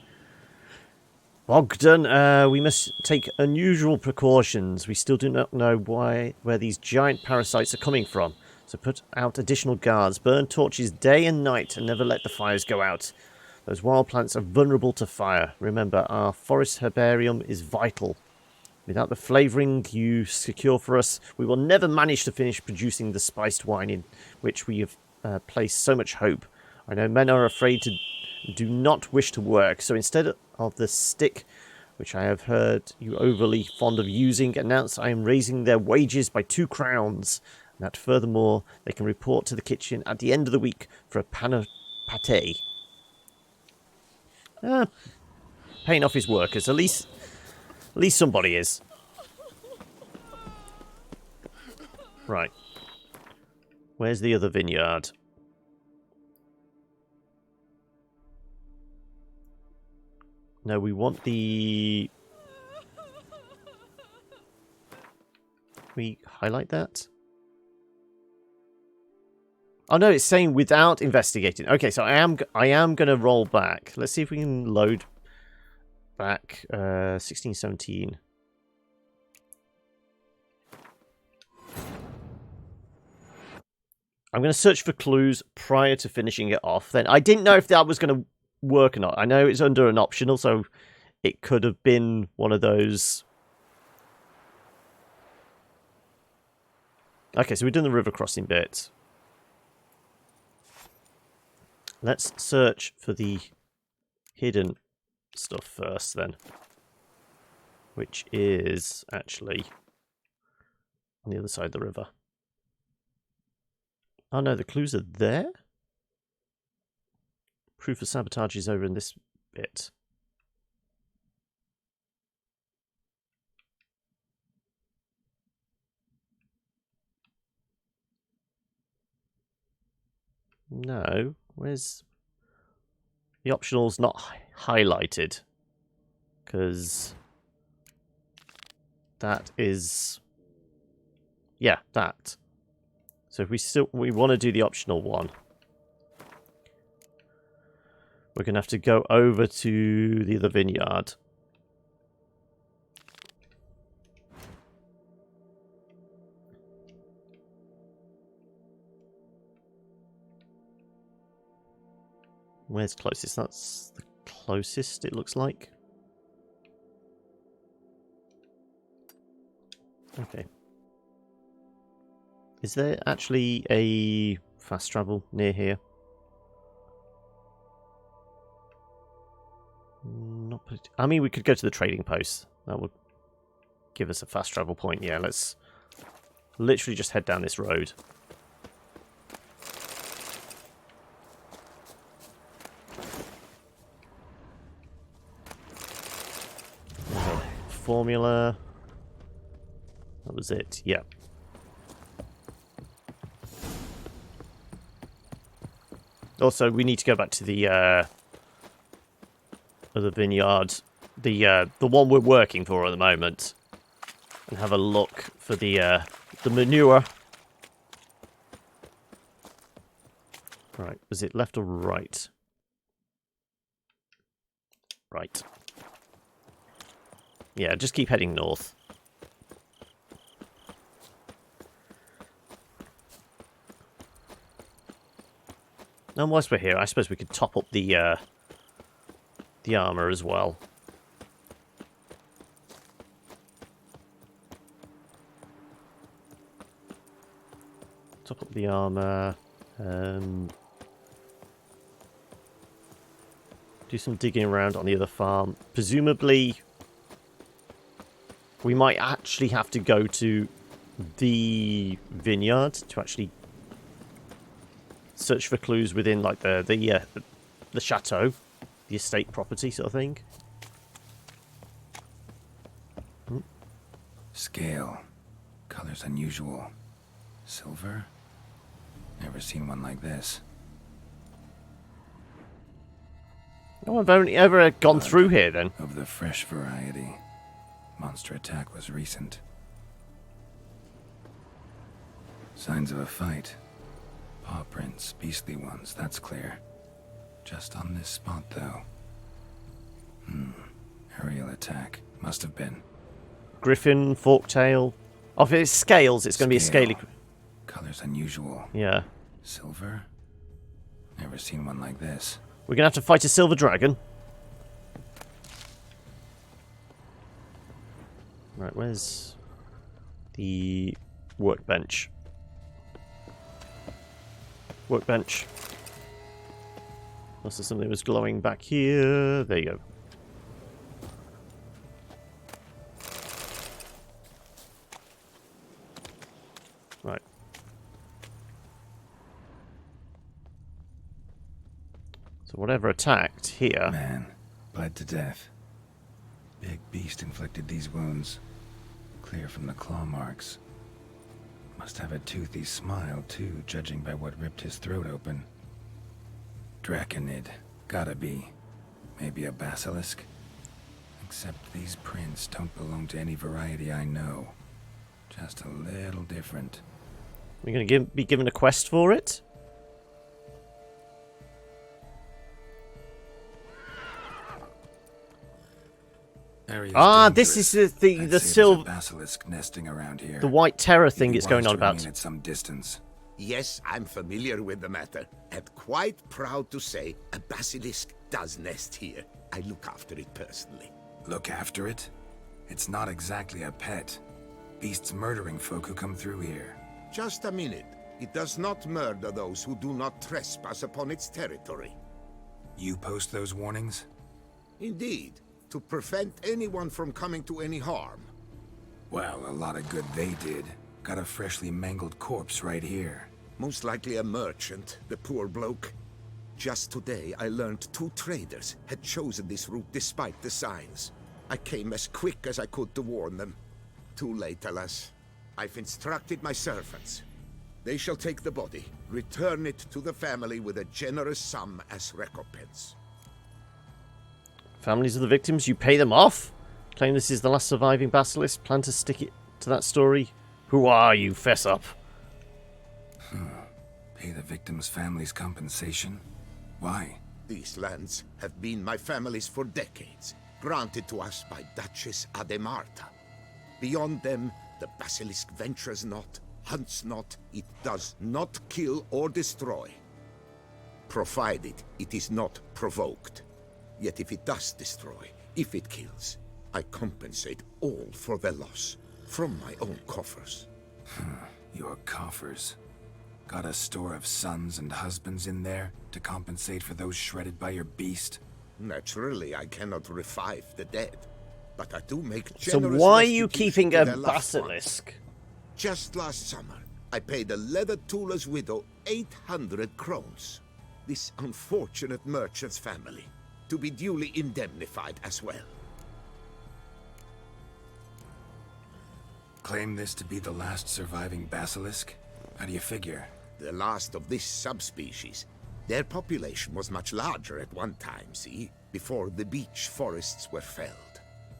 Speaker 1: Bogdan, we must take unusual precautions. We still do not know where these giant parasites are coming from. So put out additional guards. Burn torches day and night and never let the fires go out. Those wild plants are vulnerable to fire. Remember, our forest herbarium is vital. Without the flavouring you secure for us, we will never manage to finish producing the spiced wine in which we have placed so much hope. I know men are afraid to do not wish to work, so instead of the stick, which I have heard you overly fond of using, announce I am raising their wages by 2 crowns, and that furthermore they can report to the kitchen at the end of the week for a pan of pâté. Paying off his workers, at least somebody is. Right. Where's the other vineyard? No, we want the... We highlight that? Oh no, it's saying without investigating. Okay, so I am going to roll back. Let's see if we can load back 1617. I'm going to search for clues prior to finishing it off. Then I didn't know if that was going to work or not. I know it's under an optional, so it could have been one of those. Okay, so we've done the river crossing bit. Let's search for the hidden stuff first then, which is actually on the other side of the river. Oh no, the clues are there? Proof of sabotage is over in this bit. No. Where's... The optional's not highlighted. Because... That is... Yeah, that. So if we want to do the optional one, we're going to have to go over to the other vineyard. Where's closest? That's the closest, it looks like. Okay. Is there actually a fast travel near here? Not. I mean, we could go to the trading post. That would give us a fast travel point. Yeah, let's literally just head down this road. Formula. That was it. Yeah. Also, we need to go back to the other vineyard, the one we're working for at the moment, and have a look for the manure. Right, was it left or right? Right. Yeah, just keep heading north. And whilst we're here, I suppose we could top up the armor as well. Top up the armor. Do some digging around on the other farm. Presumably, we might actually have to go to the vineyard to actually search for clues within, like, the chateau, the estate property sort of thing.
Speaker 3: Scale. Colors unusual. Silver? Never seen one like this.
Speaker 1: No, I've only ever gone through here then.
Speaker 3: Of the fresh variety. Monster attack was recent. Signs of a fight. Paw prints, beastly ones, that's clear. Just on this spot, though. Aerial attack. Must have been.
Speaker 1: Griffin, forktail. Oh, if it's scales, it's going to be a scaly...
Speaker 3: Colors unusual.
Speaker 1: Yeah.
Speaker 3: Silver? Never seen one like this.
Speaker 1: We're going to have to fight a silver dragon. Right, where's the workbench? Workbench. Unless there's something that was glowing back here. There you go. Right. So whatever attacked here...
Speaker 3: Man, bled to death. Big beast inflicted these wounds. Clear from the claw marks. Must have a toothy smile, too, judging by what ripped his throat open. Draconid. Gotta be. Maybe a basilisk? Except these prints don't belong to any variety I know. Just a little different.
Speaker 1: We're going to be given a quest for it? This is the silver
Speaker 3: basilisk nesting around here.
Speaker 1: The white terror thing it's going on about.
Speaker 3: At some distance.
Speaker 13: Yes, I'm familiar with the matter, and quite proud to say a basilisk does nest here. I look after it personally.
Speaker 3: Look after it? It's not exactly a pet. Beasts murdering folk who come through here.
Speaker 13: Just a minute. It does not murder those who do not trespass upon its territory.
Speaker 3: You post those warnings?
Speaker 13: Indeed, to prevent anyone from coming to any harm.
Speaker 3: Well, a lot of good they did. Got a freshly mangled corpse right here.
Speaker 13: Most likely a merchant, the poor bloke. Just today, I learned 2 traders had chosen this route despite the signs. I came as quick as I could to warn them. Too late, alas. I've instructed my servants. They shall take the body, Return it to the family with a generous sum as recompense.
Speaker 1: Families of the victims, you pay them off? Claim this is the last surviving basilisk? Plan to stick it to that story? Who are you? Fess up.
Speaker 3: Pay the victims' families compensation? Why?
Speaker 13: These lands have been my family's for decades, granted to us by Duchess Ademarta. Beyond them, the basilisk ventures not, hunts not, it does not kill or destroy. Provided it is not provoked. Yet if it does destroy, if it kills, I compensate all for the loss, from my own coffers.
Speaker 3: Your coffers. Got a store of sons and husbands in there to compensate for those shredded by your beast?
Speaker 13: Naturally, I cannot revive the dead, but I do make
Speaker 1: So
Speaker 13: generous
Speaker 1: why are you
Speaker 13: restitution
Speaker 1: keeping
Speaker 13: to
Speaker 1: a
Speaker 13: their loved
Speaker 1: basilisk?
Speaker 13: ones. Just last summer, I paid a leather tooler's widow 800 crowns. This unfortunate merchant's family, to be duly indemnified as well.
Speaker 3: Claim this to be the last surviving basilisk? How do you figure?
Speaker 13: The last of this subspecies. Their population was much larger at one time, see? Before the beech forests were felled.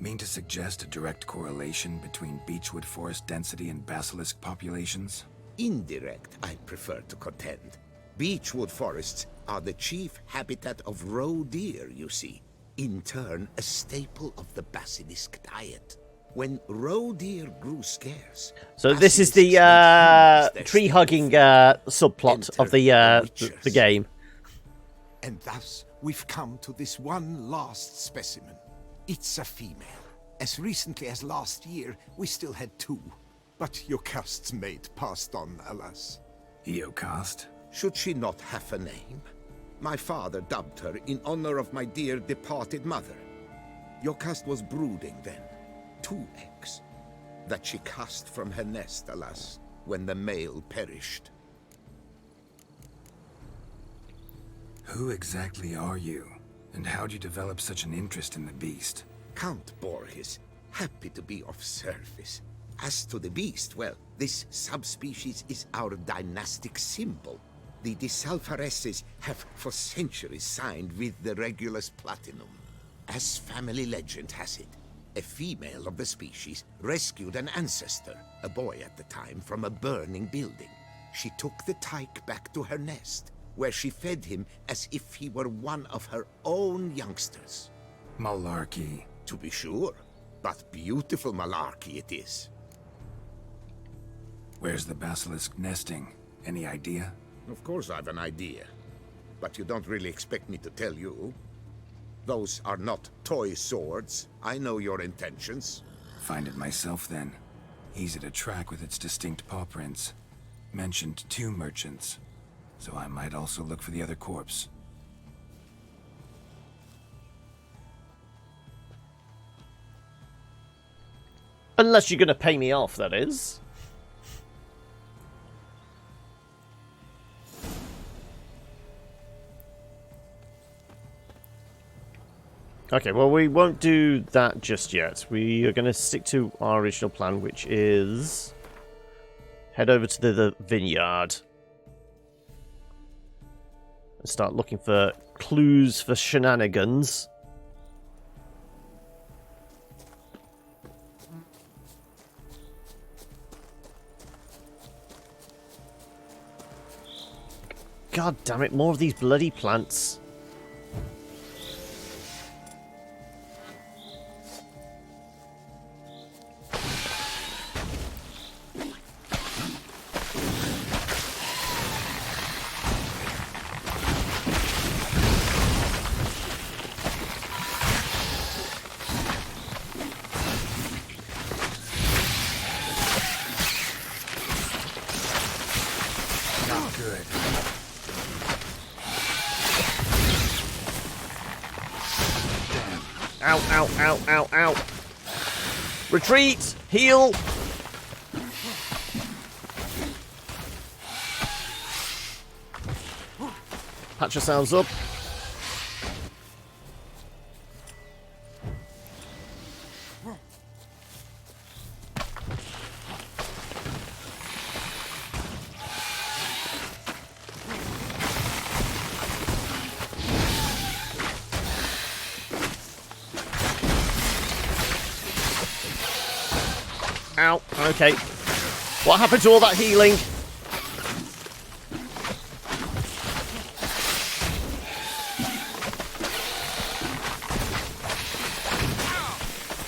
Speaker 3: Mean to suggest a direct correlation between beechwood forest density and basilisk populations?
Speaker 13: Indirect, I prefer to contend. Beechwood forests are the chief habitat of roe deer, you see. In turn, a staple of the basilisk diet. When roe deer grew scarce...
Speaker 1: So this is the tree-hugging subplot of the game.
Speaker 13: And thus, we've come to this one last specimen. It's a female. As recently as last year, we still had 2. But Jocast's mate passed on, alas.
Speaker 3: Jocast?
Speaker 13: Should she not have a name? My father dubbed her in honor of my dear departed mother. Jocast was brooding then. 2 eggs. That she cast from her nest, alas, when the male perished.
Speaker 3: Who exactly are you? And how'd you develop such an interest in the beast?
Speaker 13: Count Borges, happy to be of service. As to the beast, well, this subspecies is our dynastic symbol. The de Salfareses have for centuries signed with the Regulus Platinum. As family legend has it, a female of the species rescued an ancestor, a boy at the time, from a burning building. She took the tyke back to her nest, where she fed him as if he were one of her own youngsters.
Speaker 3: Malarkey.
Speaker 13: To be sure, but beautiful malarkey it is.
Speaker 3: Where's the basilisk nesting? Any idea?
Speaker 13: Of course I've an idea, but you don't really expect me to tell you. Those are not toy swords. I know your intentions.
Speaker 3: Find it myself then. Easy to track with its distinct paw prints. Mentioned 2 merchants, so I might also look for the other corpse.
Speaker 1: Unless you're going to pay me off, that is. Okay, well, we won't do that just yet. We are going to stick to our original plan, which is head over to the vineyard and start looking for clues for shenanigans. God damn it, more of these bloody plants. Ow, ow, ow, ow, ow. Retreat! Heal! Patch yourselves up. Ow. Okay. What happened to all that healing?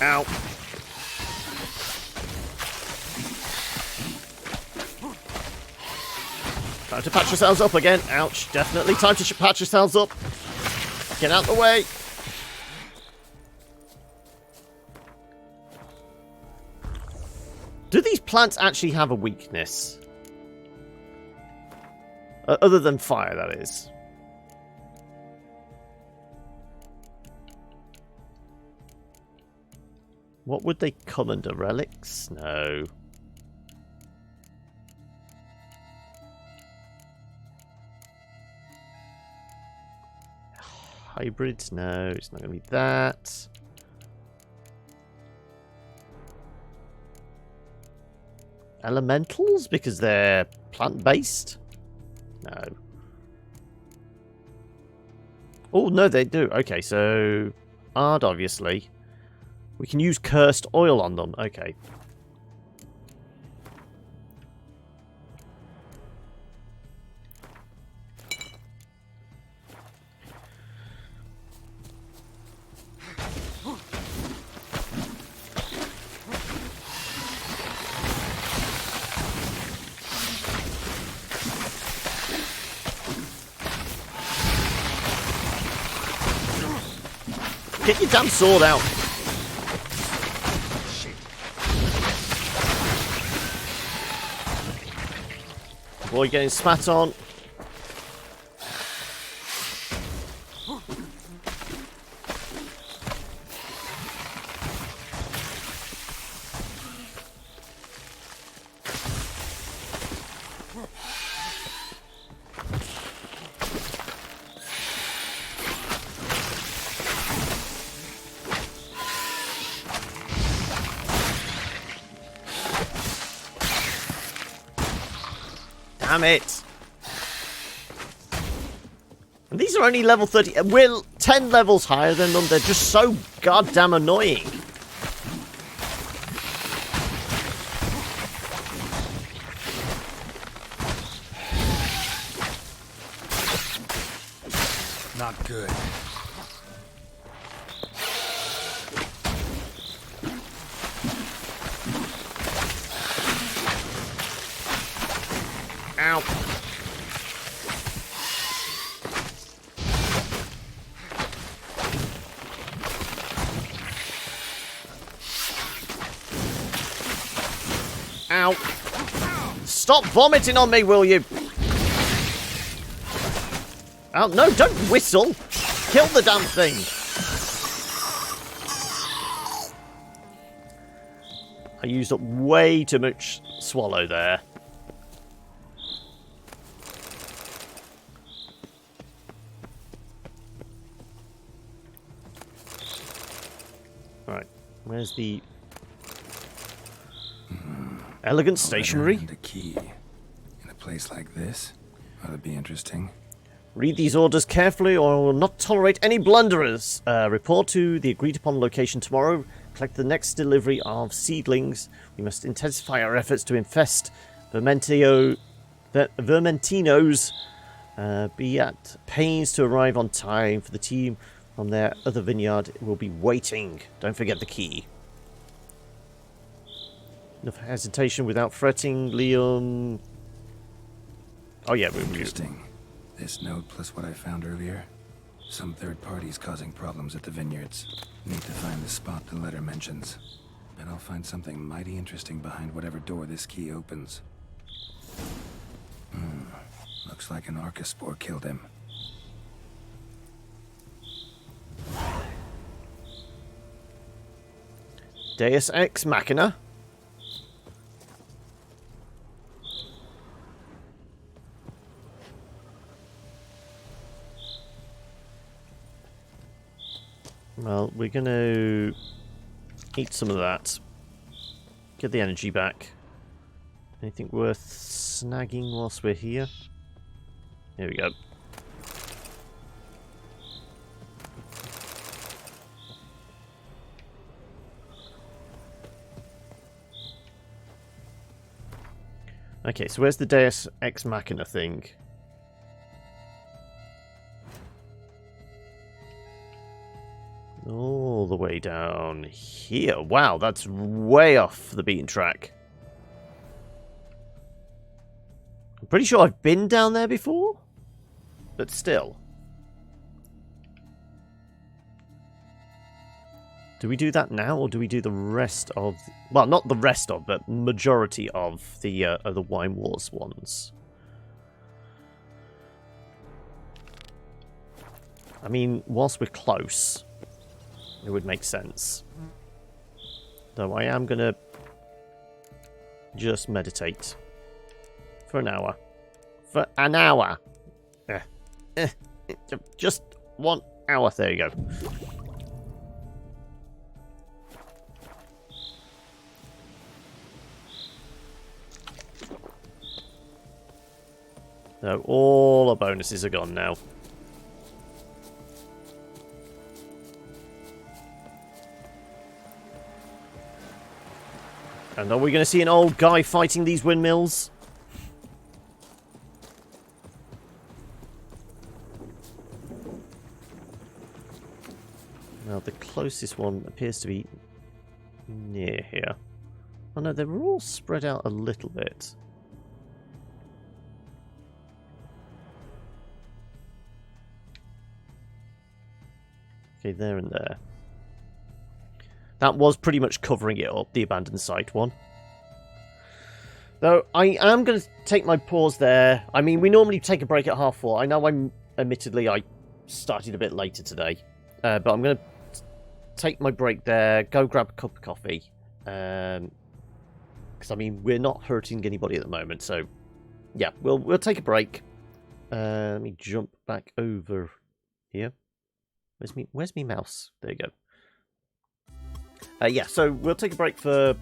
Speaker 1: Ow. Time to patch yourselves up again. Ouch. Definitely time to patch yourselves up. Get out the way. Do these plants actually have a weakness? Other than fire, that is. What would they come under? Relics? No. Hybrids? No, it's not going to be that. Elementals? Because they're plant-based? No. Oh, no, they do. Okay, so... Ard, obviously. We can use cursed oil on them. Okay. Get your damn sword out. Boy getting spat on. Damn it. And these are only level 30. We're 10 levels higher than them. They're just so goddamn annoying.
Speaker 3: Not good.
Speaker 1: Ow. Ow. Stop vomiting on me, will you? Oh, no, don't whistle. Kill the damn thing. I used up way too much swallow there. Right, where's the elegant stationery?
Speaker 3: And a key in a place like this ought to be interesting.
Speaker 1: Read these orders carefully or I will not tolerate any blunderers. Report to the agreed upon location tomorrow. Collect the next delivery of seedlings. We must intensify our efforts to infest Vermentinos. Be at pains to arrive on time for the team from their other vineyard will be waiting. Don't forget the key. Enough hesitation without fretting, Liam. Oh yeah,
Speaker 3: Interesting. This note plus what I found earlier. Some third parties causing problems at the vineyards. Need to find the spot the letter mentions. Bet I'll find something mighty interesting behind whatever door this key opens. Looks like an Archaspore killed him.
Speaker 1: Deus Ex Machina. Well, we're going to eat some of that. Get the energy back. Anything worth snagging whilst we're here? Here we go. Okay, so where's the Deus Ex Machina thing? All the way down here. Wow, that's way off the beaten track. I'm pretty sure I've been down there before, but still. Do we do that now, or do we do the rest of... Well, not the rest of, but majority of the Wine Wars ones? I mean, whilst we're close, it would make sense. Though I am going to just meditate for an hour. For an hour! Just 1 hour. There you go. So all our bonuses are gone now. And are we going to see an old guy fighting these windmills? Now the closest one appears to be near here. Oh no, they were all spread out a little bit. Okay, there and there. That was pretty much covering it up, the abandoned site one. Though, I am going to take my pause there. I mean, we normally take a break at 4:30. I know admittedly, I started a bit later today. But I'm going to take my break there, go grab a cup of coffee. Because, I mean, we're not hurting anybody at the moment. So, yeah, we'll take a break. Let me jump back over here. Where's me mouse? There you go. Yeah, so we'll take a break for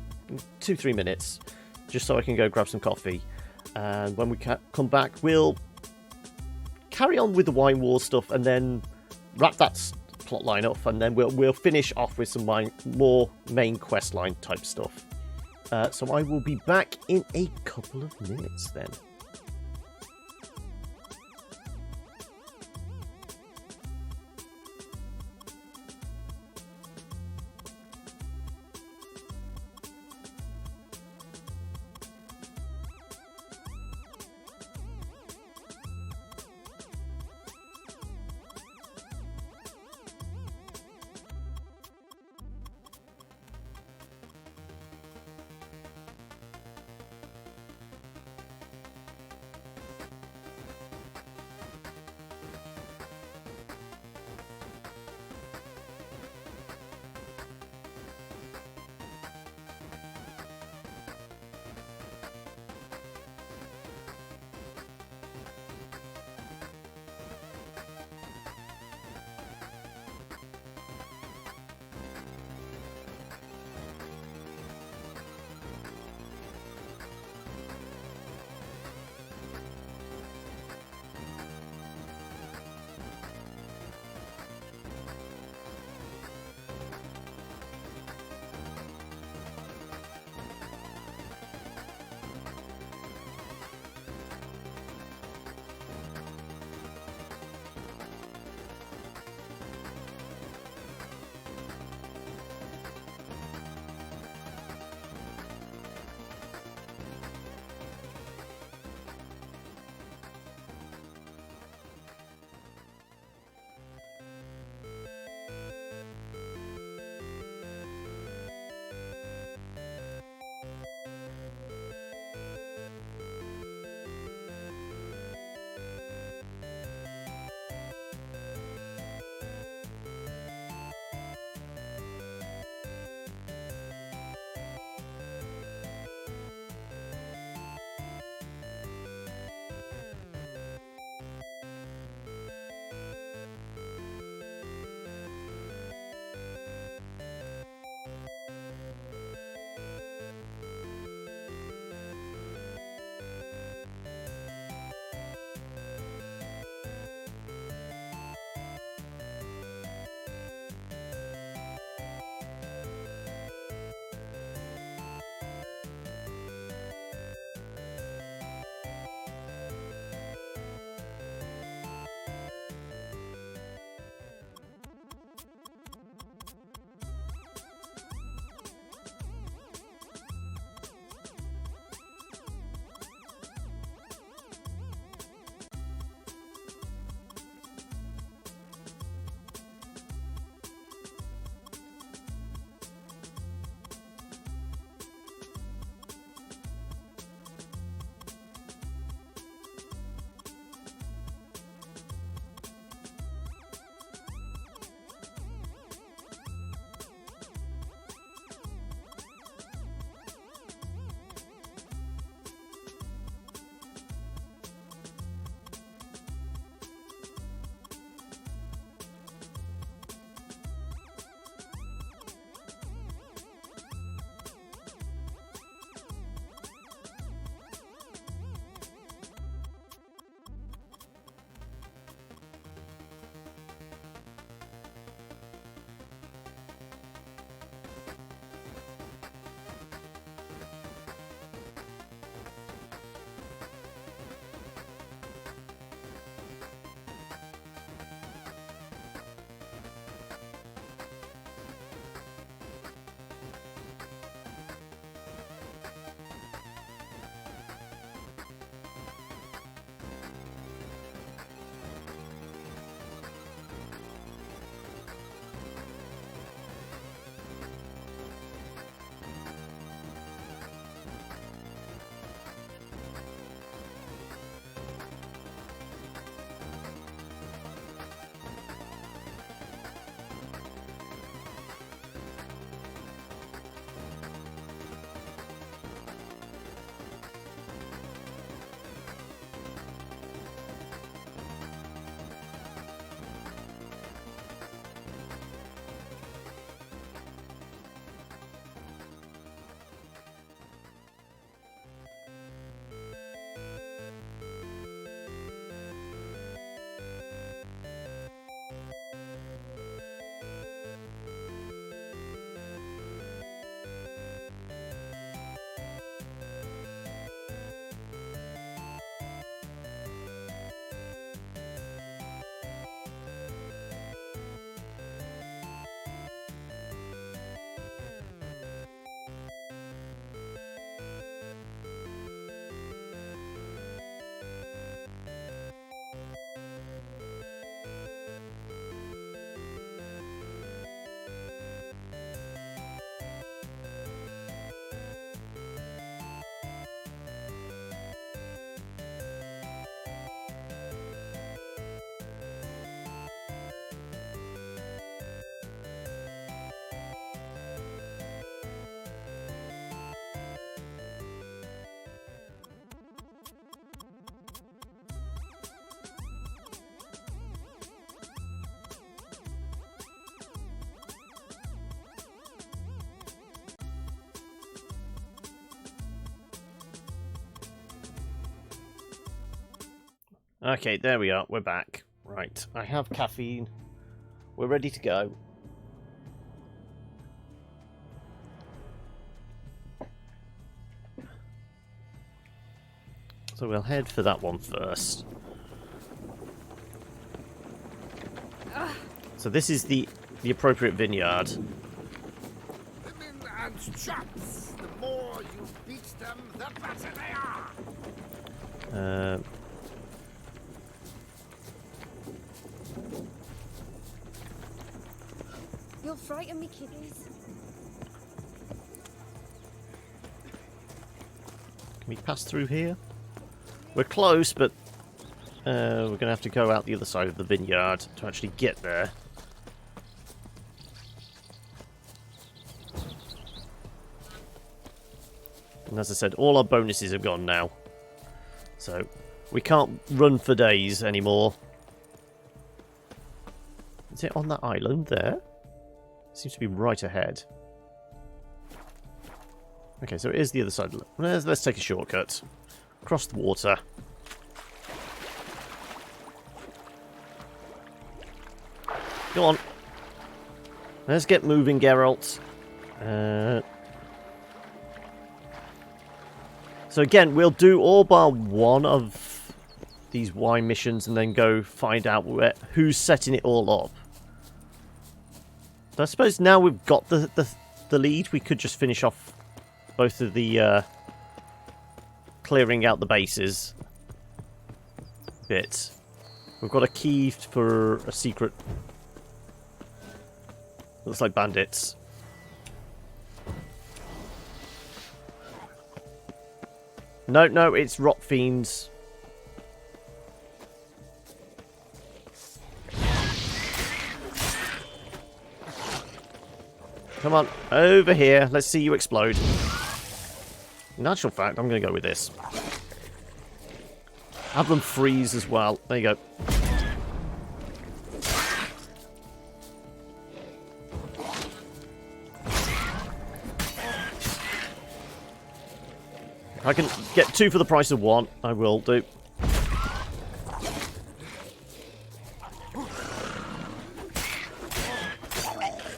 Speaker 1: 2-3 minutes, just so I can go grab some coffee. And when we come back, we'll carry on with the Wine Wars stuff, and then wrap that plot line up, and then we'll finish off with some more main quest line type stuff. So I will be back in a couple of minutes then. Okay, there we are. We're back. Right, I have caffeine. We're ready to go. So we'll head for that one first. So this is the appropriate vineyard.
Speaker 13: Women and chaps, the more you beat them, the better they are.
Speaker 5: You'll frighten me, kiddies.
Speaker 1: Can we pass through here? We're close, but we're going to have to go out the other side of the vineyard to actually get there. And as I said, all our bonuses have gone now. So, we can't run for days anymore. Is it on that island there? Seems to be right ahead. Okay, so it is the other side. Let's take a shortcut. Across the water. Go on. Let's get moving, Geralt. So again, we'll do all bar one of these wine missions and then go find out who's setting it all up. So I suppose now we've got the lead, we could just finish off both of the clearing out the bases bit. We've got a key for a secret. Looks like bandits. No, it's rot fiends. Come on, over here. Let's see you explode. In actual fact, I'm going to go with this. Have them freeze as well. There you go. If I can get 2 for the price of 1, I will do.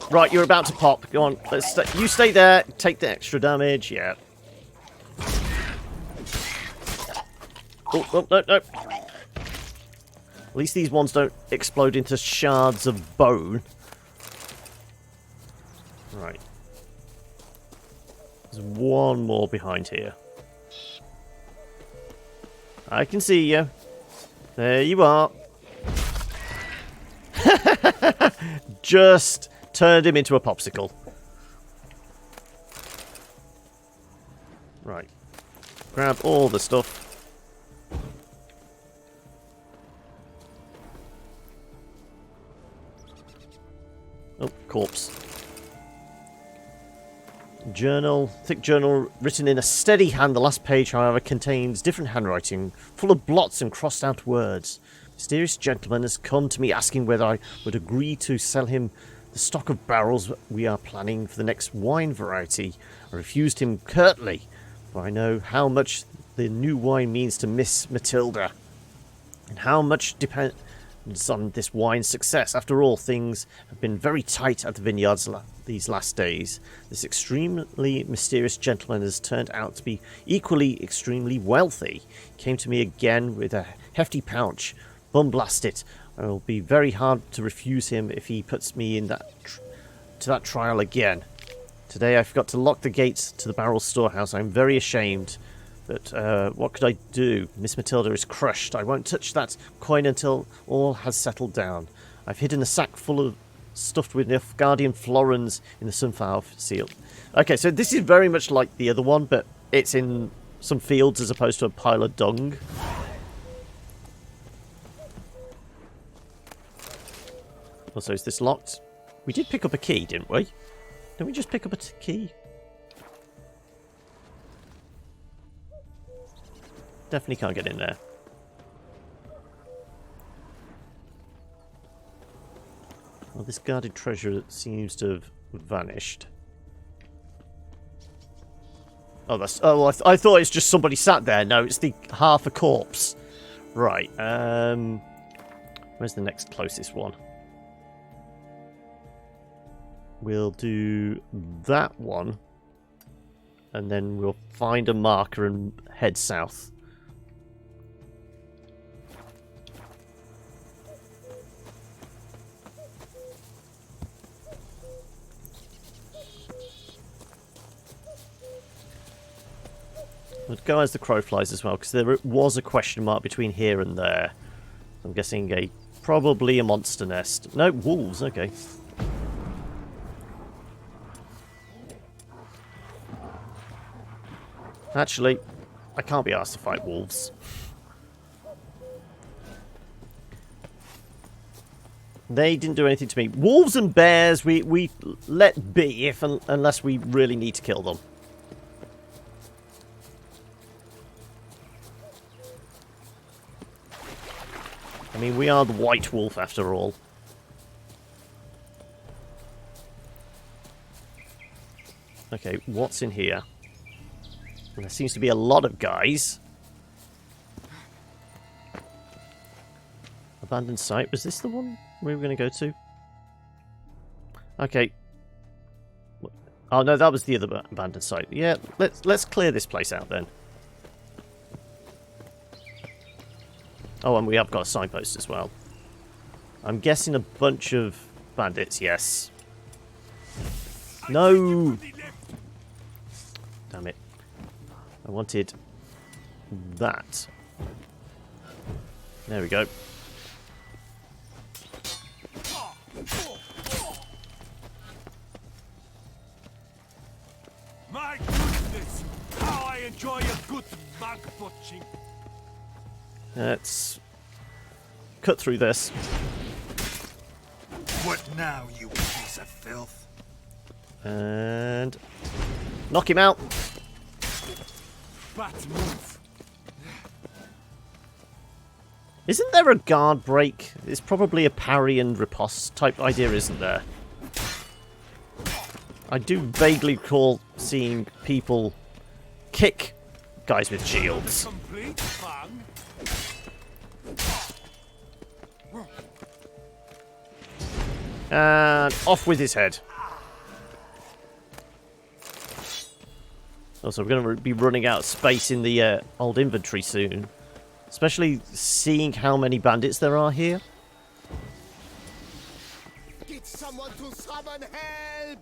Speaker 1: Right, you're about to pop. Go on, you stay there. Take the extra damage. Yeah. Oh, no. At least these ones don't explode into shards of bone. Right. There's one more behind here. I can see you. There you are. Just turned him into a popsicle. Right. Grab all the stuff. Oh, corpse. Journal. Thick journal written in a steady hand. The last page, however, contains different handwriting, full of blots and crossed out words. Mysterious gentleman has come to me asking whether I would agree to sell him the stock of barrels we are planning for the next wine variety. I refused him curtly, for I know how much the new wine means to Miss Matilda, and how much depends on this wine's success. After all, things have been very tight at the vineyards these last days. This extremely mysterious gentleman has turned out to be equally extremely wealthy. He came to me again with a hefty pouch. Bum blast it. It will be very hard to refuse him if he puts me in that trial again. Today I forgot to lock the gates to the barrel storehouse. I'm very ashamed. But what could I do? Miss Matilda is crushed. I won't touch that coin until all has settled down. I've hidden a sack full of stuffed with Nilfgaardian florins in the sunflower field. Okay, so this is very much like the other one, but it's in some fields as opposed to a pile of dung. Also, is this locked? We did pick up a key, didn't we? Didn't we just pick up a key? Definitely can't get in there. Well, this guarded treasure seems to have vanished. Oh, that's... Oh, I thought it's just somebody sat there. No, it's the half a corpse. Right, where's the next closest one? We'll do that one. And then we'll find a marker and head south. We'll go as the crow flies as well, because there was a question mark between here and there. I'm guessing probably a monster nest. No, wolves, okay. Actually, I can't be asked to fight wolves. They didn't do anything to me. Wolves and bears, we let be unless we really need to kill them. I mean, we are the white wolf after all. Okay, what's in here? There seems to be a lot of guys. Abandoned site. Was this the one we were going to go to? Okay. Oh no, that was the other abandoned site. Yeah, let's clear this place out then. Oh, and we have got a signpost as well. I'm guessing a bunch of bandits, yes. No! Damn it. I wanted that. There we go.
Speaker 15: My goodness! How I enjoy a good mug butching.
Speaker 1: Let's cut through this.
Speaker 15: What now, you piece of filth?
Speaker 1: And knock him out.
Speaker 15: Bat move.
Speaker 1: Isn't there a guard break? It's probably a parry and riposte type idea, isn't there? I do vaguely recall seeing people kick guys with shields.
Speaker 15: Complete fun.
Speaker 1: And off with his head. Also, we're going to be running out of space in the old inventory soon. Especially seeing how many bandits there are here.
Speaker 2: Get someone to summon help!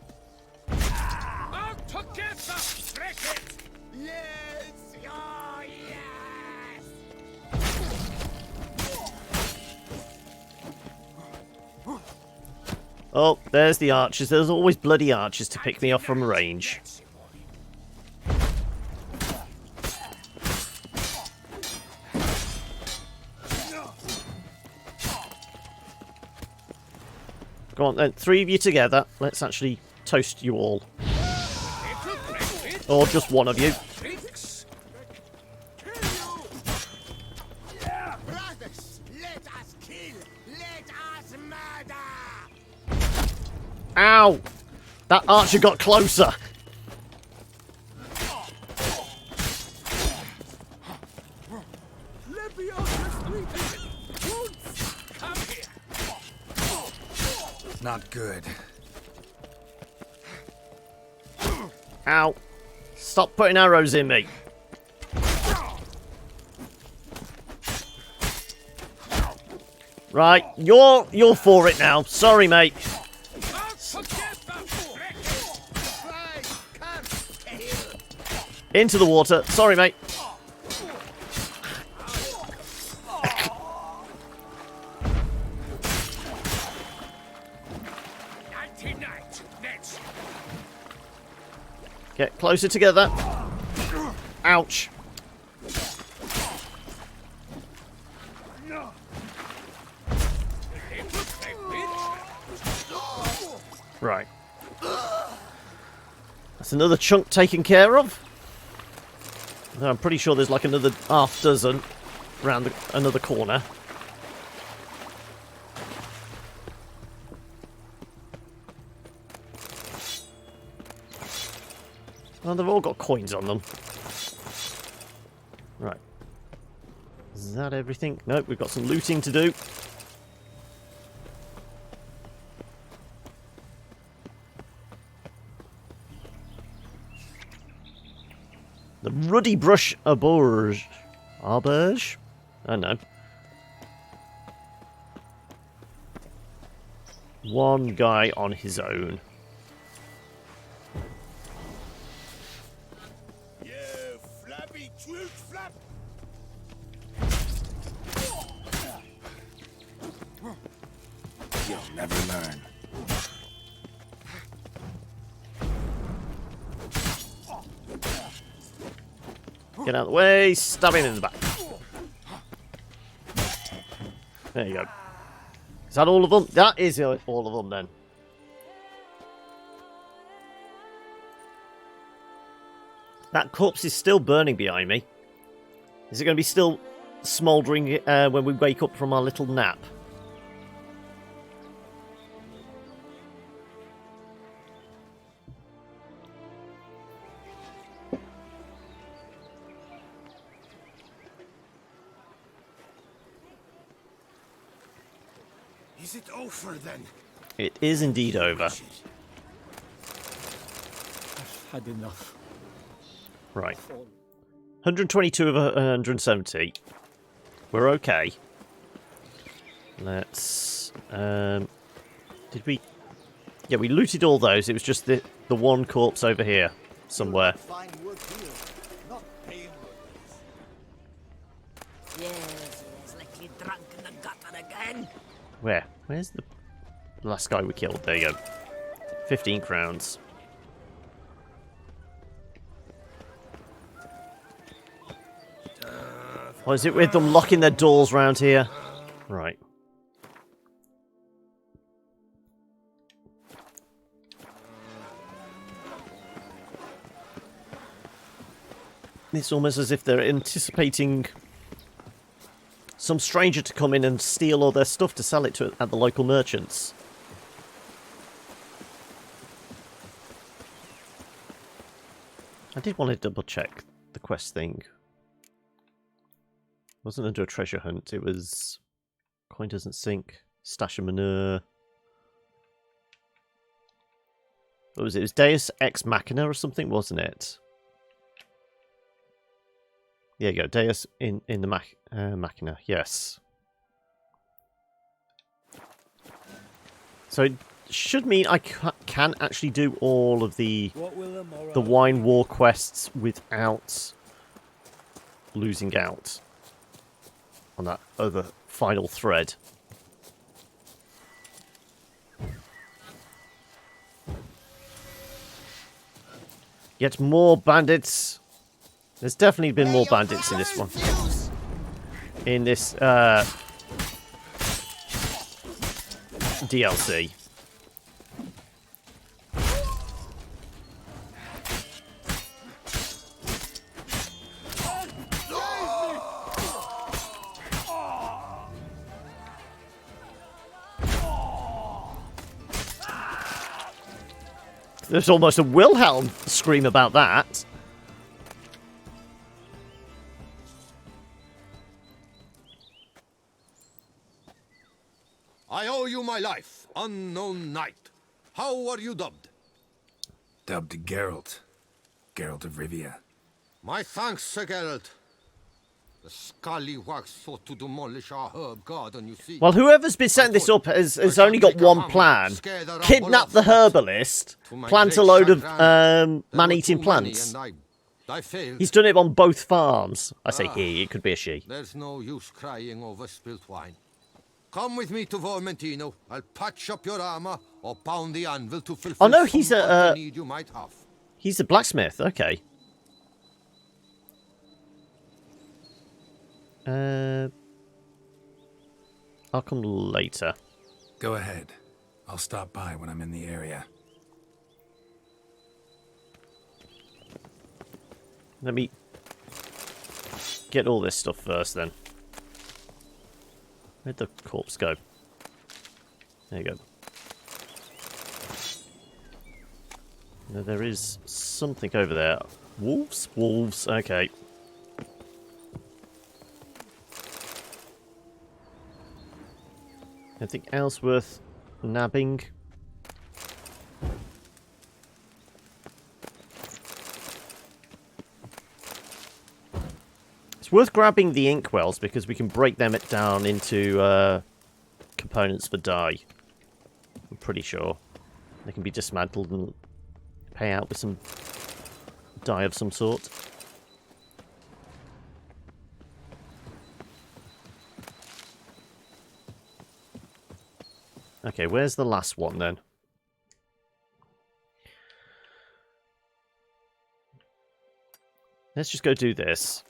Speaker 15: Out together, cricket!
Speaker 2: Yes! Oh, yes!
Speaker 1: Oh, there's the archers. There's always bloody archers to pick me off from range. Go on then, 3 of you together. Let's actually toast you all. Or just one of you.
Speaker 2: Brothers, let us kill! Let us murder!
Speaker 1: Ow! That archer got closer.
Speaker 3: Not good.
Speaker 1: Ow. Stop putting arrows in me. Right, you're for it now. Sorry, mate. Into the water. Sorry, mate. Get closer together. Ouch. Right. That's another chunk taken care of. I'm pretty sure there's like another half dozen around another corner. Well, they've all got coins on them. Right. Is that everything? Nope, we've got some looting to do. The Ruddy Brush Auberge. Auberge? I don't know. One guy on his own.
Speaker 15: You flabby truth flap!
Speaker 3: You'll never learn.
Speaker 1: Get out of the way, stab him in the back. There you go. Is that all of them? That is all of them then. That corpse is still burning behind me. Is it going to be still smouldering when we wake up from our little nap?
Speaker 15: Is it over then?
Speaker 1: It is indeed over.
Speaker 15: I've had enough.
Speaker 1: Right. 122 of 170. We're okay. Let's... did we... Yeah, we looted all those. It was just the one corpse over here somewhere.
Speaker 14: Fine work here. Not paying
Speaker 16: Yes, likely drunk in the gutter again.
Speaker 1: Where? Where's the last guy we killed? There you go. 15 crowns. What is it with them locking their doors round here? Right. It's almost as if they're anticipating some stranger to come in and steal all their stuff to sell it at the local merchants. I did want to double check the quest thing. It wasn't under a treasure hunt, it was coin doesn't sink, stash of manure. What was it? It was Deus Ex Machina or something, wasn't it? There you go, Deus in the Machina, yes. So it should mean I can actually do all of the wine war quests without losing out on that other final thread. Yet more bandits. There's definitely been more bandits in this one. In this DLC. There's almost a Wilhelm scream about that.
Speaker 15: I owe you my life, unknown knight. How are you dubbed?
Speaker 3: Dubbed Geralt. Geralt of Rivia.
Speaker 15: My thanks, Sir Geralt. The scallywags sought to demolish our herb garden, you see.
Speaker 1: Well, whoever's been setting this up has only got one plan. Kidnap the herbalist, plant a load of man-eating plants. He's done it on both farms. I say he, it could be a she.
Speaker 15: There's no use crying over spilt wine. Come with me to Vermentino. I'll patch up your armor or pound the anvil to fulfill
Speaker 1: Oh no, he's
Speaker 15: a need you might have.
Speaker 1: He's a blacksmith, okay. I'll come later.
Speaker 3: Go ahead. I'll stop by when I'm in the area.
Speaker 1: Let me get all this stuff first then. Where'd the corpse go? There you go. No, there is something over there. Wolves? Wolves, okay. Anything else worth nabbing? It's worth grabbing the inkwells because we can break them down into components for dye. I'm pretty sure. They can be dismantled and pay out with some dye of some sort. Okay, where's the last one then? Let's just go do this.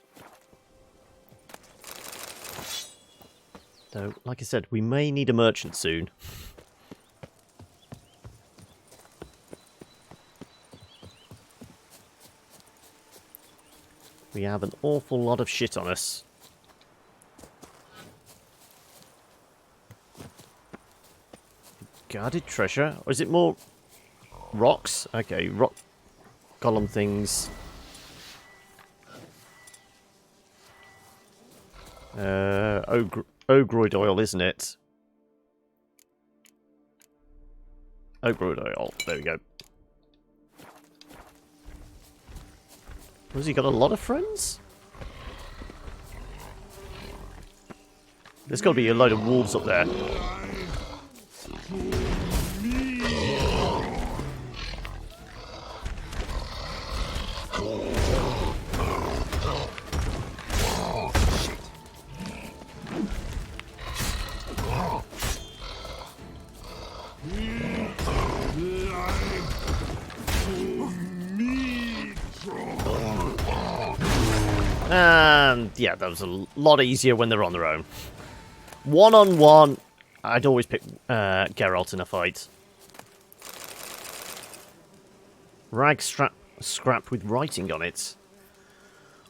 Speaker 1: Though, like I said, we may need a merchant soon. We have an awful lot of shit on us. Guarded treasure? Or is it more rocks? Okay, rock column things. Ogroid oil, isn't it? Ogroid oil. There we go. Has he got a lot of friends? There's got to be a load of wolves up there. And yeah, that was a lot easier when they're on their own. One-on-one, I'd always pick Geralt in a fight. Rag scrap with writing on it.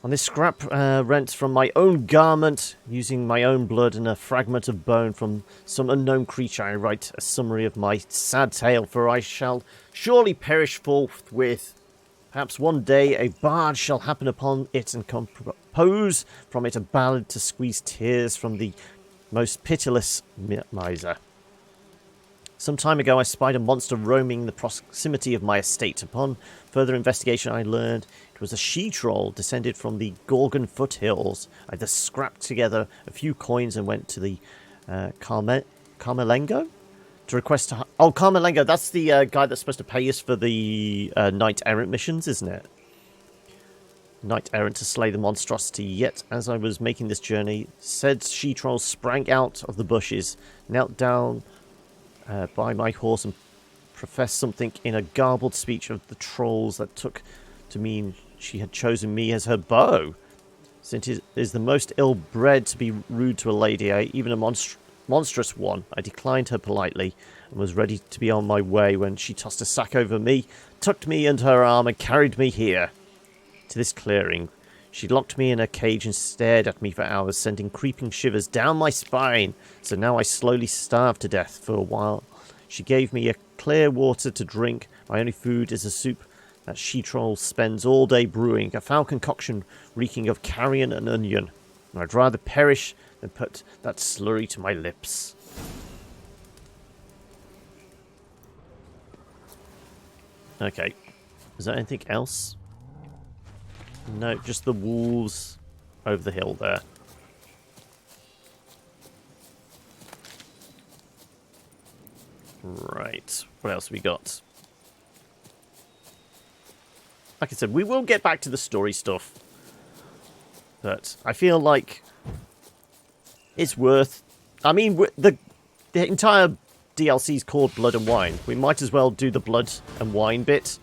Speaker 1: On this scrap, rent from my own garment, using my own blood and a fragment of bone from some unknown creature, I write a summary of my sad tale, for I shall surely perish forthwith. Perhaps one day a bard shall happen upon it and compose from it a ballad to squeeze tears from the most pitiless miser. Some time ago I spied a monster roaming in the proximity of my estate. Upon further investigation I learned it was a she-troll descended from the Gorgon foothills. I thus scrapped together a few coins and went to the Carmelengo to request to... Oh, Carmelengo, that's the guy that's supposed to pay us for the Knight Errant missions, isn't it? Knight Errant to slay the monstrosity. Yet, as I was making this journey, said she-troll sprang out of the bushes, knelt down by my horse and professed something in a garbled speech of the trolls that took to mean she had chosen me as her beau. Since it is the most ill-bred to be rude to a lady, even a monstrous one, I declined her politely and was ready to be on my way when she tossed a sack over me, tucked me into her arm and carried me here, to this clearing. She locked me in a cage and stared at me for hours, sending creeping shivers down my spine. So now I slowly starved to death for a while. She gave me a clear water to drink. My only food is a soup that she-troll spends all day brewing, a foul concoction reeking of carrion and onion. And I'd rather perish than put that slurry to my lips. Okay. Is there anything else? No, just the wolves over the hill there. Right. What else we got? Like I said, we will get back to the story stuff. But I feel like it's worth... I mean, the entire DLC is called Blood and Wine. We might as well do the blood and wine bit.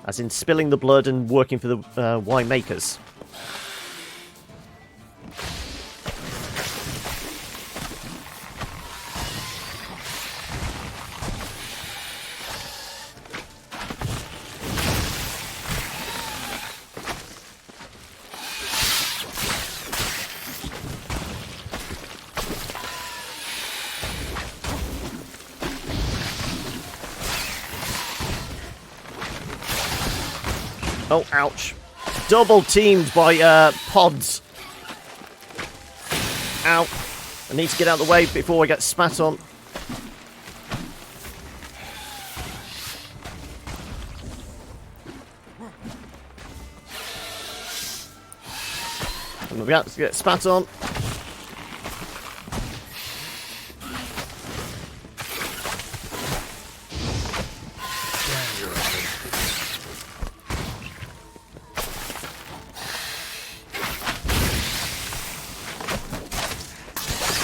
Speaker 1: As in spilling the blood and working for the winemakers. Oh, ouch. Double teamed by pods. Ow. I need to get out of the way before I get spat on. I'm about to get spat on.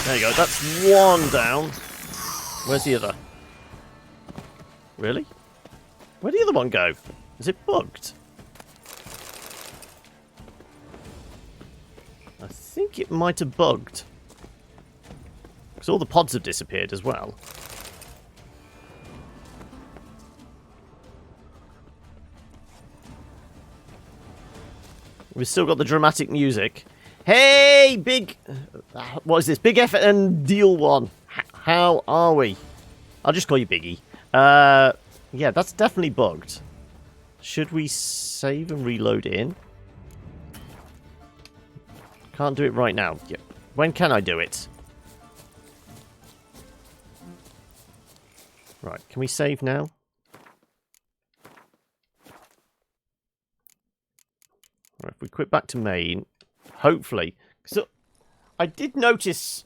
Speaker 1: There you go, that's one down. Where's the other? Really? Where'd the other one go? Is it bugged? I think it might have bugged. Because all the pods have disappeared as well. We've still got the dramatic music. Hey, big... what is this? Big effort and deal one. How are we? I'll just call you Biggie. Yeah, that's definitely bugged. Should we save and reload in? Can't do it right now. Yeah. When can I do it? Right, can we save now? Right, if we quit back to main, hopefully. So, I did notice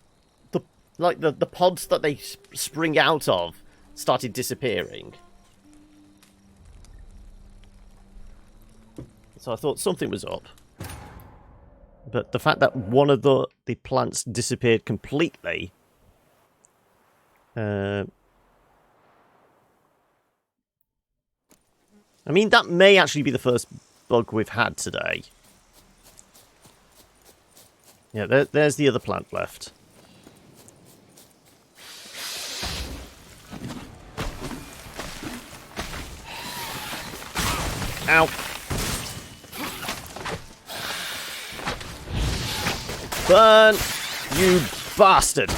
Speaker 1: the pods that they spring out of started disappearing. So I thought something was up. But the fact that one of the plants disappeared completely... I mean, that may actually be the first bug we've had today. Yeah, there's the other plant left. Ow. Burn, you bastard.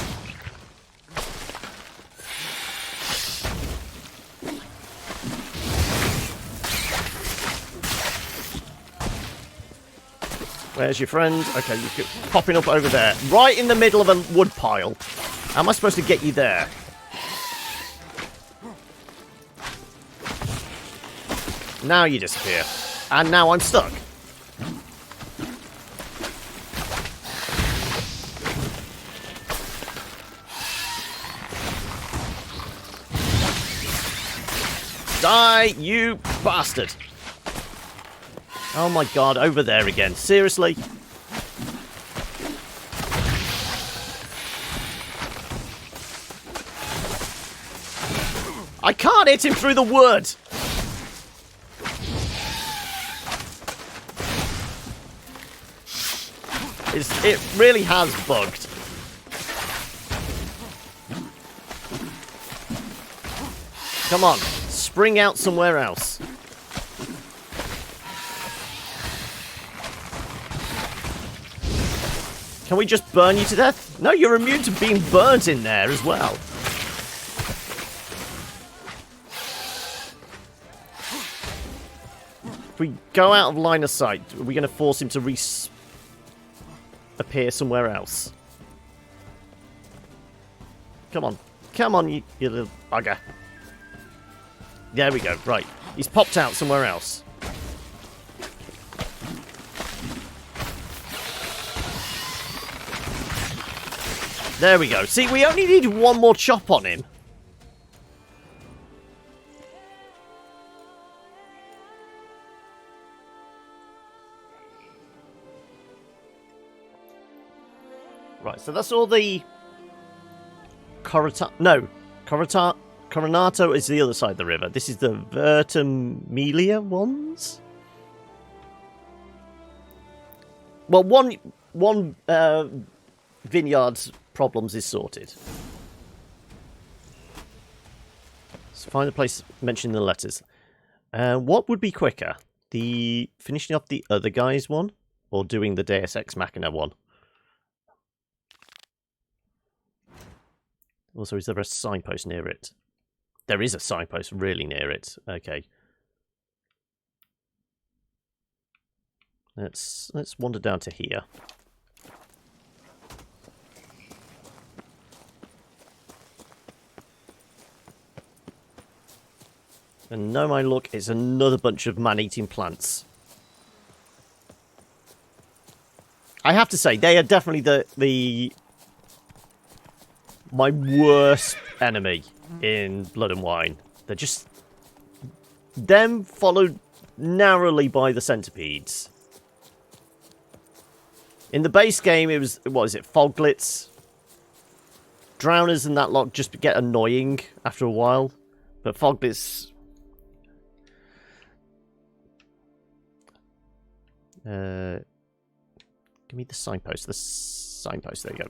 Speaker 1: Where's your friend? Okay, you're popping up over there. Right in the middle of a wood pile. How am I supposed to get you there? Now you disappear. And now I'm stuck. Die, you bastard. Oh my god, over there again. Seriously? I can't hit him through the wood! It really has bugged. Come on, spring out somewhere else. Can we just burn you to death? No, you're immune to being burnt in there as well. If we go out of line of sight, are we going to force him to appear somewhere else? Come on. Come on, you little bugger. There we go. Right. He's popped out somewhere else. There we go. See, we only need one more chop on him. Right, so that's all the... Coronato is the other side of the river. This is the Vertimilia ones? Well, one vineyard's problems is sorted. So find the place mentioned in the letters. What would be quicker? The finishing off the other guy's one? Or doing the Deus Ex Machina one? Also, is there a signpost near it? There is a signpost really near it. Okay. Let's wander down to here. And no, my luck, it's another bunch of man-eating plants. I have to say, they are definitely my worst enemy in Blood and Wine. They're just... them followed narrowly by the centipedes. In the base game, it was... what is it? Foglets. Drowners and that lot just get annoying after a while. But Foglets... give me the signpost. The signpost. There you go.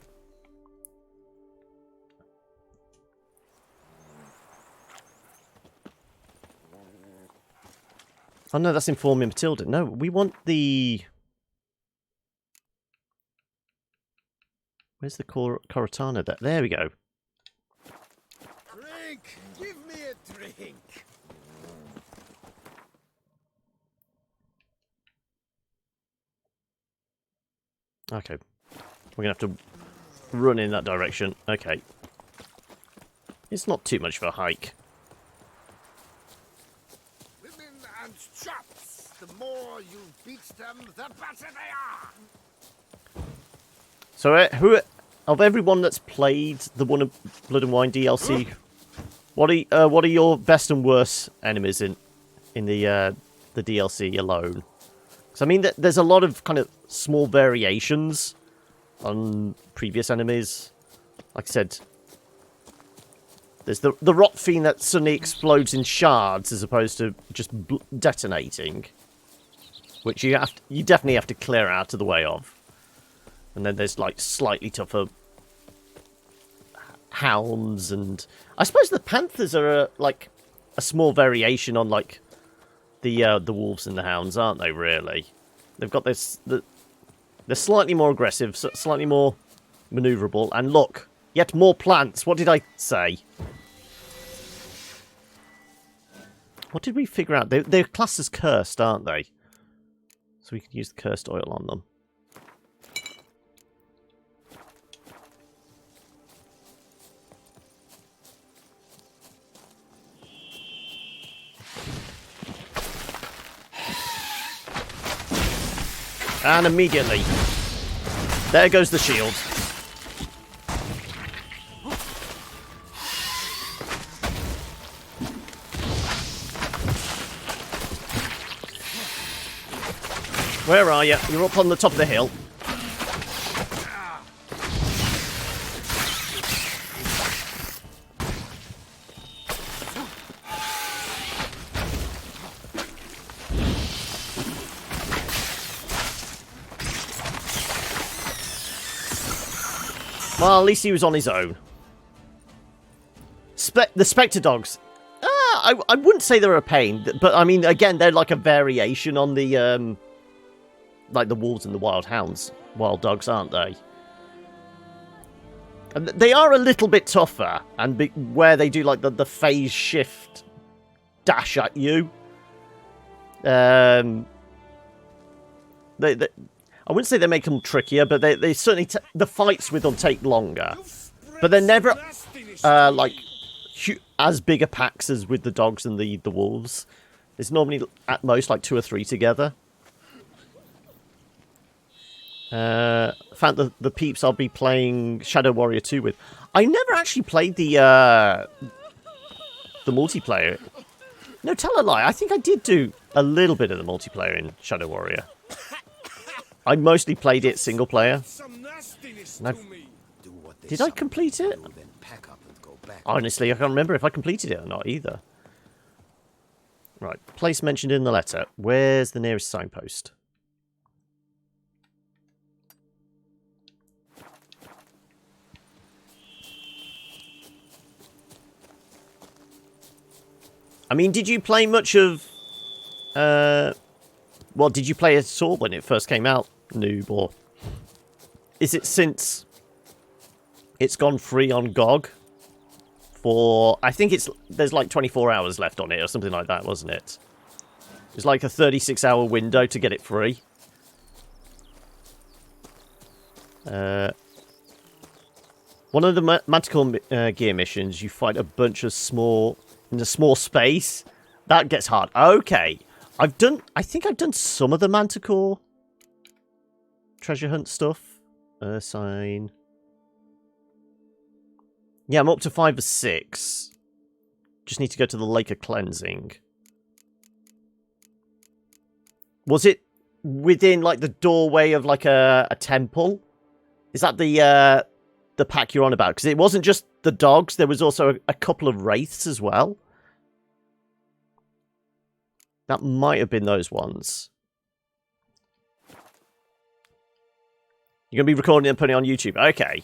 Speaker 1: Oh no, that's informing Matilda. No, we want the... where's the Corotana? There we go.
Speaker 14: Drink! Give me a drink!
Speaker 1: Okay. We're going to have to run in that direction. Okay. It's not too much of a hike.
Speaker 14: Women and chops! The more you beat them, the better they are!
Speaker 1: So, who of everyone that's played the Blood and Wine DLC, what are your best and worst enemies in the DLC alone? Because I mean, there's a lot of kind of small variations on previous enemies. Like I said, there's the rot fiend that suddenly explodes in shards as opposed to just detonating, which you definitely have to clear out of the way of. And then there's like slightly tougher hounds, and I suppose the panthers are like a small variation on like the wolves and the hounds, aren't they? Really, they've got this. They're slightly more aggressive, slightly more maneuverable, and look, yet more plants. What did I say? What did we figure out? They're classed as cursed, aren't they? So we can use the cursed oil on them. And immediately, there goes the shield. Where are you? You're up on the top of the hill. Well, at least he was on his own. The Spectre Dogs. I wouldn't say they're a pain, but I mean, again, they're like a variation on the, like the wolves and the wild hounds. Wild dogs, aren't they? And they are a little bit tougher, and where they do like the phase shift dash at you. I wouldn't say they make them trickier, but they certainly... the fights with them take longer. But they're never, like, as big a packs as with the dogs and the wolves. There's normally, at most, like 2 or 3 together. Found the peeps I'll be playing Shadow Warrior 2 with. I never actually played the multiplayer. No, tell a lie. I think I did do a little bit of the multiplayer in Shadow Warrior. I mostly played it single player. Did I complete it? Honestly, I can't remember if I completed it or not either. Right, place mentioned in the letter. Where's the nearest signpost? I mean, did you play much of... well, did you play it at all when it first came out, noob, or... is it since it's gone free on GOG? For... I think there's like 24 hours left on it, or something like that, wasn't it? It's like a 36-hour window to get it free. One of the Manticore gear missions, you fight a bunch of small... in a small space. That gets hard. Okay. I think I've done some of the Manticore treasure hunt stuff. Sign. Yeah, I'm up to 5 or 6. Just need to go to the Lake of Cleansing. Was it within, like, the doorway of, like, a temple? Is that the pack you're on about? Because it wasn't just the dogs. There was also a couple of wraiths as well. That might have been those ones. You're going to be recording it and putting it on YouTube. Okay.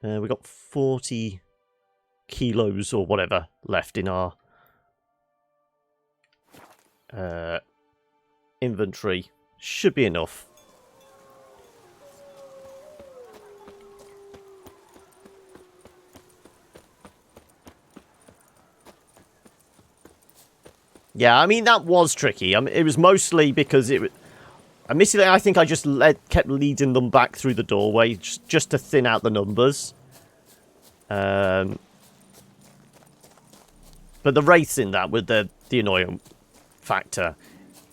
Speaker 1: We got 40 kilos or whatever left in our inventory. Should be enough. Yeah, I mean, that was tricky. I mean, it was mostly because it was... Admittedly, I think I just kept leading them back through the doorway just to thin out the numbers. But the wraiths in that were the annoying factor.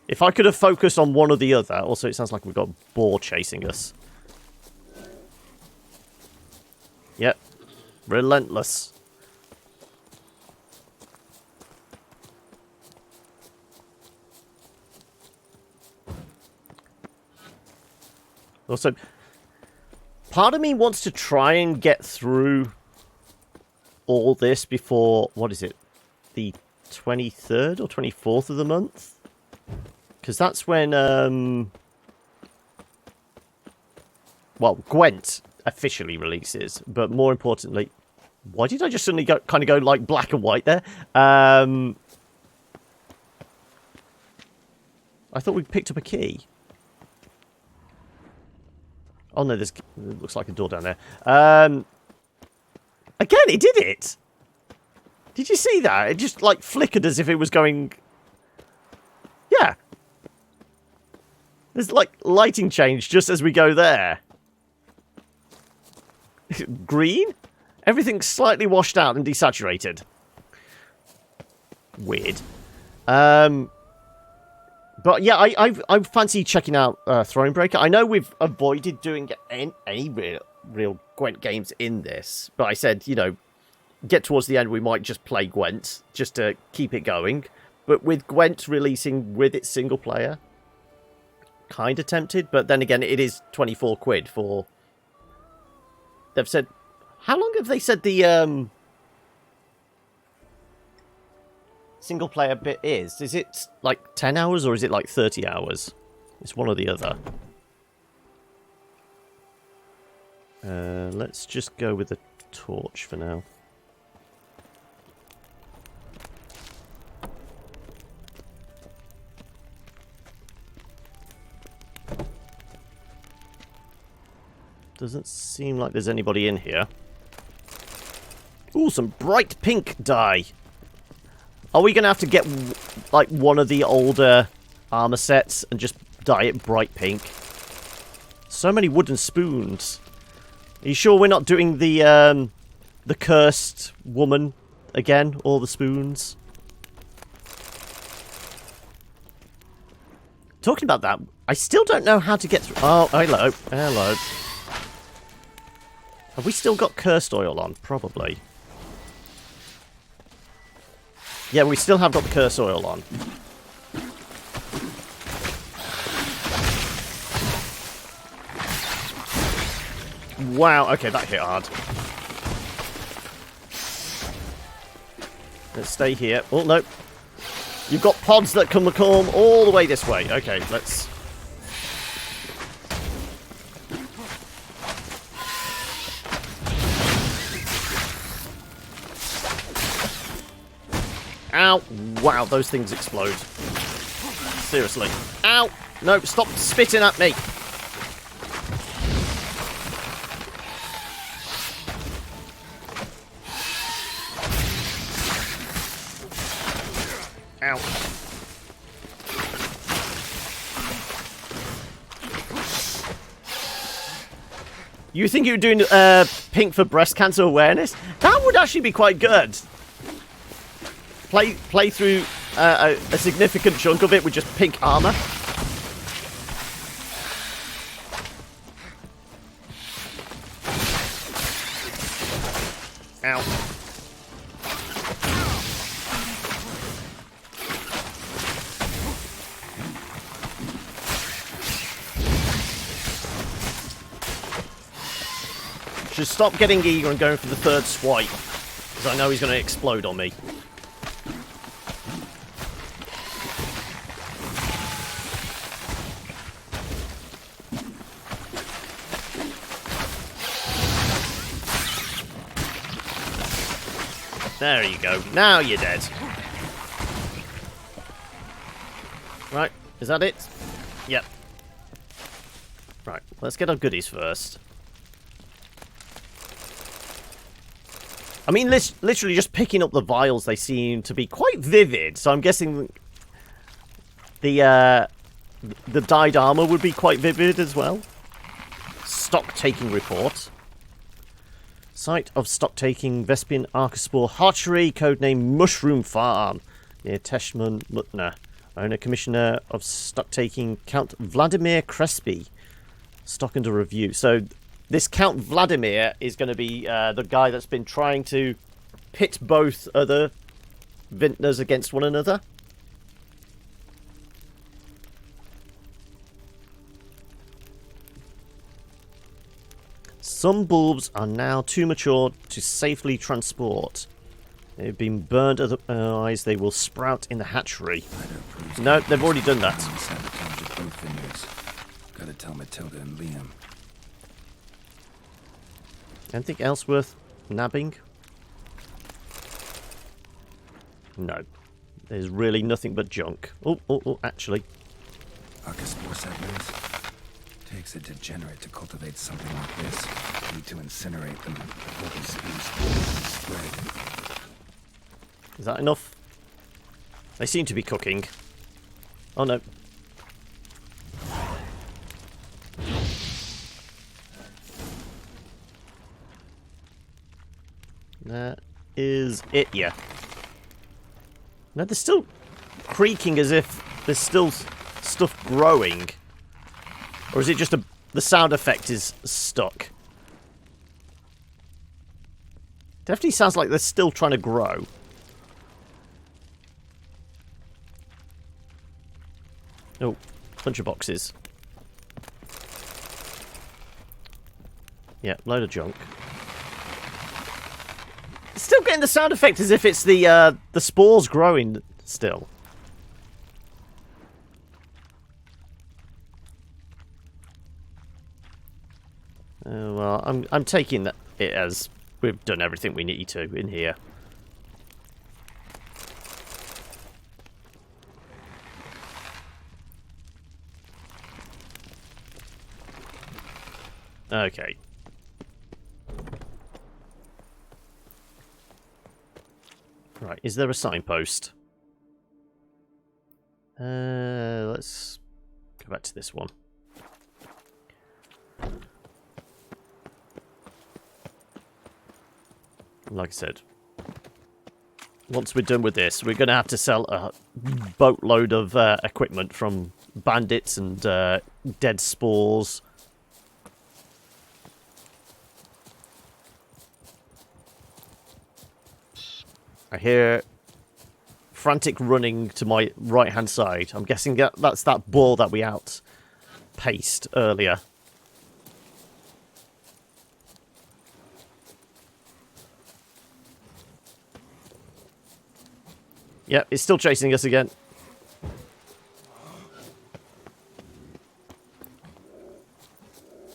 Speaker 1: If I could have focused on one or the other... Also, it sounds like we've got a boar chasing us. Yep. Relentless. Also, part of me wants to try and get through all this before, what is it, the 23rd or 24th of the month? Because that's when, well, Gwent officially releases, but more importantly, why did I just suddenly kind of go like black and white there? I thought we picked up a key. Oh no, there's looks like a door down there. Again, it did it! Did you see that? It just like flickered as if it was going... Yeah. There's like lighting change just as we go there. Green? Everything's slightly washed out and desaturated. Weird. But yeah, I fancy checking out Thronebreaker. I know we've avoided doing any real Gwent games in this, but I said, you know, get towards the end, we might just play Gwent just to keep it going. But with Gwent releasing with its single player, kind of tempted. But then again, it is 24 quid for... They've said... How long have they said the single player bit is? Is it like 10 hours or is it like 30 hours? It's one or the other. Let's just go with the torch for now. Doesn't seem like there's anybody in here. Ooh, some bright pink dye. Are we going to have to get, like, one of the older armor sets and just dye it bright pink? So many wooden spoons. Are you sure we're not doing the cursed woman again? All the spoons? Talking about that, I still don't know how to get through... Oh, hello. Hello. Have we still got cursed oil on? Probably. Yeah, we still have got the curse oil on. Wow, okay, that hit hard. Let's stay here. Oh, no. You've got pods that come all the way this way. Okay, let's... Ow. Wow, those things explode. Seriously. Ow. No, stop spitting at me. Ow. You think you were doing pink for breast cancer awareness? That would actually be quite good. Play through a significant chunk of it with just pink armor. Ow. Should stop getting eager and going for the third swipe, because I know he's going to explode on me. There you go. Now you're dead. Right, is that it? Yep. Right, let's get our goodies first. I mean, literally just picking up the vials, they seem to be quite vivid, so I'm guessing the dyed armor would be quite vivid as well. Stock-taking report. Site of stock-taking Vespian Archospore Hatchery, codename Mushroom Farm, near Teshman, Vintner. Owner Commissioner of stock-taking Count Vladimir Crespi. Stock under review. So this Count Vladimir is going to be the guy that's been trying to pit both other Vintners against one another. Some bulbs are now too mature to safely transport. They've been burned otherwise they will sprout in the hatchery. No, they've already done that.
Speaker 3: Gotta tell Matilda and Liam.
Speaker 1: Anything else worth nabbing? No. There's really nothing but junk. Oh, actually.
Speaker 3: Archospore settlers? Takes a degenerate to cultivate something like this. Need to incinerate them before they spread.
Speaker 1: Is that enough? They seem to be cooking. Oh no. That is it, yeah. No, they're still creaking as if there's still stuff growing. Or is it just the sound effect is stuck? Definitely sounds like they're still trying to grow. Oh, bunch of boxes. Yeah, load of junk. Still getting the sound effect as if it's the spores growing still. Well, I'm taking it as we've done everything we need to in here. Okay. Right, is there a signpost? Let's go back to this one. Like I said, once we're done with this, we're going to have to sell a boatload of equipment from bandits and dead spores. I hear frantic running to my right-hand side. I'm guessing that's that boar that we outpaced earlier. Yep, it's still chasing us again.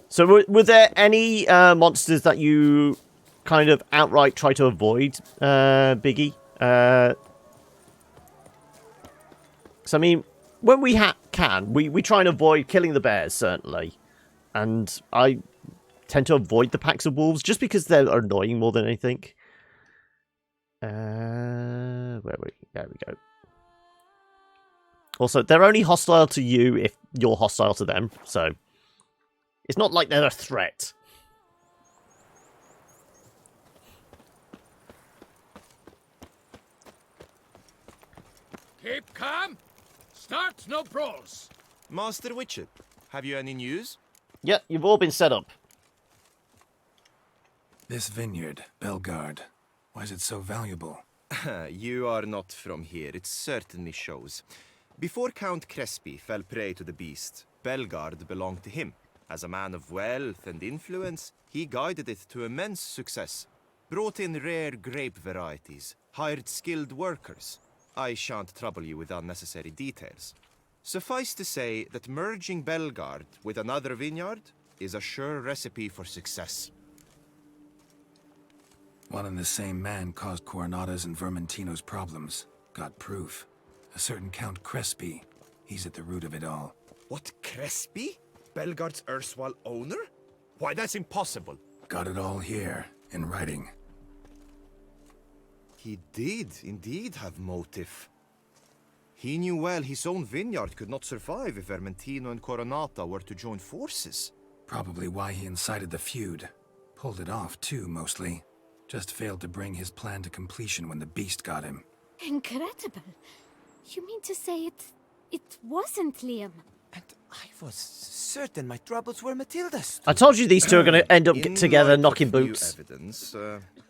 Speaker 1: So were there any monsters that you kind of outright try to avoid, Biggie? So, I mean, when we can, we try and avoid killing the bears, certainly. And I tend to avoid the packs of wolves just because they're annoying more than anything. Where were we? There we go. Also, they're only hostile to you if you're hostile to them, so it's not like they're a threat.
Speaker 8: Keep calm. Start no brawls.
Speaker 12: Master Witcher, have you any news?
Speaker 1: Yeah, you've all been set up.
Speaker 3: This vineyard, Belgard, why is it so valuable?
Speaker 12: You are not from here, it certainly shows. Before Count Crespi fell prey to the beast, Belgard belonged to him. As a man of wealth and influence, he guided it to immense success. Brought in rare grape varieties, hired skilled workers. I shan't trouble you with unnecessary details. Suffice to say that merging Belgard with another vineyard is a sure recipe for success.
Speaker 3: One and the same man caused Coronata's and Vermentino's problems. Got proof. A certain Count Crespi. He's at the root of it all.
Speaker 12: What, Crespi? Belgard's erstwhile owner? Why, that's impossible.
Speaker 3: Got it all here, in writing.
Speaker 12: He did indeed have motive. He knew well his own vineyard could not survive if Vermentino and Coronata were to join forces.
Speaker 3: Probably why he incited the feud. Pulled it off, too, mostly. Just failed to bring his plan to completion when the beast got him.
Speaker 5: Incredible. You mean to say it wasn't Liam?
Speaker 12: And I was certain my troubles were Matilda's.
Speaker 1: I told you these two are going to end up together knocking
Speaker 12: light of
Speaker 1: boots.
Speaker 12: New evidence,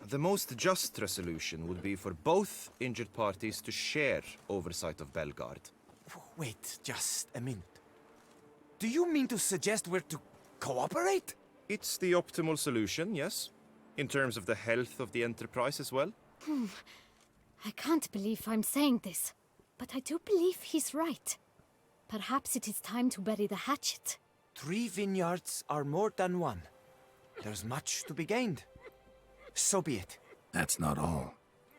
Speaker 12: the most just resolution would be for both injured parties to share oversight of Belgard. Wait just a minute. Do you mean to suggest we're to cooperate? It's the optimal solution, yes. In terms of the health of the enterprise as well.
Speaker 5: I can't believe I'm saying this, but I do believe he's right. Perhaps it is time to bury the hatchet.
Speaker 12: 3 vineyards are more than one. There's much to be gained. So be it.
Speaker 3: That's not all.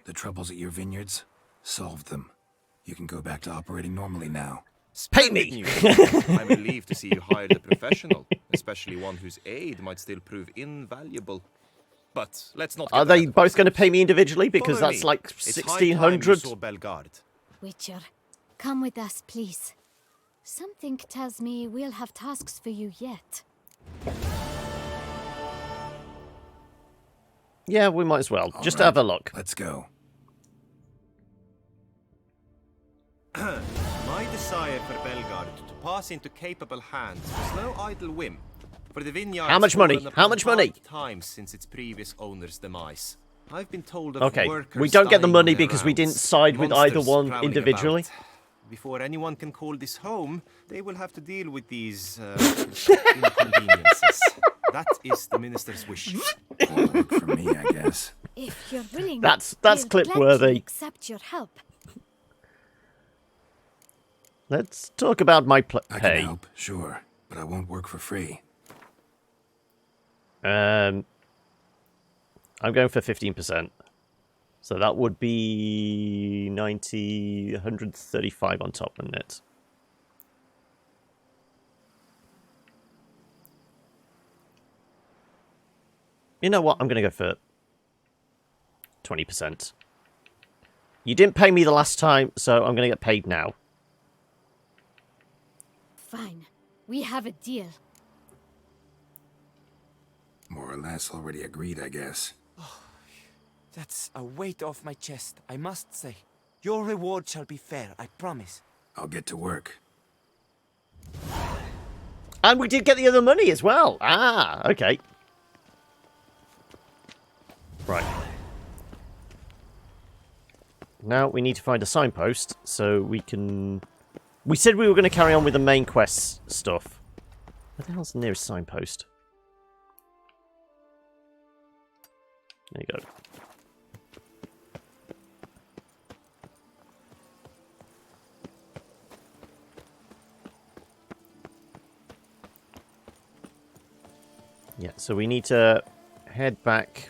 Speaker 3: The troubles at your vineyards, solved them. You can go back to operating normally now.
Speaker 1: Pay me!
Speaker 12: I'm relieved to see you hired a professional, especially one whose aid might still prove invaluable. But let's not.
Speaker 1: Are they both going to pay me individually? Because
Speaker 12: Follow
Speaker 1: that's
Speaker 12: me.
Speaker 1: like
Speaker 12: It's high time you
Speaker 1: 1,600.
Speaker 12: saw Belgard.
Speaker 5: Witcher, come with us, please. Something tells me we'll have tasks for you yet.
Speaker 1: Yeah, we might as well.
Speaker 3: All
Speaker 1: Just
Speaker 3: right,
Speaker 1: have a look.
Speaker 3: Let's go.
Speaker 12: My desire for Belgard to pass into capable hands was no idle whim. For the vineyard.
Speaker 1: How much money? How much money?
Speaker 12: Times since its previous owner's demise. I've been told of
Speaker 1: Okay,
Speaker 12: workers
Speaker 1: we don't get the
Speaker 12: dying
Speaker 1: money
Speaker 12: on their
Speaker 1: because we didn't
Speaker 12: rounds,
Speaker 1: side with either
Speaker 12: monsters
Speaker 1: one
Speaker 12: prowling
Speaker 1: individually.
Speaker 12: about. Before anyone can call this home, they will have to deal with these inconveniences. That is the minister's wish.
Speaker 3: Won't work for me, I guess.
Speaker 5: If you're willing,
Speaker 1: That's
Speaker 5: we'll
Speaker 1: clip
Speaker 5: gladly
Speaker 1: worthy.
Speaker 5: accept your help.
Speaker 1: Let's talk about my
Speaker 3: I
Speaker 1: pay.
Speaker 3: can help, sure, but I won't work for free.
Speaker 1: I'm going for 15%. So that would be 90, 135 on top, wouldn't it? You know what? I'm going to go for 20%. You didn't pay me the last time, so I'm going to get paid now.
Speaker 5: Fine. We have a deal.
Speaker 3: More or less already agreed, I guess.
Speaker 12: That's a weight off my chest, I must say. Your reward shall be fair, I promise.
Speaker 3: I'll get to work.
Speaker 1: And we did get the other money as well. Ah, okay. Right. Now we need to find a signpost so we can... We said we were going to carry on with the main quest stuff. Where the hell's the nearest signpost? There you go. Yeah, so we need to head back.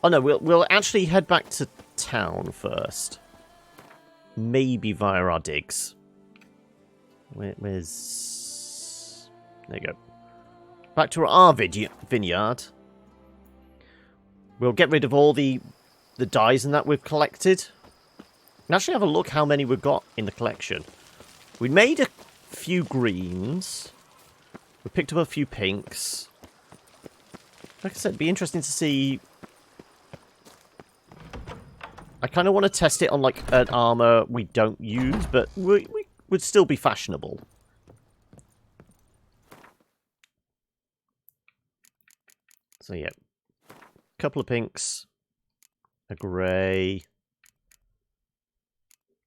Speaker 1: Oh no, we'll actually head back to town first. Maybe via our digs. Where's... There you go. Back to our vineyard. We'll get rid of all the dyes and that we've collected. And actually have a look how many we've got in the collection. We made a few greens. We picked up a few pinks. Like I said, it'd be interesting to see I kind of want to test it on, like, an armor we don't use, but we would still be fashionable. So, yeah. Couple of pinks. A grey.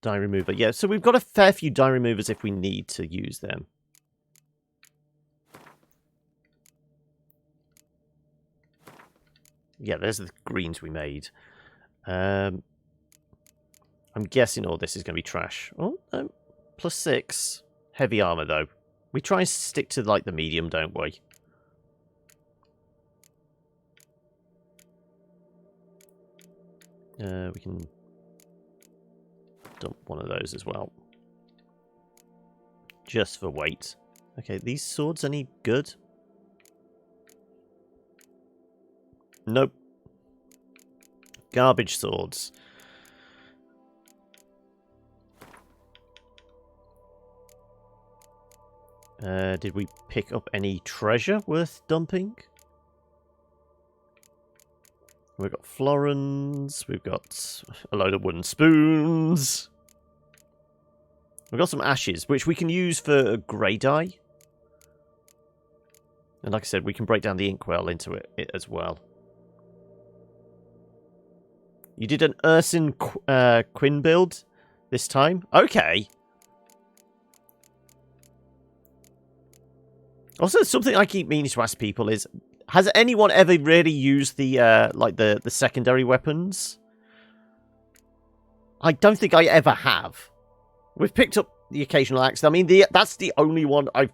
Speaker 1: Dye remover. Yeah, so we've got a fair few dye removers if we need to use them. Yeah, there's the greens we made. I'm guessing all this is going to be trash. Oh, no. +6. Heavy armor, though. We try and stick to, like, the medium, don't we? We can dump one of those as well. Just for weight. Okay, these swords any good? Nope. Garbage swords. Did we pick up any treasure worth dumping? We've got florins, we've got a load of wooden spoons. We've got some ashes, which we can use for grey dye. And like I said, we can break down the inkwell into it as well. You did an Ursin Quinn build this time? Okay. Also, something I keep meaning to ask people is, has anyone ever really used the like the secondary weapons? I don't think I ever have. We've picked up the occasional axe. I mean, that's the only one I've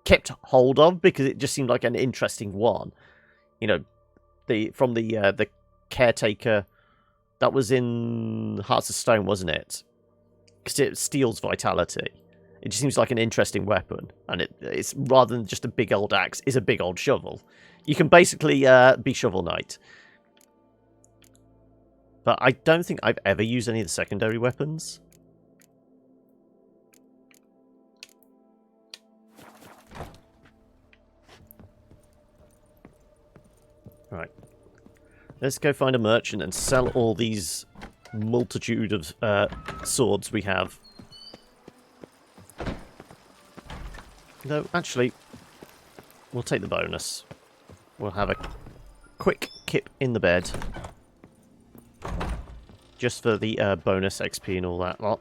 Speaker 1: kept hold of because it just seemed like an interesting one. You know, from the caretaker that was in Hearts of Stone, wasn't it? Because it steals vitality. It just seems like an interesting weapon, and it's rather than just a big old axe, is a big old shovel. You can basically be Shovel Knight. But I don't think I've ever used any of the secondary weapons. Right. Let's go find a merchant and sell all these multitude of swords we have. No, actually, we'll take the bonus. We'll have a quick kip in the bed. Just for the bonus XP and all that lot.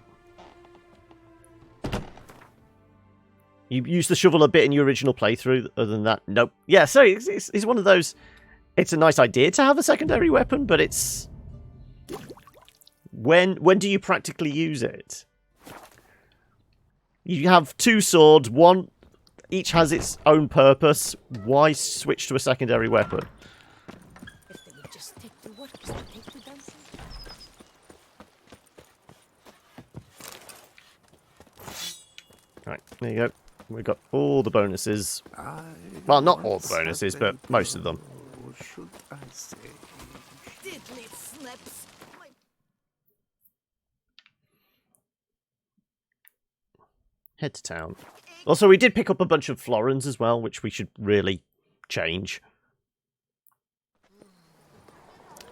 Speaker 1: You used the shovel a bit in your original playthrough, other than that, nope. Yeah, so it's one of those... It's a nice idea to have a secondary weapon, but it's... When do you practically use it? You have two swords, one... Each has its own purpose. Why switch to a secondary weapon?
Speaker 16: If they would just take the work, take the dancing.
Speaker 1: Right, there you go. We've got all the bonuses. Well, not all the bonuses, but most of them.
Speaker 13: Should I say?
Speaker 16: Diddly snips.
Speaker 1: Head to town. Also, we did pick up a bunch of florins as well, which we should really change.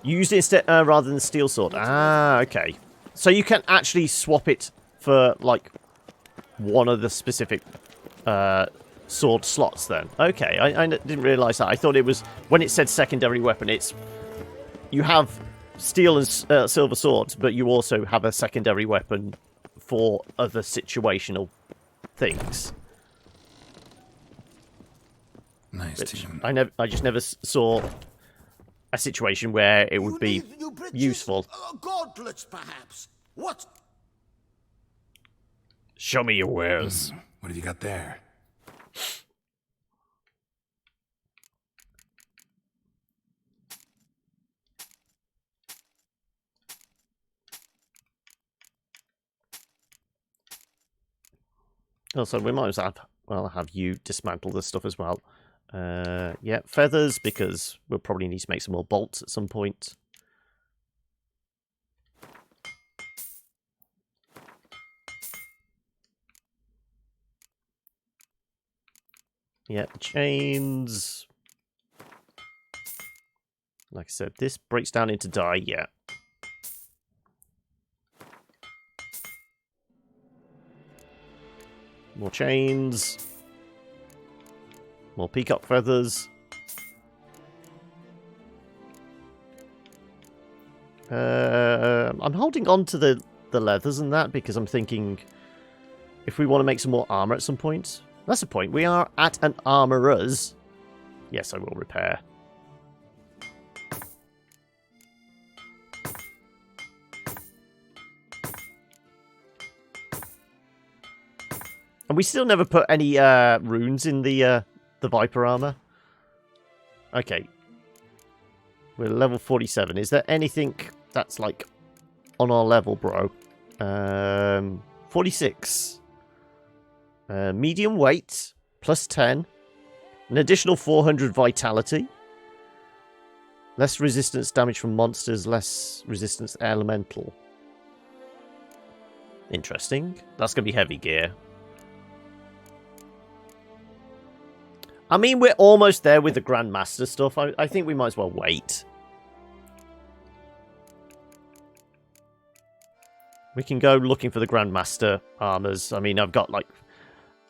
Speaker 1: Use it instead rather than the steel sword. Ah, okay. So you can actually swap it for, like, one of the specific sword slots then. Okay, I didn't realise that. I thought it was, when it said secondary weapon, it's... You have steel and silver swords, but you also have a secondary weapon for other situational things.
Speaker 3: Nice team.
Speaker 1: I just never saw a situation where it would be useful.
Speaker 14: Gauntlets, perhaps. What?
Speaker 1: Show me your wares.
Speaker 3: What have you got there?
Speaker 1: Also, we might as well have you dismantle this stuff as well. Yeah, feathers, because we'll probably need to make some more bolts at some point. Yeah, chains. Like I said, this breaks down into dye, yeah. More chains. More peacock feathers. I'm holding on to the leathers and that because I'm thinking if we want to make some more armor at some point. That's the point. We are at an armorer's. Yes, I will repair. And we still never put any runes in the Viper armor. Okay. We're level 47. Is there anything that's like on our level, bro? 46. Medium weight, plus 10. An additional 400 vitality. Less resistance damage from monsters, less resistance elemental. Interesting. That's going to be heavy gear. I mean, we're almost there with the Grandmaster stuff. I think we might as well wait. We can go looking for the Grandmaster armors. I mean, I've got like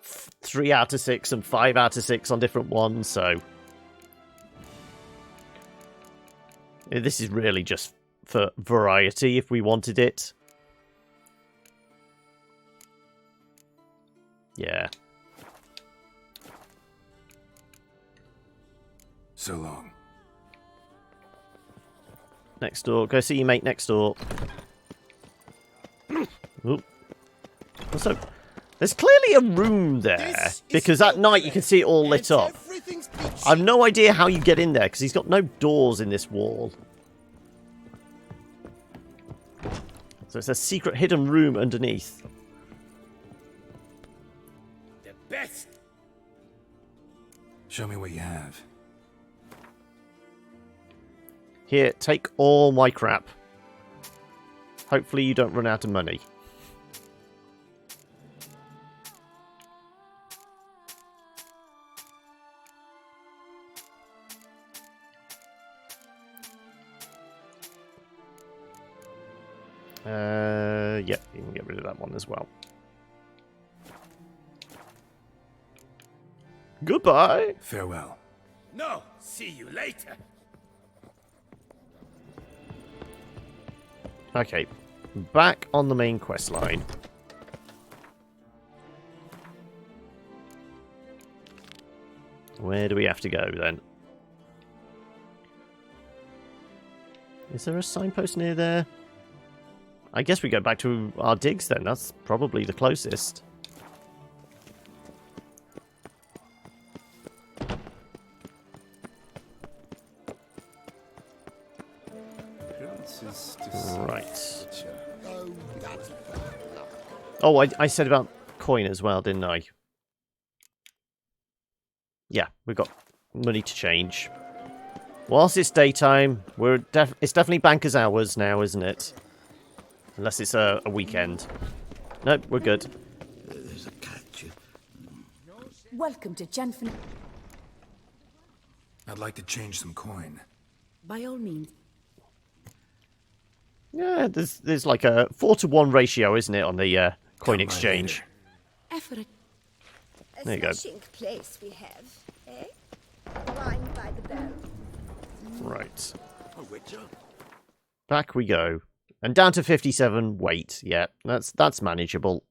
Speaker 1: 3 out of 6 and 5 out of 6 on different ones, so... This is really just for variety if we wanted it. Yeah.
Speaker 3: So long.
Speaker 1: Next door. Go see your mate next door. Oop. Also, there's clearly a room there, because at night you can see it all lit up. I've no idea how you get in there, because he's got no doors in this wall. So it's a secret hidden room underneath.
Speaker 14: The best.
Speaker 3: Show me what you have.
Speaker 1: Here, take all my crap. Hopefully you don't run out of money. Yep, you can get rid of that one as well. Goodbye.
Speaker 3: Farewell.
Speaker 14: No, see you later.
Speaker 1: Okay, back on the main quest line. Where do we have to go then? Is there a signpost near there? I guess we go back to our digs then. That's probably the closest. Right. Oh, I said about coin as well, didn't I? Yeah, we've got money to change. Whilst it's daytime, it's definitely banker's hours now, isn't it? Unless it's a weekend. Nope, we're good.
Speaker 13: There's a catch.
Speaker 17: Welcome to Jenfen.
Speaker 3: I'd like to change some coin.
Speaker 17: By all means.
Speaker 1: Yeah, there's like a 4-to-1 ratio, isn't it, on the coin exchange?
Speaker 17: Effort.
Speaker 1: There you go.
Speaker 7: Place we have, eh? Wine by the bell.
Speaker 1: Right. Back we go. And down to 57 weight. Yeah, that's manageable.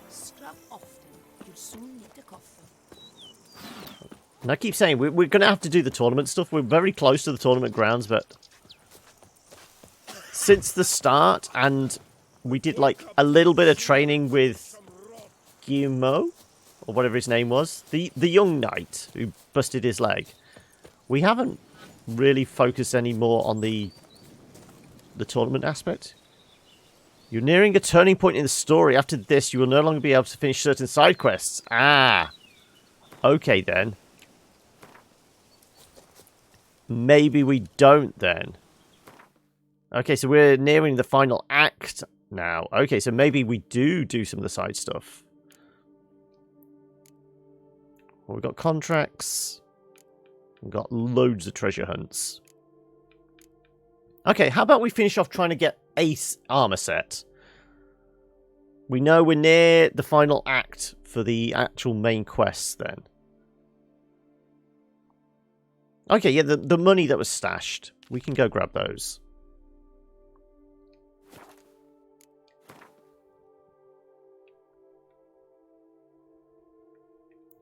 Speaker 16: Scrub often. You'll soon need a coffee.
Speaker 1: And I keep saying, we're going to have to do the tournament stuff. We're very close to the tournament grounds, but... Since the start, and we did like a little bit of training with Guillemot, or whatever his name was, the young knight who busted his leg. We haven't really focused any more on the tournament aspect. You're nearing a turning point in the story. After this, you will no longer be able to finish certain side quests. Ah, okay then. Maybe we don't then. Okay, so we're nearing the final act now. Okay, so maybe we do some of the side stuff. Well, we've got contracts. We've got loads of treasure hunts. Okay, how about we finish off trying to get Ace armor set? We know we're near the final act for the actual main quests then. Okay, yeah, the money that was stashed. We can go grab those.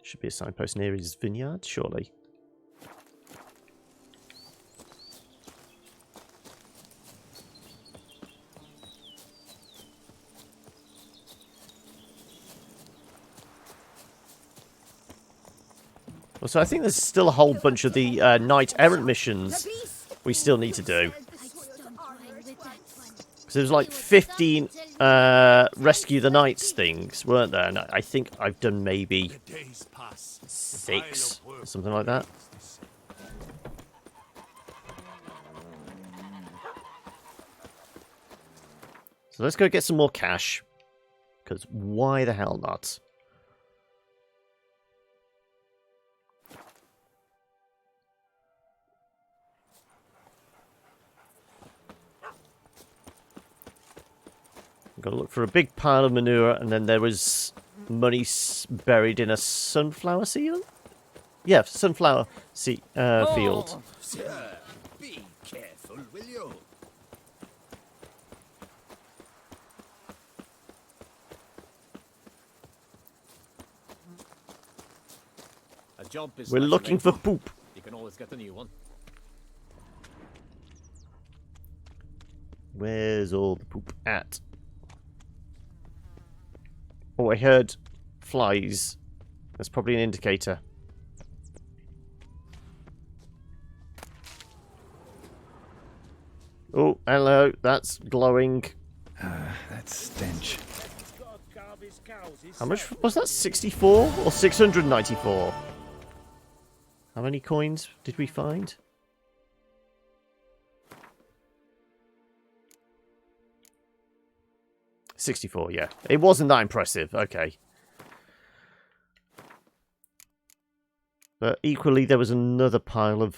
Speaker 1: Should be a signpost near his vineyard, surely. So I think there's still a whole bunch of the Knight Errant missions we still need to do. Because there was like 15 Rescue the Knights things, weren't there? And I think I've done maybe 6, something like that. So let's go get some more cash. Because why the hell not? Got to look for a big pile of manure, and then there was money buried in a sunflower field? Yeah, sunflower field.
Speaker 14: Sir, be careful, will you?
Speaker 18: A job is
Speaker 1: We're
Speaker 18: like a
Speaker 1: looking for
Speaker 18: rainbow.
Speaker 1: poop.
Speaker 18: You can always get a new one.
Speaker 1: Where's all the poop at? Oh, I heard flies. That's probably an indicator. Oh, hello. That's glowing.
Speaker 3: That stench.
Speaker 1: How much was that? 64 or 694? How many coins did we find? $64, yeah. It wasn't that impressive. Okay. But equally, there was another pile of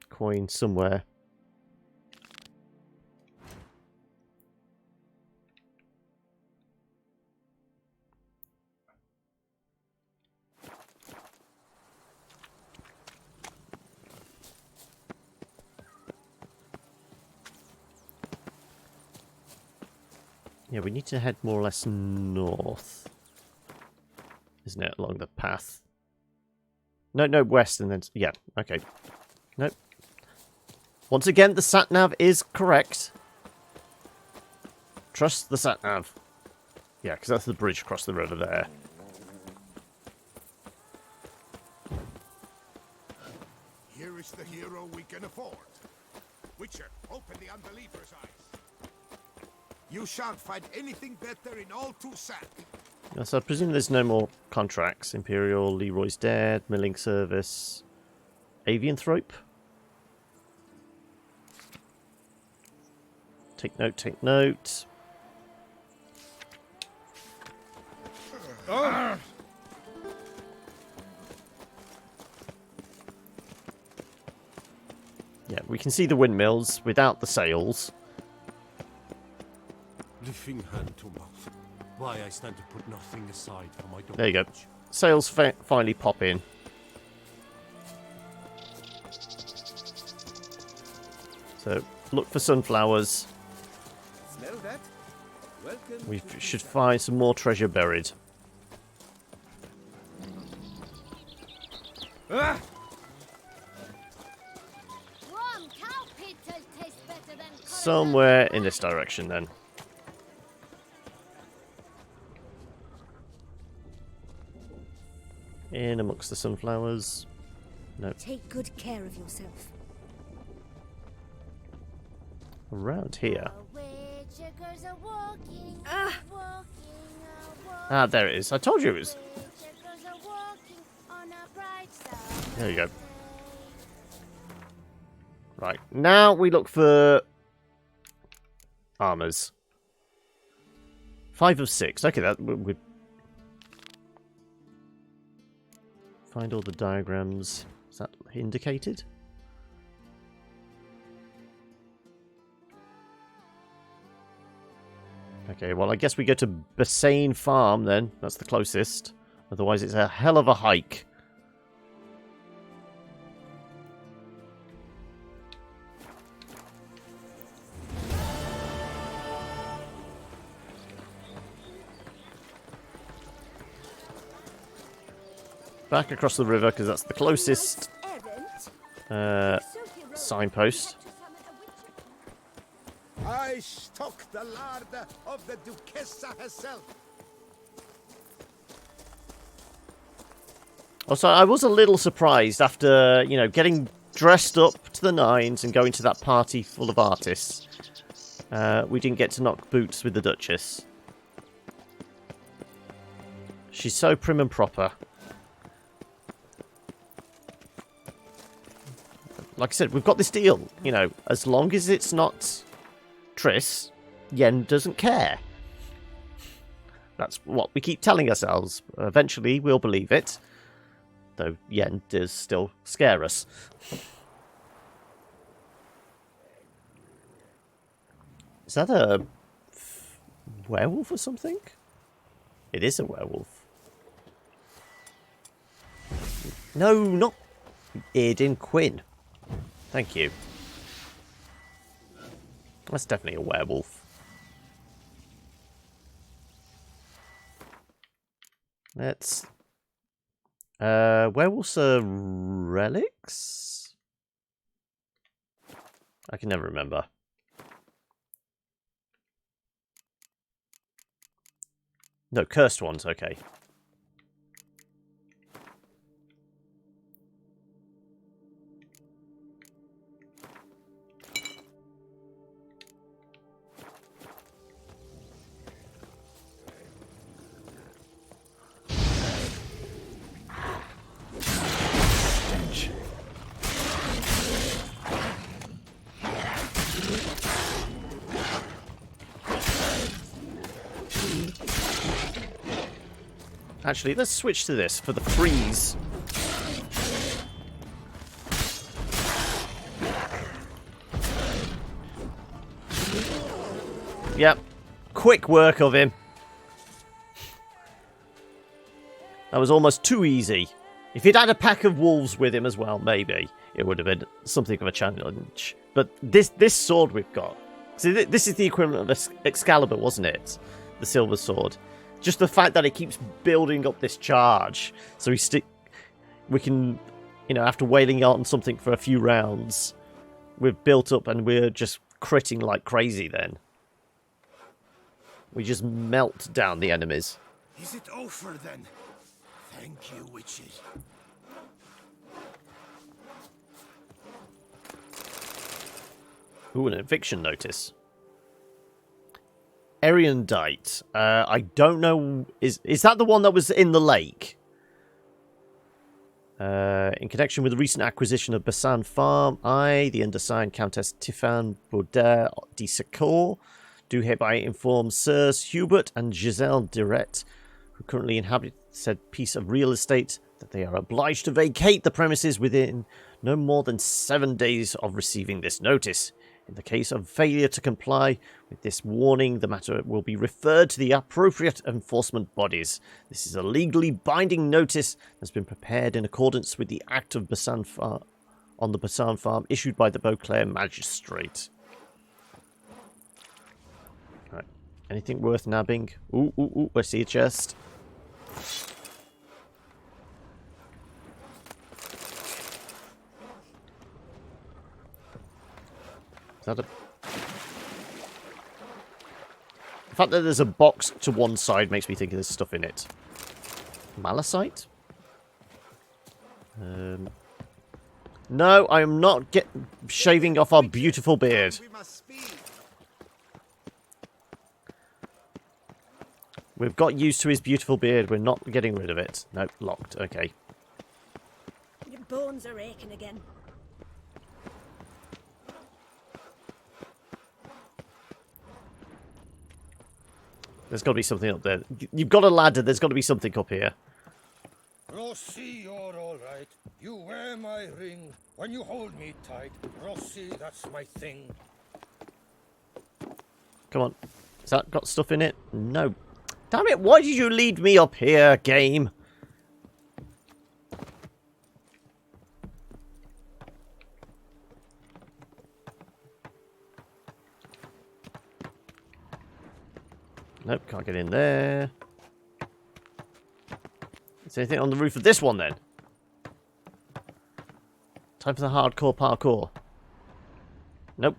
Speaker 1: coins somewhere. Yeah, we need to head more or less north. Isn't it? Along the path. No, west and then... Yeah, okay. Nope. Once again, the sat-nav is correct. Trust the sat-nav. Yeah, because that's the bridge across the river there.
Speaker 14: Here is the hero we can afford. Witcher, open the unbeliever's eyes. You shan't find anything better in all Toussaint.
Speaker 1: So I presume there's no more contracts. Imperial, Leroy's dead, milling service, avian thrope. Take note, take note.
Speaker 14: Oh.
Speaker 1: Yeah, we can see the windmills without the sails.
Speaker 19: Lifting hand to mouth. Why I stand to put nothing aside for my daughter.
Speaker 1: There you go. Sails finally pop in. So, look for sunflowers.
Speaker 2: Smell that? Welcome.
Speaker 1: We should find some more treasure buried.
Speaker 14: Ah!
Speaker 5: Warm cow pizza tastes better than
Speaker 1: Somewhere in this direction, then. In amongst the sunflowers. No.
Speaker 5: Take good care of yourself.
Speaker 1: Around here. Ah, there it is. I told you it was. There you go. Right. Now we look for armors. 5 of 6. Okay, that would find all the diagrams. Is that indicated? Okay, well, I guess we go to Bassane Farm then. That's the closest. Otherwise, it's a hell of a hike. Back across the river, because that's the closest signpost.
Speaker 14: I stock the larder of the Duchessa herself.
Speaker 1: Also, I was a little surprised after, you know, getting dressed up to the nines and going to that party full of artists. We didn't get to knock boots with the Duchess. She's so prim and proper. Like I said, we've got this deal. You know, as long as it's not Triss, Yen doesn't care. That's what we keep telling ourselves. Eventually, we'll believe it. Though Yen does still scare us. Is that a werewolf or something? It is a werewolf. No, not Aiden Quinn. Thank you. That's definitely a werewolf. Let's... werewolves are relics? I can never remember. No, cursed ones, okay. Actually, let's switch to this for the freeze. Yep. Quick work of him. That was almost too easy. If he'd had a pack of wolves with him as well, maybe it would have been something of a challenge. But this sword we've got... See, this is the equivalent of Excalibur, wasn't it? The silver sword. Just the fact that it keeps building up this charge, so we can, you know, after wailing on something for a few rounds, we've built up and we're just critting like crazy then. We just melt down the enemies.
Speaker 14: Is it over then? Thank you, witches.
Speaker 1: Ooh, an eviction notice. Erendite. I don't know. Is that the one that was in the lake? In connection with the recent acquisition of Bassane Farm, I, the undersigned Countess Tiffane Baudet de Secour, do hereby inform Sirs Hubert and Giselle Direct, who currently inhabit said piece of real estate, that they are obliged to vacate the premises within no more than 7 days of receiving this notice. In the case of failure to comply with this warning, the matter will be referred to the appropriate enforcement bodies. This is a legally binding notice that's been prepared in accordance with the Act of Bassane Farm on the Bassane Farm issued by the Beauclair Magistrate. Right. Anything worth nabbing? Ooh, I see a chest. Is that a... The fact that there's a box to one side makes me think there's stuff in it. Malachite? No, I am not shaving off our beautiful beard. We've got used to his beautiful beard. We're not getting rid of it. Nope, locked. Okay.
Speaker 5: Your bones are aching again.
Speaker 1: There's got to be something up there. You've got a ladder. There's got to be something up here.
Speaker 15: Rossi, you're all right. You wear my ring when you hold me tight. Rossi, that's my thing.
Speaker 1: Come on. Has that got stuff in it? No. Damn it, why did you lead me up here, game? Nope, can't get in there. Is there anything on the roof of this one, then? Time for the hardcore parkour. Nope.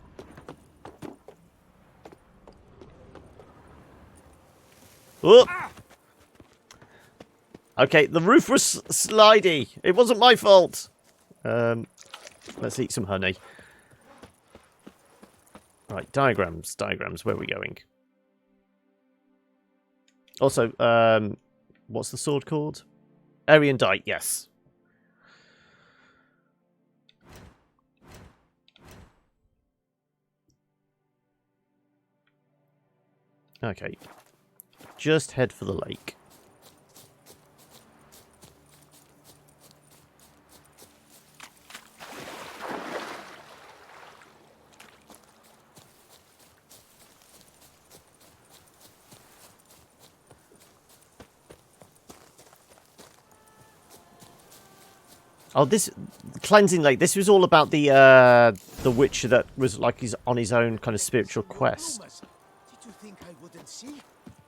Speaker 1: Oh! Okay, the roof was slidey. It wasn't my fault. Let's eat some honey. Right, diagrams. Diagrams, where are we going? Also, what's the sword called? Aryan Dite, yes. Okay. Just head for the lake. Oh, this cleansing lake. This was all about the witch that was like he's on his own kind of spiritual quest.
Speaker 14: Did you think I wouldn't see?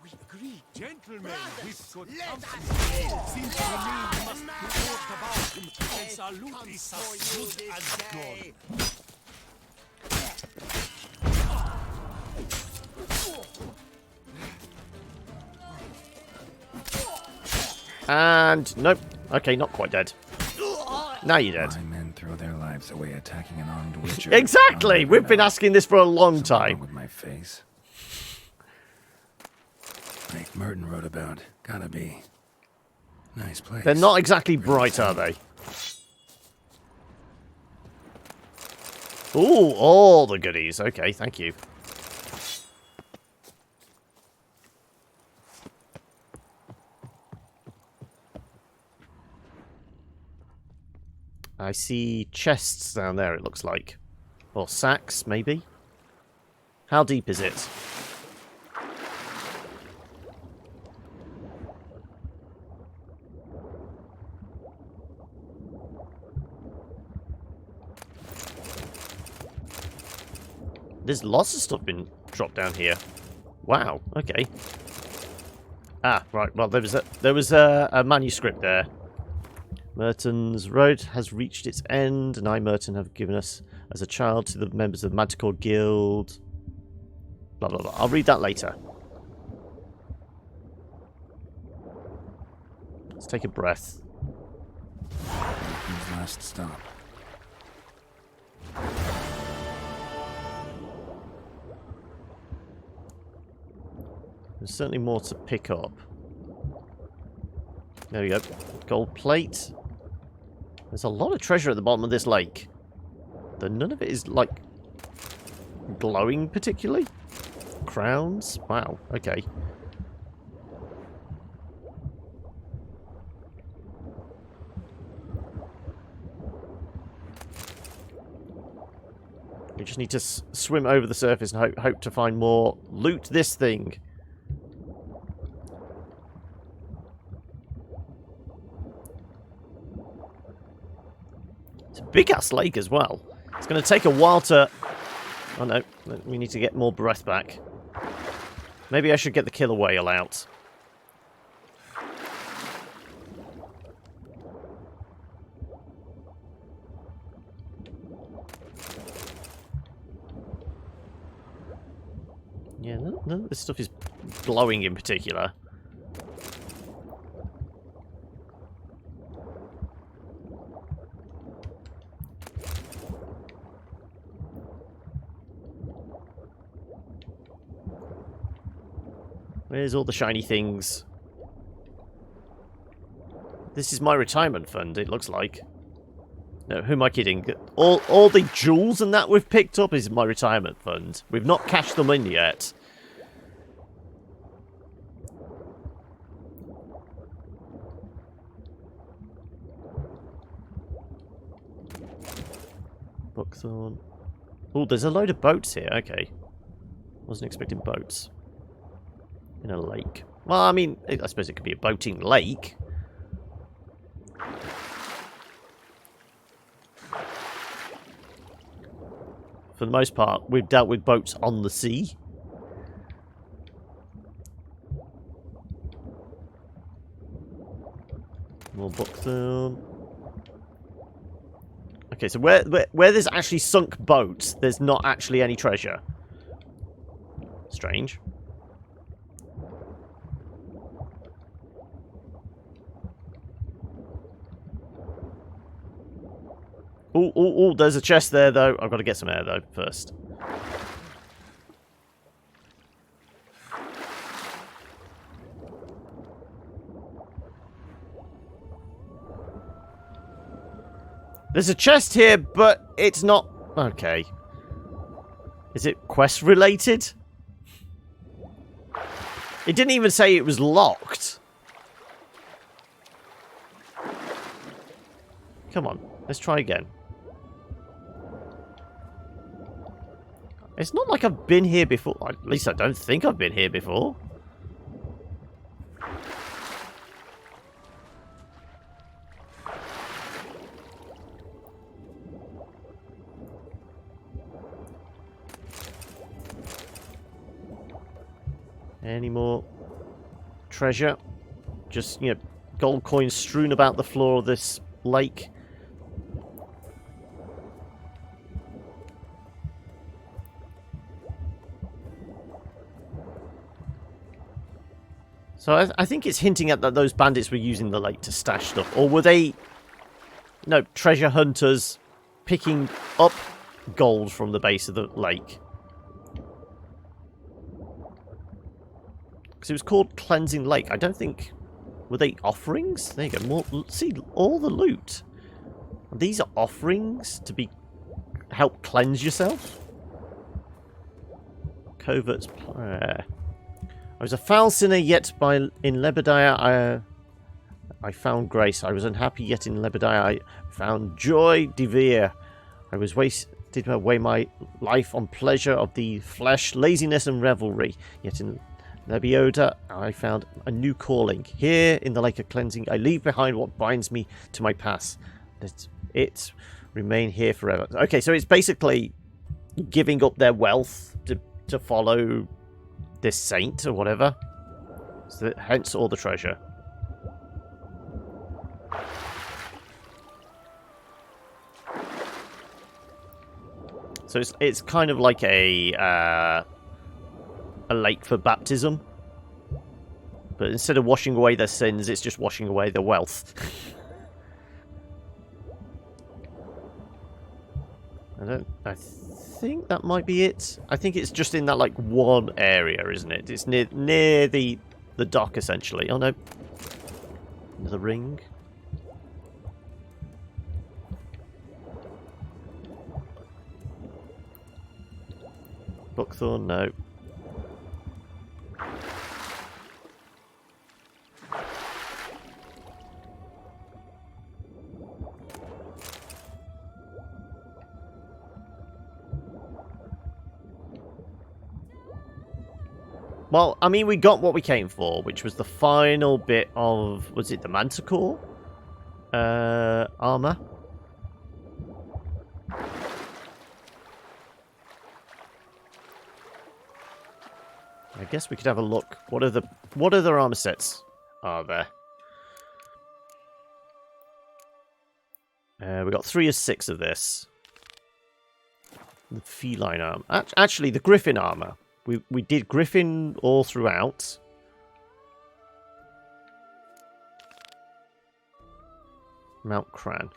Speaker 14: We agree.
Speaker 19: Gentlemen, with good company. Seems to me we must be talked about him and salute is as good as gone.
Speaker 1: And nope. Okay, not quite dead. Now you're dead.
Speaker 3: Why men throw their lives away attacking an armed witcher?
Speaker 1: Exactly. We've been asking this for a long time.
Speaker 3: With my face. Like Merton wrote about. Gotta be. Nice place.
Speaker 1: They're not exactly bright, are they? Ooh, all the goodies. Okay, thank you. I see chests down there, it looks like. Or sacks, maybe? How deep is it? There's lots of stuff been dropped down here. Wow, okay. Ah, right, well, there was a manuscript there. Merton's road has reached its end, and I, Merton, have given us as a child to the members of the Magical Guild. Blah, blah, blah. I'll read that later. Let's take a breath.
Speaker 3: Merton's last stop.
Speaker 1: There's certainly more to pick up. There we go. Gold plate. There's a lot of treasure at the bottom of this lake. Though none of it is, like, glowing particularly. Crowns? Wow, okay. We just need to swim over the surface and hope to find more. Loot this thing. Big-ass lake as well. It's going to take a while to... Oh no, we need to get more breath back. Maybe I should get the killer whale out. Yeah, none of this stuff is glowing in particular. Where's all the shiny things? This is my retirement fund, it looks like. No, who am I kidding? All the jewels and that we've picked up is my retirement fund. We've not cashed them in yet. Buckthorn. Oh, there's a load of boats here. Okay. Wasn't expecting boats. in a lake. Well, I mean, I suppose it could be a boating lake. For the most part, we've dealt with boats on the sea. More buckthorn. Okay, so where there's actually sunk boats, there's not actually any treasure. Strange. Oh, there's a chest there, though. I've got to get some air, though, first. There's a chest here, but it's not... Okay. Is it quest-related? It didn't even say it was locked. Come on, let's try again. It's not like I've been here before. At least I don't think I've been here before. Any more treasure? Just, you know, gold coins strewn about the floor of this lake. So I think it's hinting at that those bandits were using the lake to stash stuff. Or were they, no, treasure hunters picking up gold from the base of the lake? Because it was called Cleansing Lake. I don't think... Were they offerings? There you go. More, see, all the loot. These are offerings to be... help cleanse yourself? Covert's... I was a foul sinner, yet in Lebediah I found grace. I was unhappy, yet in Lebediah I found joy. Devere. I was wasted away my life on pleasure of the flesh, laziness and revelry. Yet in Lebioda I found a new calling. Here in the lake of cleansing I leave behind what binds me to my past. Let it remain here forever. Okay, so it's basically giving up their wealth to follow this saint or whatever. So hence all the treasure. So it's kind of like a lake for baptism, but instead of washing away their sins, it's just washing away their wealth. I think that might be it. I think it's just in that like one area, isn't it? It's near the dock essentially. Oh no, another ring. Buckthorn, no. Well, I mean, we got what we came for, which was the final bit of... Was it the Manticore? Armor? I guess we could have a look. What other armor sets are there? We got 3 or 6 of this. The feline armor. Actually, the griffin armor. We did griffin all throughout. Mount Cran.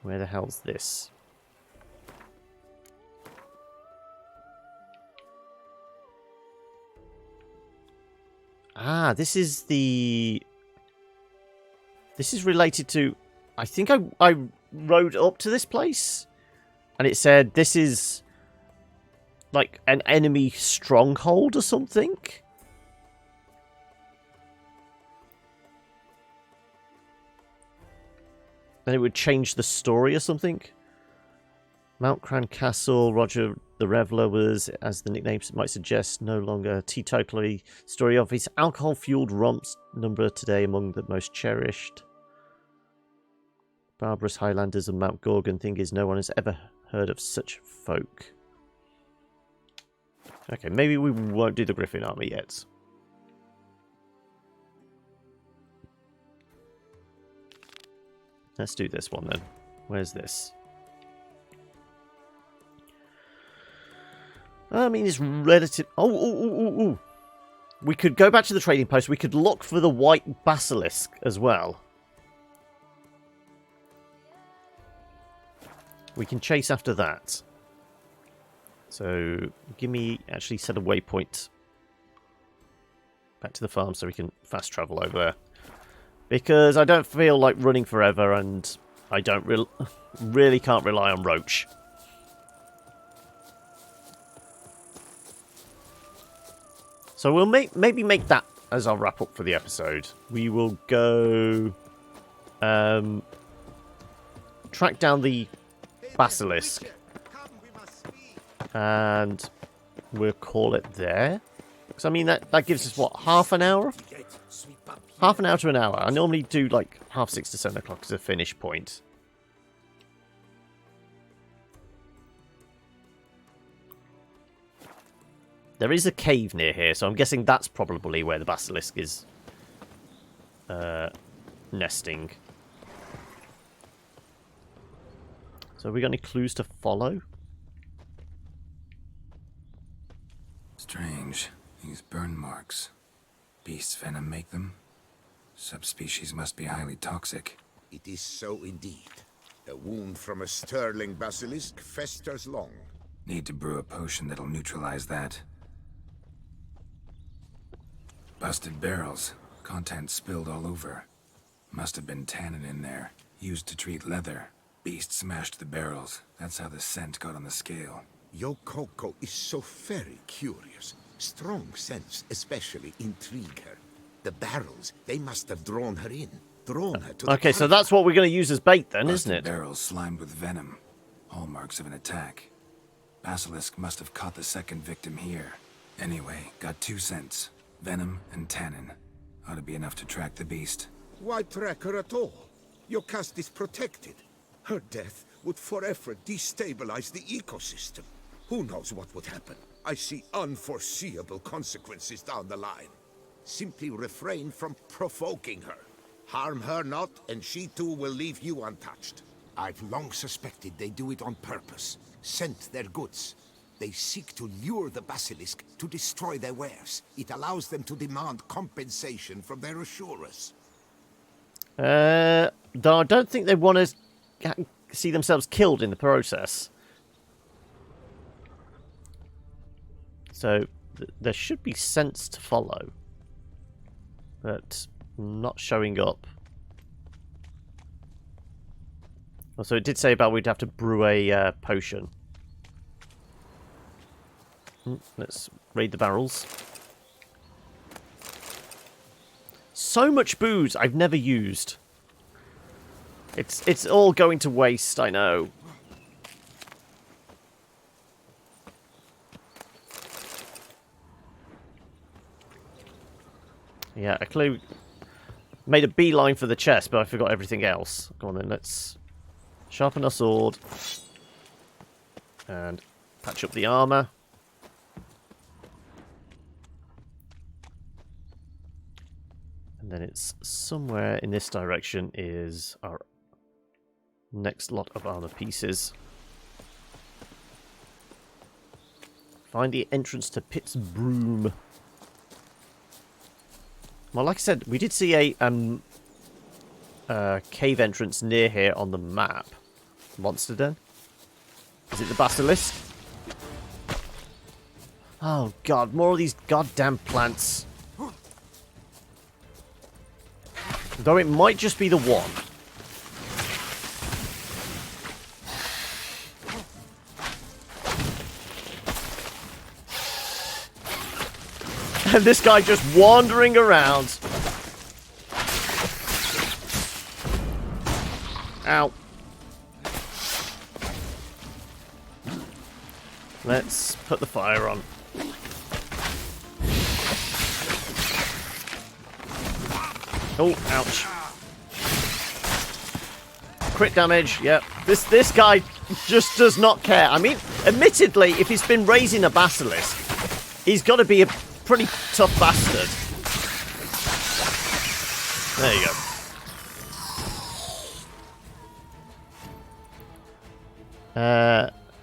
Speaker 1: Where the hell's this? Ah, this is the... This is related to... I think I rode up to this place, and it said this is like an enemy stronghold or something. Then it would change the story or something. Mount Cran Castle, Roger The Reveller was, as the nickname might suggest, no longer a teetotaler. Story of his alcohol-fueled romps number today among the most cherished. Barbarous Highlanders of Mount Gorgon. Thing is, no one has ever heard of such folk. Okay, maybe we won't do the Griffin army yet. Let's do this one then. Where's this? I mean, it's relative... Oh. We could go back to the trading post. We could look for the white basilisk as well. We can chase after that. So, give me... Actually, set a waypoint. Back to the farm so we can fast travel over there. Because I don't feel like running forever, and I don't really can't rely on Roach. So we'll maybe make that as our wrap up for the episode. We will go track down the basilisk, and we'll call it there. Because I mean that gives us what, half an hour? Half an hour to an hour. I normally do like 6:30 to 7 o'clock as a finish point. There is a cave near here, so I'm guessing that's probably where the basilisk is nesting. So have we got any clues to follow?
Speaker 3: Strange. These burn marks. Beast's venom make them? Subspecies must be highly toxic.
Speaker 14: It is so indeed. A wound from a sterling basilisk festers long.
Speaker 3: Need to brew a potion that'll neutralize that. Busted barrels. Contents spilled all over. Must have been tannin in there. Used to treat leather. Beast smashed the barrels. That's how the scent got on the scale.
Speaker 14: Yokoko is so very curious. Strong scents especially intrigue her. The barrels, they must have drawn her in. Drawn her to the
Speaker 1: Okay, so that's what we're going to use as bait then,
Speaker 3: Busted
Speaker 1: isn't it?
Speaker 3: barrels slimed with venom. Hallmarks of an attack. Basilisk must have caught the second victim here. Anyway, got 2 scents. Venom and tannin. Ought to be enough to track the beast.
Speaker 14: Why track her at all? Your caste is protected. Her death would forever destabilize the ecosystem. Who knows what would happen? I see unforeseeable consequences down the line. Simply refrain from provoking her. Harm her not, and she too will leave you untouched. I've long suspected they do it on purpose. Scent their goods. They seek to lure the basilisk to destroy their wares. It allows them to demand compensation from their assurers.
Speaker 1: Though I don't think they want to see themselves killed in the process. So there should be scents to follow, but not showing up. Also, it did say about we'd have to brew a potion. Let's raid the barrels. So much booze I've never used. It's all going to waste, I know. Yeah, I clearly made a beeline for the chest, but I forgot everything else. Go on then, let's sharpen our sword and patch up the armor. And then it's somewhere in this direction is our next lot of armor pieces. Find the entrance to Pitt's Broom. Well, like I said, we did see a cave entrance near here on the map. Monster Den? Is it the basilisk? Oh god, more of these goddamn plants. Though it might just be the one. And this guy just wandering around. Ow. Let's put the fire on. Oh, ouch. Crit damage, yep. This guy just does not care. I mean, admittedly, if he's been raising a basilisk, he's got to be a pretty tough bastard. There you go.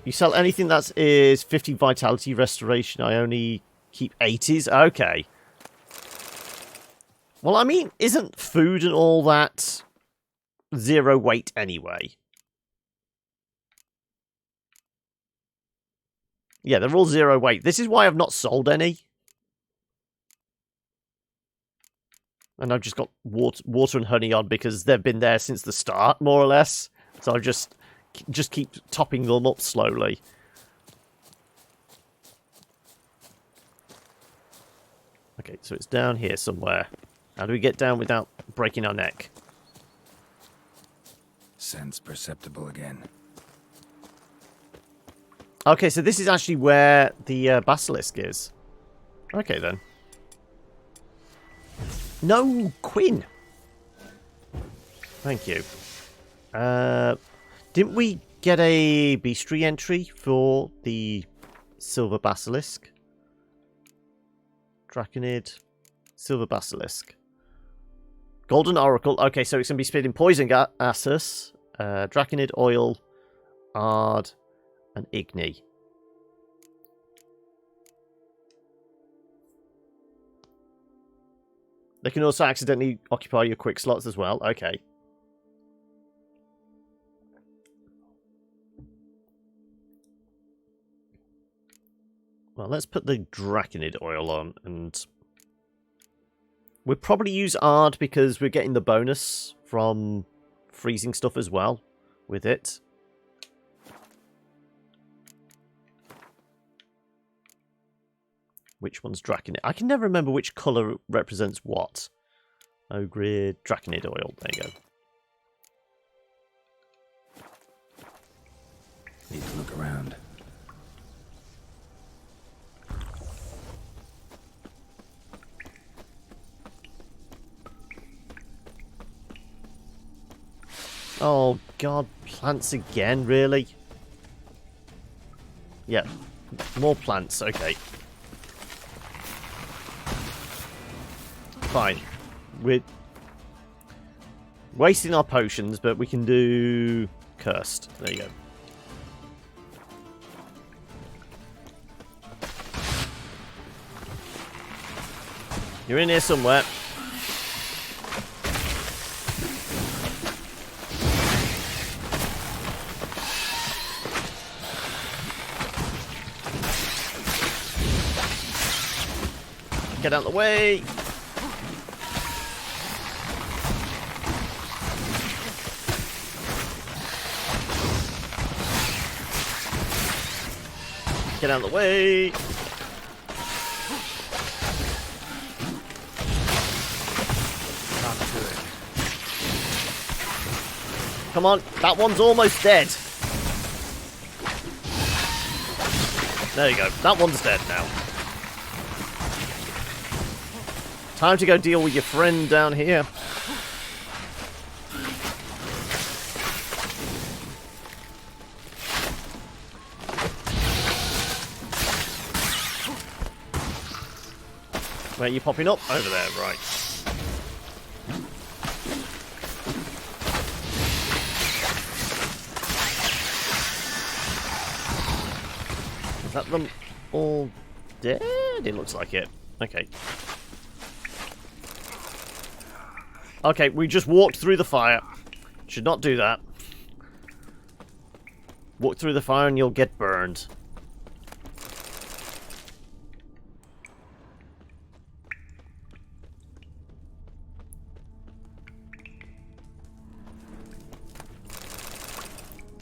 Speaker 1: You sell anything that is 50 vitality restoration. I only keep 80s. Okay. Well, I mean, isn't food and all that 0 weight anyway? Yeah, they're all 0 weight. This is why I've not sold any. And I've just got water and honey on because they've been there since the start, more or less. So I just keep topping them up slowly. Okay, so it's down here somewhere. How do we get down without breaking our neck?
Speaker 3: Sense perceptible again.
Speaker 1: Okay, so this is actually where the basilisk is. Okay, then. No, Quinn! Thank you. Didn't we get a bestiary entry for the silver basilisk? Draconid, silver basilisk. Golden oracle. Okay, so it's going to be spitting poison gases, draconid oil, ard, and igni. They can also accidentally occupy your quick slots as well. Okay. Well, let's put the draconid oil on, and we'll probably use ard because we're getting the bonus from freezing stuff as well with it. Which one's draconid? I can never remember which colour represents what. Ogre, draconid oil. There you go.
Speaker 3: Need to look around.
Speaker 1: Oh god, plants again, really? Yeah, more plants, okay. Fine. We're wasting our potions, but we can do cursed. There you go. You're in here somewhere. Get out of the way. Get out of the way.
Speaker 3: Not good.
Speaker 1: Come on, that one's almost dead. There you go. That one's dead now. Time to go deal with your friend down here. Where are you popping up? Over there, right. Is that them all dead? It looks like it. Okay. Okay, we just walked through the fire. Should not do that. Walk through the fire and you'll get burned.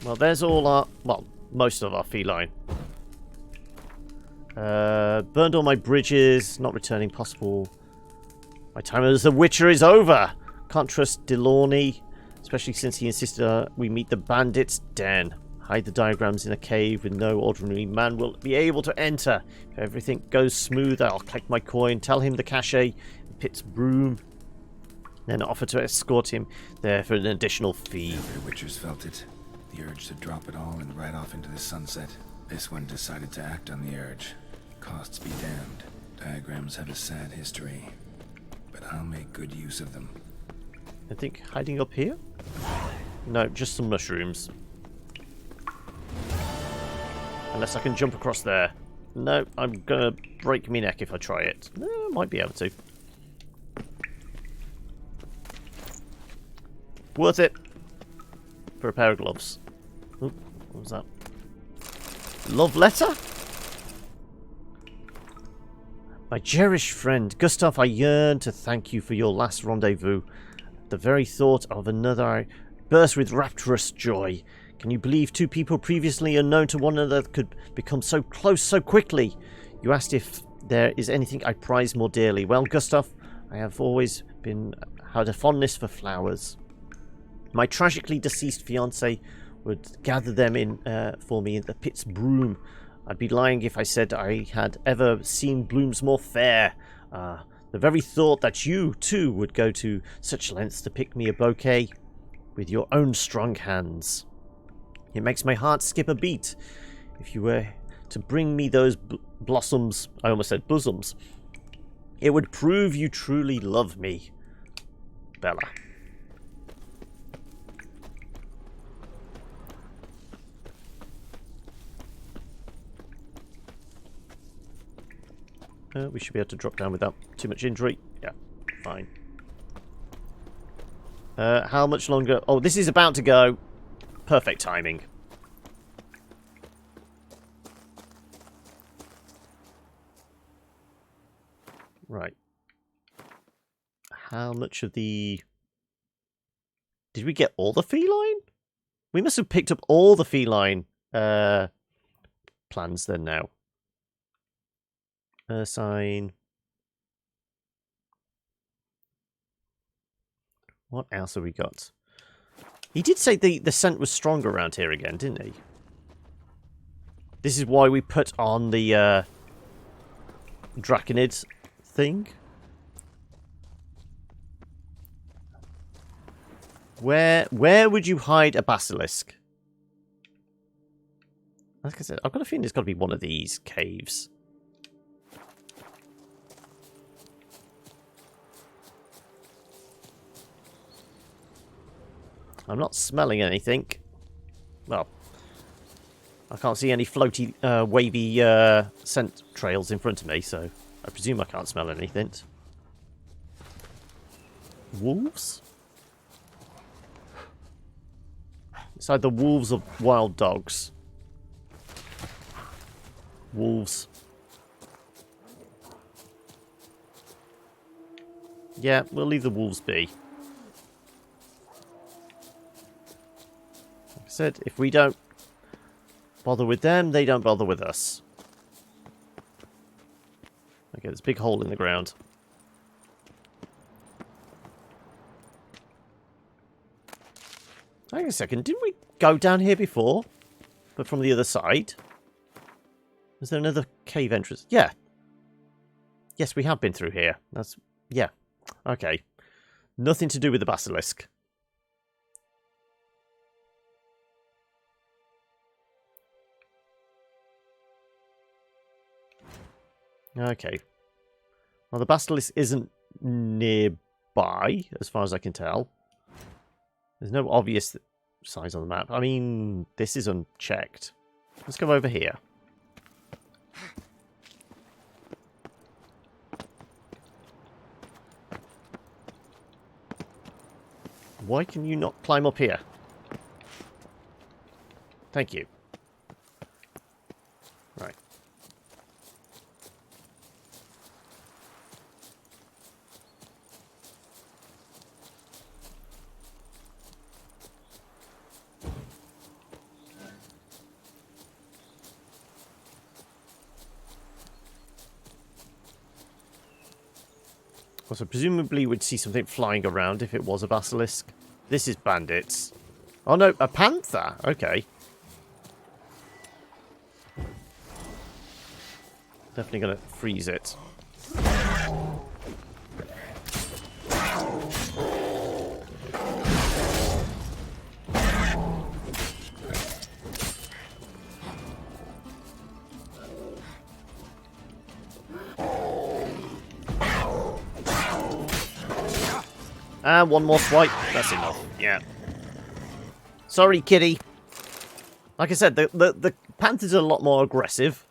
Speaker 1: Well, there's all our... well, most of our feline. Burned all my bridges. Not returning possible. My time as a witcher is over. Can't trust Delaunay, especially since he insisted we meet the bandits' den. Hide the diagrams in a cave with no ordinary man will be able to enter. If everything goes smooth, I'll collect my coin, tell him the cachet, Pitt's broom, then offer to escort him there for an additional fee.
Speaker 3: Every Witcher's felt it. The urge to drop it all and ride off into the sunset. This one decided to act on the urge. Costs be damned. Diagrams have a sad history, but I'll make good use of them.
Speaker 1: I think hiding up here? No, just some mushrooms. Unless I can jump across there. No, I'm gonna break my neck if I try it. Might be able to. Worth it. For a pair of gloves. Oop, what was that? Love letter? My cherished friend, Gustav, I yearn to thank you for your last rendezvous. The very thought of another I burst with rapturous joy. Can you believe two people previously unknown to one another could become so close so quickly? You asked if there is anything I prize more dearly. Well, Gustav, I have always had a fondness for flowers. My tragically deceased fiancée would gather them in for me in the Pitt's broom. I'd be lying if I said I had ever seen blooms more fair. The very thought that you, too, would go to such lengths to pick me a bouquet with your own strong hands. It makes my heart skip a beat. If you were to bring me those blossoms, I almost said bosoms, it would prove you truly love me. Bella. We should be able to drop down without too much injury. Yeah, fine. How much longer? Oh, this is about to go. Perfect timing. Right. How much of the... Did we get all the feline? We must have picked up all the feline plans then now. Sign. What else have we got? He did say the scent was stronger around here again, didn't he? This is why we put on the Draconid thing. Where would you hide a basilisk? Like I said, I've got a feeling it's got to be one of these caves. I'm not smelling anything. Well, I can't see any floaty, wavy scent trails in front of me, so I presume I can't smell anything. Wolves? It's either wolves or wild dogs. Wolves. Yeah, we'll leave the wolves be. Like I said, if we don't bother with them, they don't bother with us. Okay, there's a big hole in the ground. Hang on a second, didn't we go down here before? But from the other side? Is there another cave entrance? Yeah. Yes, we have been through here. That's... yeah. Okay. Nothing to do with the basilisk. Okay. Well, the basilisk isn't nearby, as far as I can tell. There's no obvious size on the map. I mean, this is unchecked. Let's go over here. Why can you not climb up here? Thank you. Right. Also, presumably we'd see something flying around if it was a basilisk. This is bandits. Oh no, a panther! Okay. Definitely going to freeze it. And one more swipe. That's enough. Yeah. Sorry, kitty. Like I said, the panthers are a lot more aggressive.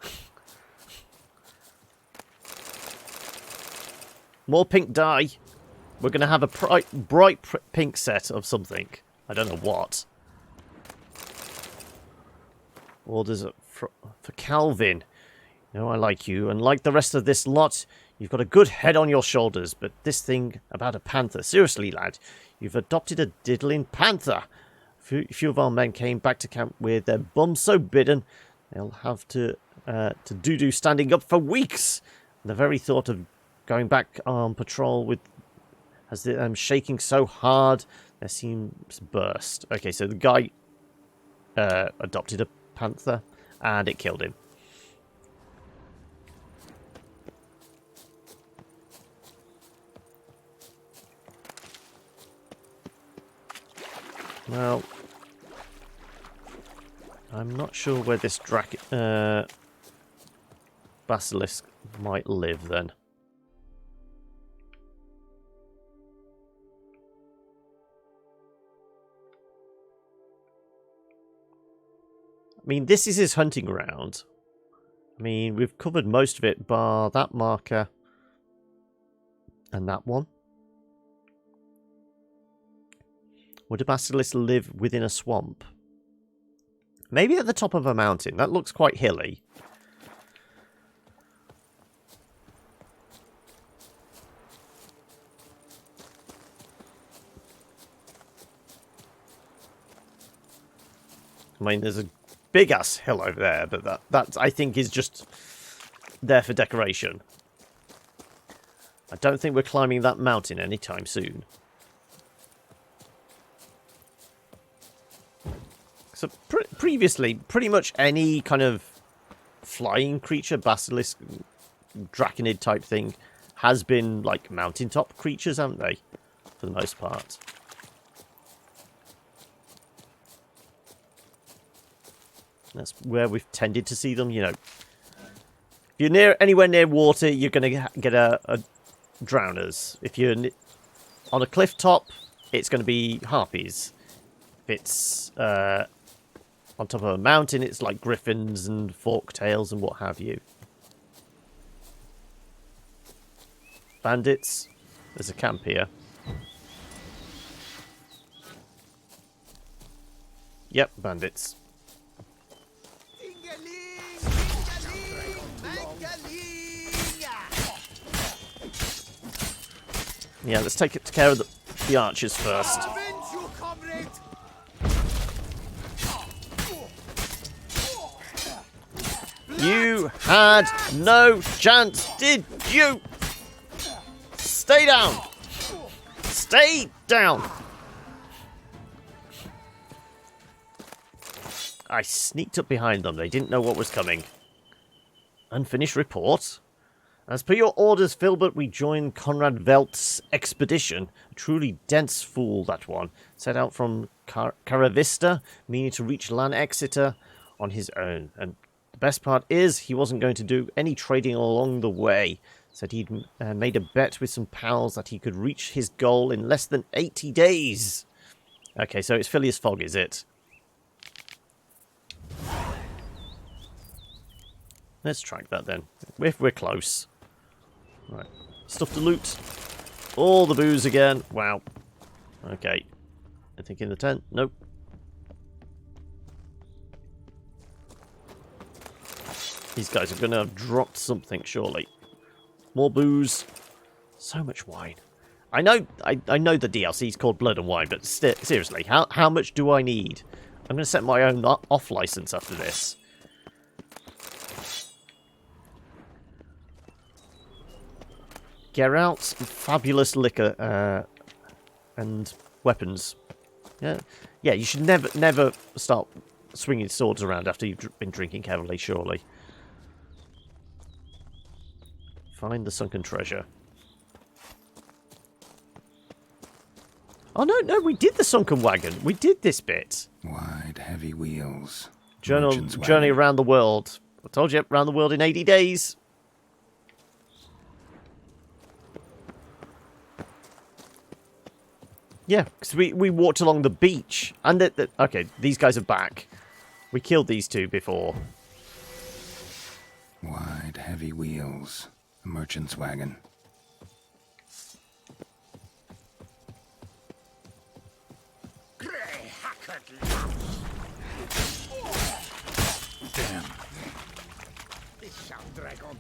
Speaker 1: More pink dye. We're going to have a bright pink set of something. I don't know what. Orders for Calvin. You know, I like you. And like the rest of this lot, you've got a good head on your shoulders. But this thing about a panther. Seriously, lad. You've adopted a diddling panther. A few of our men came back to camp with their bums so bitten, they'll have to do standing up for weeks. And the very thought of going back on patrol has them shaking so hard, their seams burst. Okay, so the guy adopted a panther, and it killed him. Well, I'm not sure where this basilisk might live then. I mean, this is his hunting ground. I mean, we've covered most of it, bar that marker and that one. Would a basilisk live within a swamp? Maybe at the top of a mountain. That looks quite hilly. I mean, there's a big-ass hill over there, but that I think is just there for decoration. I don't think we're climbing that mountain anytime soon. So previously, pretty much any kind of flying creature, basilisk, draconid type thing, has been like mountaintop creatures, haven't they? For the most part. That's where we've tended to see them, you know. If you're anywhere near water, you're going to get a drowners. If you're on a cliff top, it's going to be harpies. If it's on top of a mountain, it's like griffins and forktails and what have you. Bandits. There's a camp here. Yep, bandits. Yeah, let's take care of the archers first. You had no chance, did you? Stay down. Stay down. I sneaked up behind them. They didn't know what was coming. Unfinished report. As per your orders, Filbert, we joined Conrad Velt's expedition. A truly dense fool, that one. Set out from Caravista, meaning to reach Lan Exeter on his own. And the best part is, he wasn't going to do any trading along the way. Said he'd made a bet with some pals that he could reach his goal in less than 80 days. Okay, so it's Phileas Fogg, is it? Let's track that then, if we're close. Right, stuff to loot. All the booze again. Wow. Okay. Anything in the tent? Nope. These guys are going to have dropped something, surely. More booze. So much wine. I know the DLC is called Blood and Wine, but seriously, how much do I need? I'm going to set my own off license after this. Geralt's fabulous liquor and weapons. Yeah, you should never start swinging swords around after you've been drinking heavily, surely. Find the sunken treasure. Oh, no, we did the sunken wagon. We did this bit.
Speaker 3: Wide, heavy wheels.
Speaker 1: Journey around the world. I told you, around the world in 80 days. Yeah, because we walked along the beach. And okay, these guys are back. We killed these two before.
Speaker 3: Wide, heavy wheels. A merchant's wagon. Damn.
Speaker 13: This shall drag on.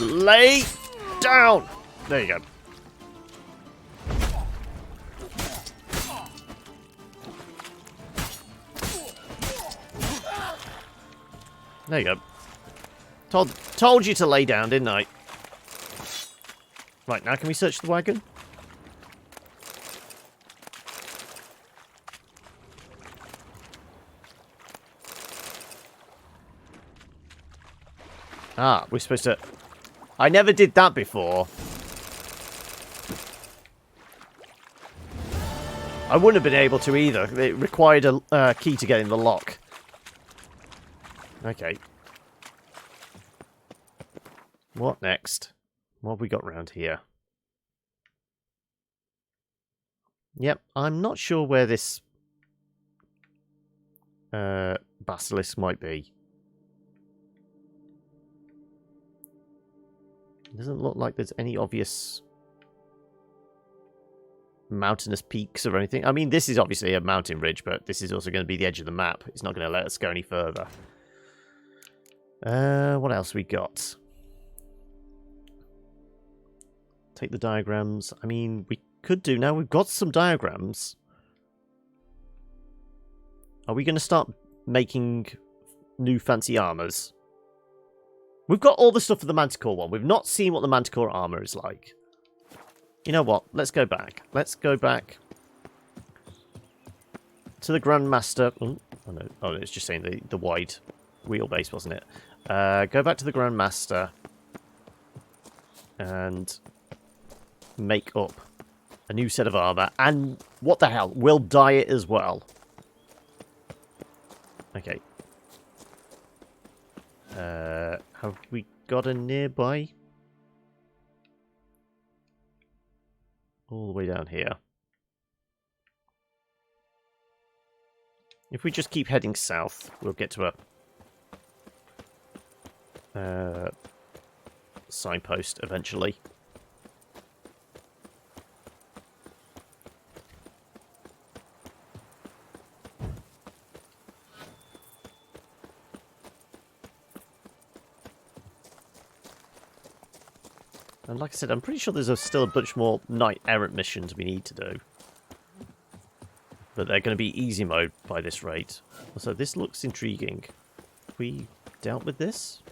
Speaker 1: Lay down. There you go. There you go. Told you to lay down, didn't I? Right, now can we search the wagon? Ah, we're supposed to... I never did that before. I wouldn't have been able to either. It required a key to get in the lock. Okay. What next? What have we got round here? Yep, I'm not sure where this basilisk might be. It doesn't look like there's any obvious mountainous peaks or anything. I mean, this is obviously a mountain ridge, but this is also going to be the edge of the map. It's not going to let us go any further. What else we got? Take the diagrams. I mean, we could do now. We've got some diagrams. Are we going to start making new fancy armors? We've got all the stuff for the Manticore one. We've not seen what the Manticore armor is like. You know what? Let's go back. Let's go back to the Grandmaster. Oh no, it's just saying the wide wheelbase, wasn't it? Go back to the Grandmaster and make up a new set of armor. And what the hell? We'll dye it as well. Okay. Have we got a nearby? All the way down here. If we just keep heading south, we'll get to a signpost eventually. And like I said, I'm pretty sure there's still a bunch more knight errant missions we need to do. But they're going to be easy mode by this rate. So this looks intriguing. Have we dealt with this?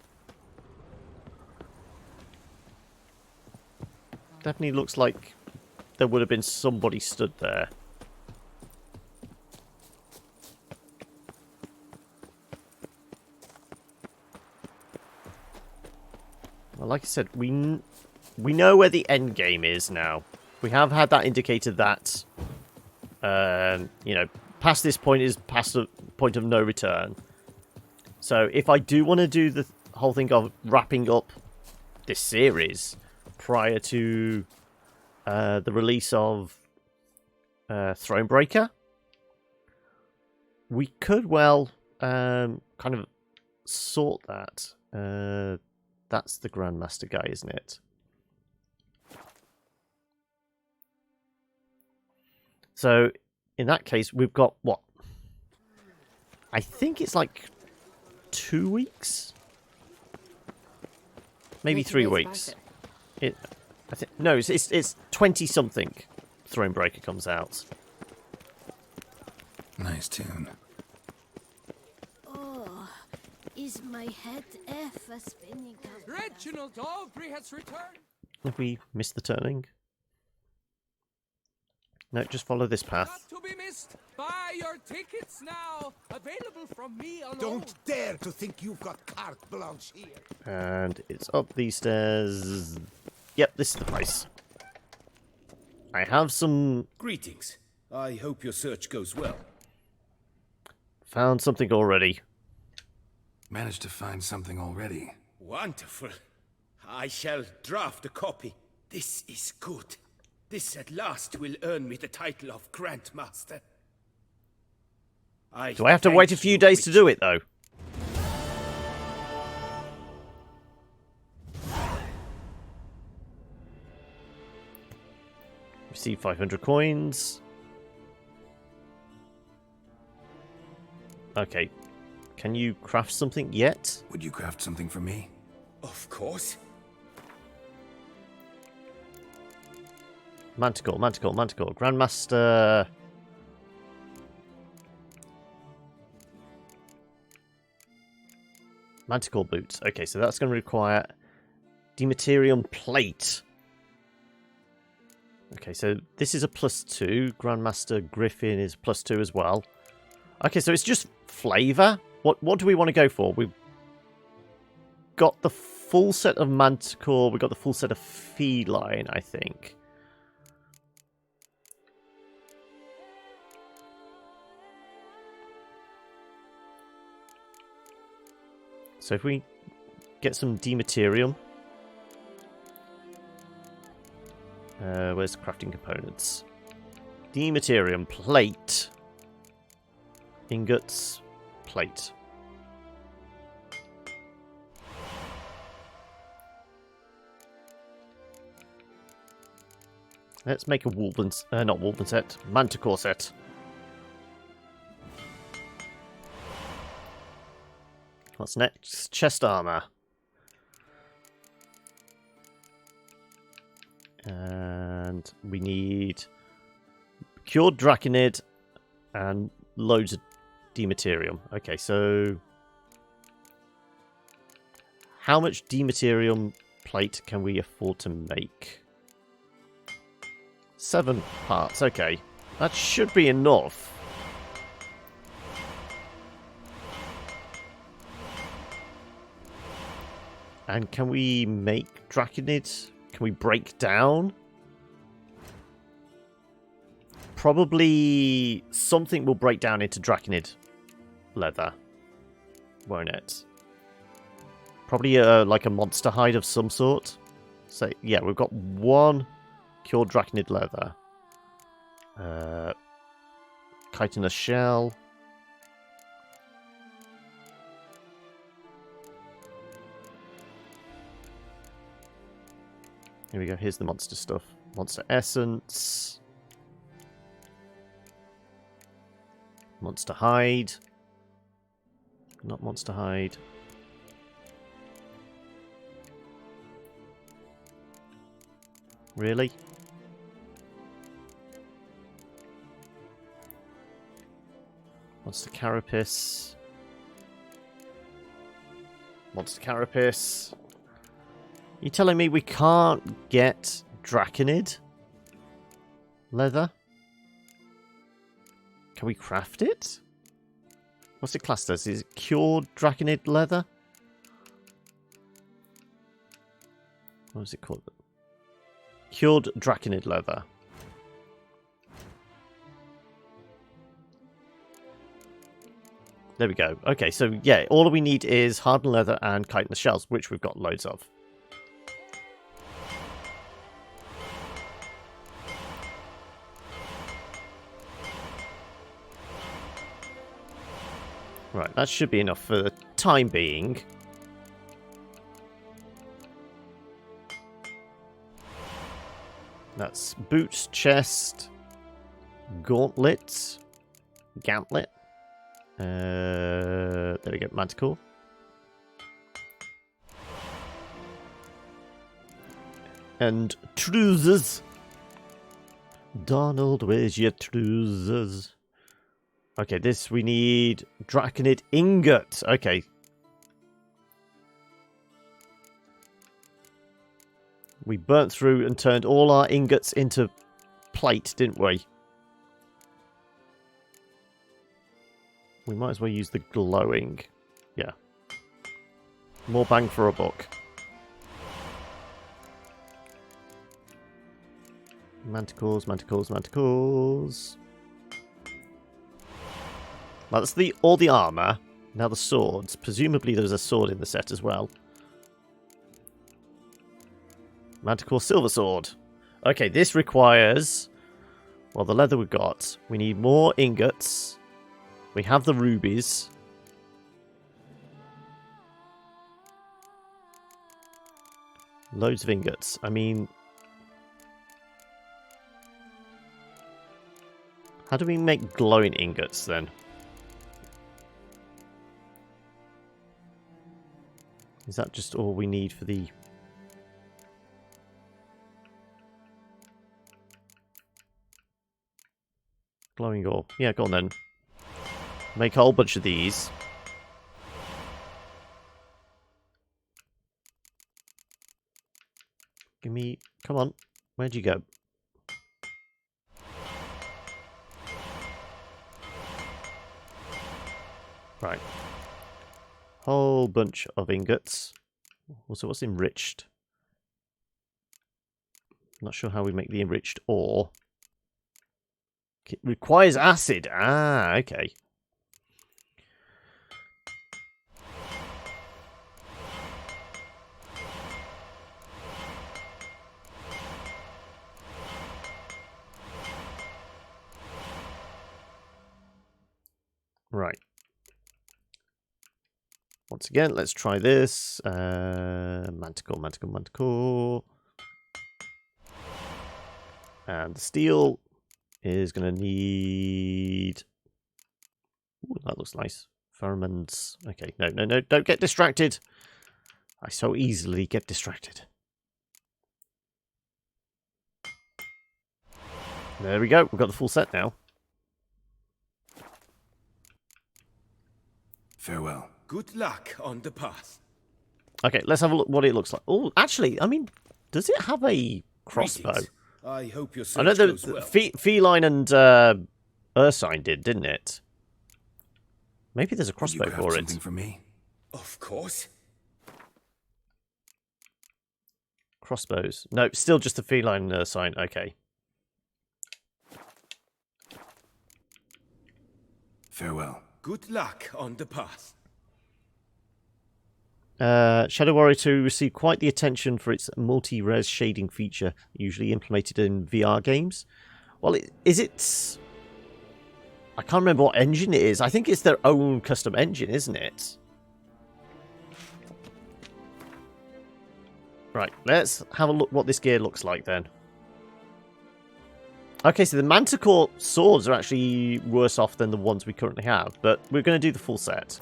Speaker 1: Definitely looks like there would have been somebody stood there. Well, like I said, we know where the end game is now. We have had that indicated that, you know, past this point is past the point of no return. So if I do want to do the whole thing of wrapping up this series prior to the release of Thronebreaker, we could well kind of sort that. That's the Grandmaster guy, isn't it? So, in that case, we've got, what? I think it's like 2 weeks? Maybe 3 weeks. No, it's 20-something Thronebreaker comes out.
Speaker 3: Nice tune.
Speaker 5: Oh, is my head ever spinning?
Speaker 8: Reginald Aubrey has returned.
Speaker 1: Have we missed the turning? No, just follow this path.
Speaker 8: Not to be missed. Buy your tickets now. Available from me alone.
Speaker 13: Don't dare to think you've got carte blanche here.
Speaker 1: And it's up these stairs. Yep, this is the place. I have some...
Speaker 20: Greetings. I hope your search goes well.
Speaker 1: Found something already.
Speaker 3: Managed to find something already.
Speaker 20: Wonderful. I shall draft a copy. This is good. This at last will earn me the title of Grandmaster.
Speaker 1: Do I have to wait a few days to do it, though? Receive 500 coins. Okay. Can you craft something yet?
Speaker 3: Would you craft something for me?
Speaker 20: Of course.
Speaker 1: Manticore, Manticore, Manticore. Grandmaster. Manticore boots. Okay, so that's going to require Dematerium plate. Okay, so this is a +2. Grandmaster Griffin is +2 as well. Okay, so it's just flavour. What do we want to go for? We've got the full set of Manticore. We've got the full set of Feline, I think. So if we get some Dematerium. Where's crafting components? Dematerium plate. Ingots. Plate. Let's make a not Wolven set, Manticore set. What's next? Chest armor. And we need cured Draconid and loads of Dematerium. Okay, so how much Dematerium plate can we afford to make? 7 parts, okay. That should be enough. And can we make Draconid? Can we break down? Probably something will break down into Draconid leather, won't it? Probably like a monster hide of some sort. So yeah, we've got 1 cured Draconid leather. Chitinous shell. Here we go, here's the monster stuff. Monster essence. Monster hide. Not monster hide. Really? Monster carapace. Monster carapace. You telling me we can't get Draconid leather? Can we craft it? What's it classed as? Is it cured Draconid leather? What is it called? Cured Draconid leather. There we go. Okay, so yeah, all we need is hardened leather and chitinous shells, which we've got loads of. Right, that should be enough for the time being. That's boots, chest, gauntlets, gauntlet. There we go, Manticore. And trousers. Donald, where's your trousers? Okay, this we need Draconid ingot. Okay. We burnt through and turned all our ingots into plate, didn't we? we might as well use the glowing. Yeah. More bang for a buck. Manticores, manticores, manticores. That's all the armour. Now the swords. Presumably there's a sword in the set as well. Manticore silver sword. Okay, this requires... Well, the leather we've got. We need more ingots. We have the rubies. Loads of ingots. I mean... How do we make glowing ingots then? Is that just all we need for the... glowing ore? Yeah, go on then. Make a whole bunch of these. Give me... Come on. Where'd you go? Right. Whole bunch of ingots. Also, what's enriched? Not sure how we make the enriched ore. It requires acid. Ah, okay. Right. Once again, let's try this. Manticore, manticore, manticore. And the steel is going to need... Ooh, that looks nice. Pheromones. Okay, no, no, no, don't get distracted. I so easily get distracted. There we go. We've got the full set now.
Speaker 3: Farewell.
Speaker 20: Good luck on the path.
Speaker 1: Okay, let's have a look what it looks like. Oh, actually, I mean, does it have a crossbow?
Speaker 20: Greetings. I hope your
Speaker 1: I know
Speaker 20: search
Speaker 1: the
Speaker 20: goes well.
Speaker 1: feline and Ursine didn't it? Maybe there's a crossbow for it.
Speaker 3: For me?
Speaker 20: Of course.
Speaker 1: Crossbows. No, still just the feline and Ursine. Okay.
Speaker 3: Farewell.
Speaker 20: Good luck on the path.
Speaker 1: Shadow Warrior 2 received quite the attention for its multi-res shading feature, usually implemented in VR games. Well, is it... I can't remember what engine it is. I think it's their own custom engine, isn't it? Right, let's have a look what this gear looks like then. Okay, so the Manticore swords are actually worse off than the ones we currently have, but we're going to do the full set.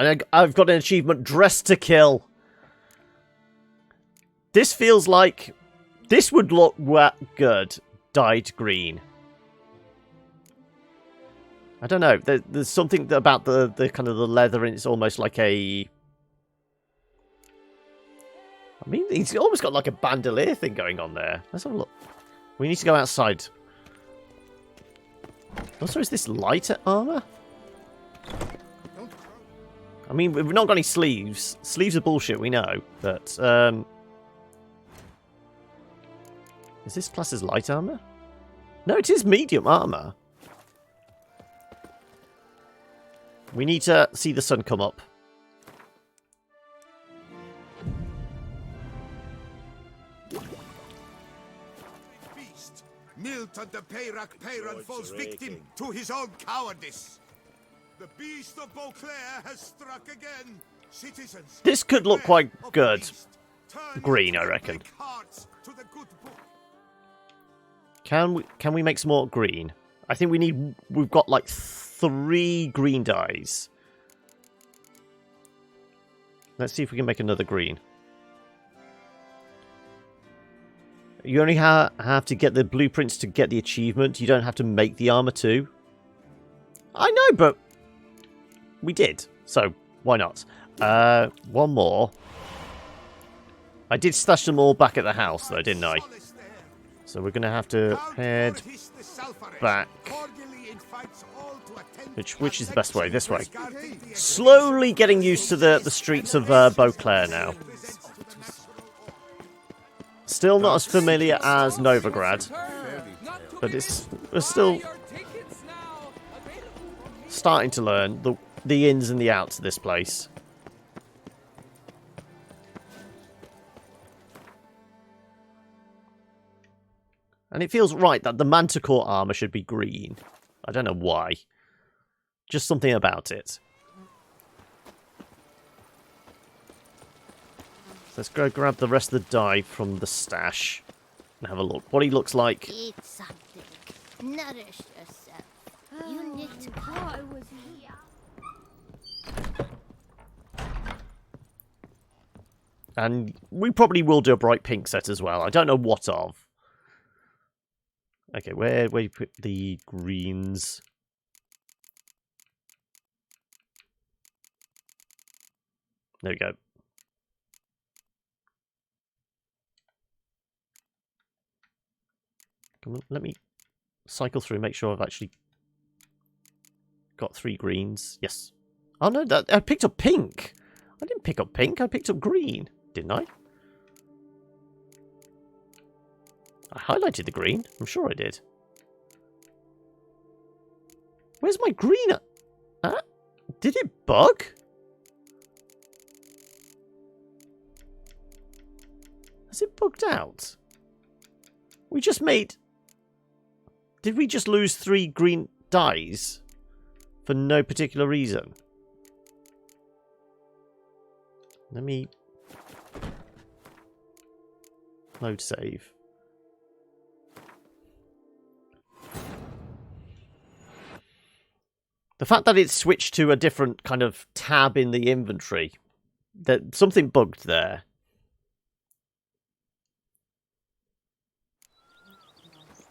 Speaker 1: And I've got an achievement, Dress to Kill. This feels like... This would look good, dyed green. I don't know. There's something about the kind of the leather, and it's almost like a... I mean, he's almost got like a bandolier thing going on there. Let's have a look. We need to go outside. Also, is this lighter armor? I mean, we've not got any sleeves. Sleeves are bullshit, we know. But, is this class as light armor? No, it is medium armor. We need to see the sun come up.
Speaker 14: Beast, Milton the Peyrac Peyran falls victim to his own cowardice. The beast of Beauclair has struck again. Citizens,
Speaker 1: This could look quite good. Green, I reckon. Can we make some more green? I think we've got like 3 green dyes. Let's see if we can make another green. You only have to get the blueprints to get the achievement. You don't have to make the armor too. I know, but we did. So, why not? One more. I did stash them all back at the house, though, didn't I? So we're going to have to head back. Which is the best way? This way. Slowly getting used to the streets of Beauclair now. Still not as familiar as Novigrad, but we're still starting to learn the ins and the outs of this place. And it feels right that the Manticore armor should be green. I don't know why. Just something about it. Let's go grab the rest of the dye from the stash and have a look. What he looks like.
Speaker 5: Eat something. Nourish yourself. You need to I was here.
Speaker 1: And we probably will do a bright pink set as well. I don't know what of. Okay, where you put the greens? There we go. Come on, let me cycle through, make sure I've actually got 3 greens. Yes. Oh no, I picked up pink. I didn't pick up pink, I picked up green, didn't I? I highlighted the green. I'm sure I did. Where's my green? Did it bug? Has it bugged out? We just made... Did we just lose 3 green dyes? For no particular reason? Let me... Load save. The fact that it's switched to a different kind of tab in the inventory, that something bugged there.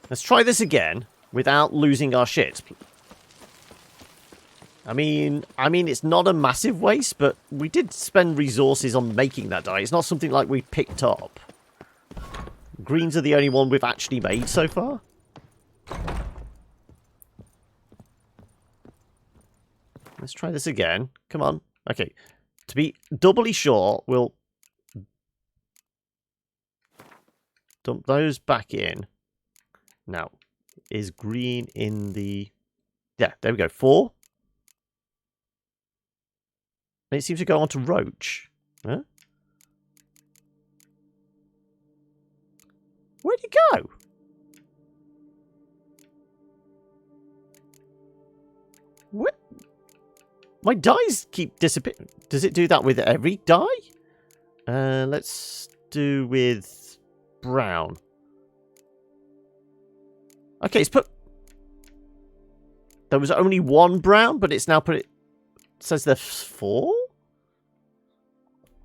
Speaker 1: Let's try this again without losing our shit. I mean, it's not a massive waste, but we did spend resources on making that dye. It's not something like we picked up. Greens are the only one we've actually made so far. Let's try this again. Come on. Okay. To be doubly sure, we'll dump those back in. Now, is green in the... Yeah, there we go. 4. And it seems to go on to roach. Huh? Where'd it go? What? My dyes keep disappearing. Does it do that with every dye? Let's do with brown. Okay, it's put... There was only 1 brown, but it's now put it... Says there's 4?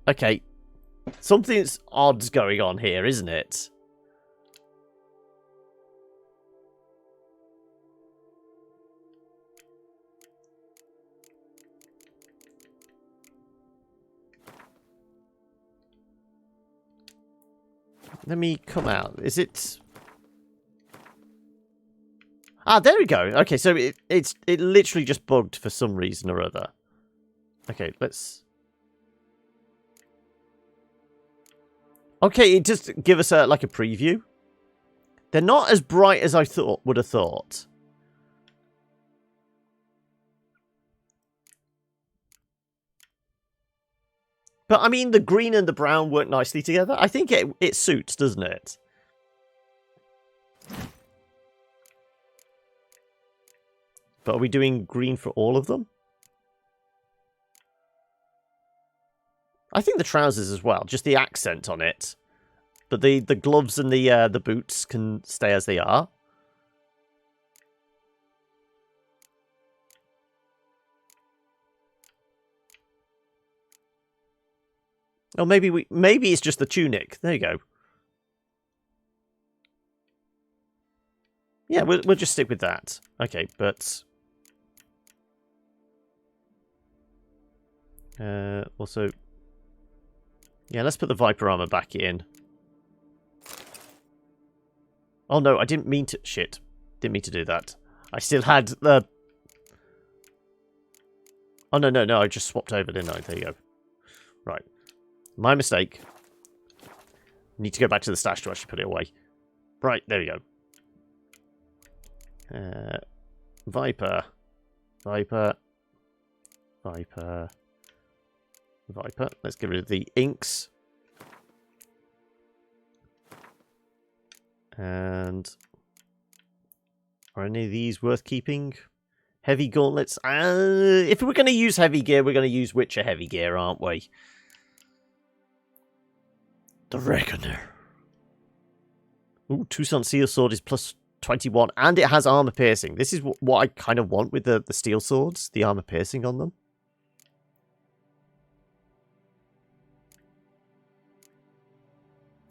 Speaker 1: Okay. Something's odd's going on here, isn't it? Let me come out. Is it... Ah, there we go. Okay, so it literally just bugged for some reason or other. Okay, let's... Okay, it just give us a like a preview. They're not as bright as I would have thought. But I mean, the green and the brown work nicely together. I think it suits, doesn't it? But are we doing green for all of them? I think the trousers as well, just the accent on it. But the gloves and the boots can stay as they are. Or maybe it's just the tunic. There you go. Yeah, we'll just stick with that. Okay, but also Yeah, let's put the Viper armor back in. Oh no, I didn't mean to... Shit. Didn't mean to do that. I still had the... Oh, no, I just swapped over, didn't I? There you go. Right. My mistake. Need to go back to the stash to actually put it away. Right, there we go. Viper. Viper. Viper. Viper. Let's get rid of the inks. And... Are any of these worth keeping? Heavy gauntlets. If we're going to use heavy gear, we're going to use Witcher heavy gear, aren't we? The Reckoner. Ooh, Tucson Steel Sword is plus 21, and it has armor piercing. This is what I kind of want with the steel swords, the armor piercing on them.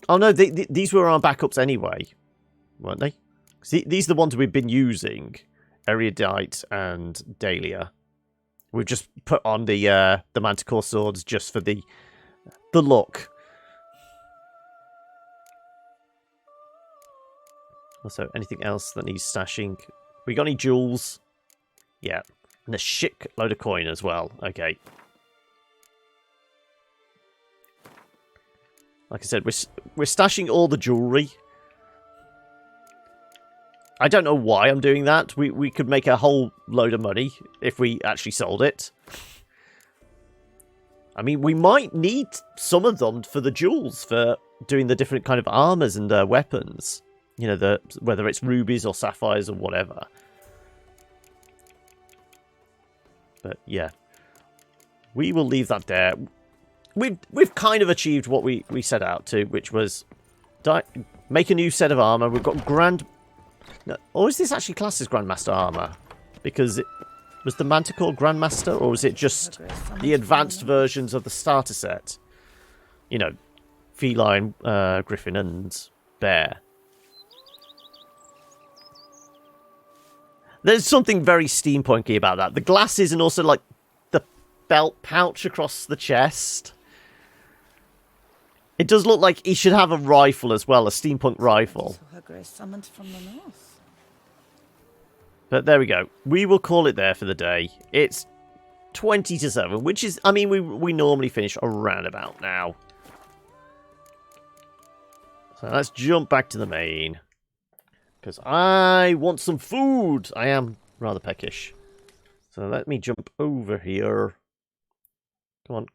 Speaker 1: Oh no, these were our backups anyway, weren't they? See, these are the ones we've been using, Erudite and Dahlia. We've just put on the Manticore swords just for the look. Also, anything else that needs stashing? We got any jewels? Yeah, and a shit load of coin as well. Okay. Like I said, we're stashing all the jewelry. I don't know why I'm doing that. We could make a whole load of money if we actually sold it. I mean, we might need some of them for the jewels, for doing the different kind of armors and weapons. You know, whether it's rubies or sapphires or whatever. But yeah, we will leave that there. We've kind of achieved what we set out to, which was make a new set of armor. We've got No, or is this actually classed as Grandmaster armor? Because it was the Manticore Grandmaster, or was it just the advanced versions of the starter set? You know, feline, griffin, and bear. There's something very steampunky about that. The glasses and also, like, the belt pouch across the chest. It does look like he should have a rifle as well, a steampunk rifle.
Speaker 7: Her Grace summoned from the north.
Speaker 1: But there we go. We will call it there for the day. It's 20 to 7, which is, I mean, we normally finish around about now. So let's jump back to the main. Because I want some food. I am rather peckish. So let me jump over here. Come on.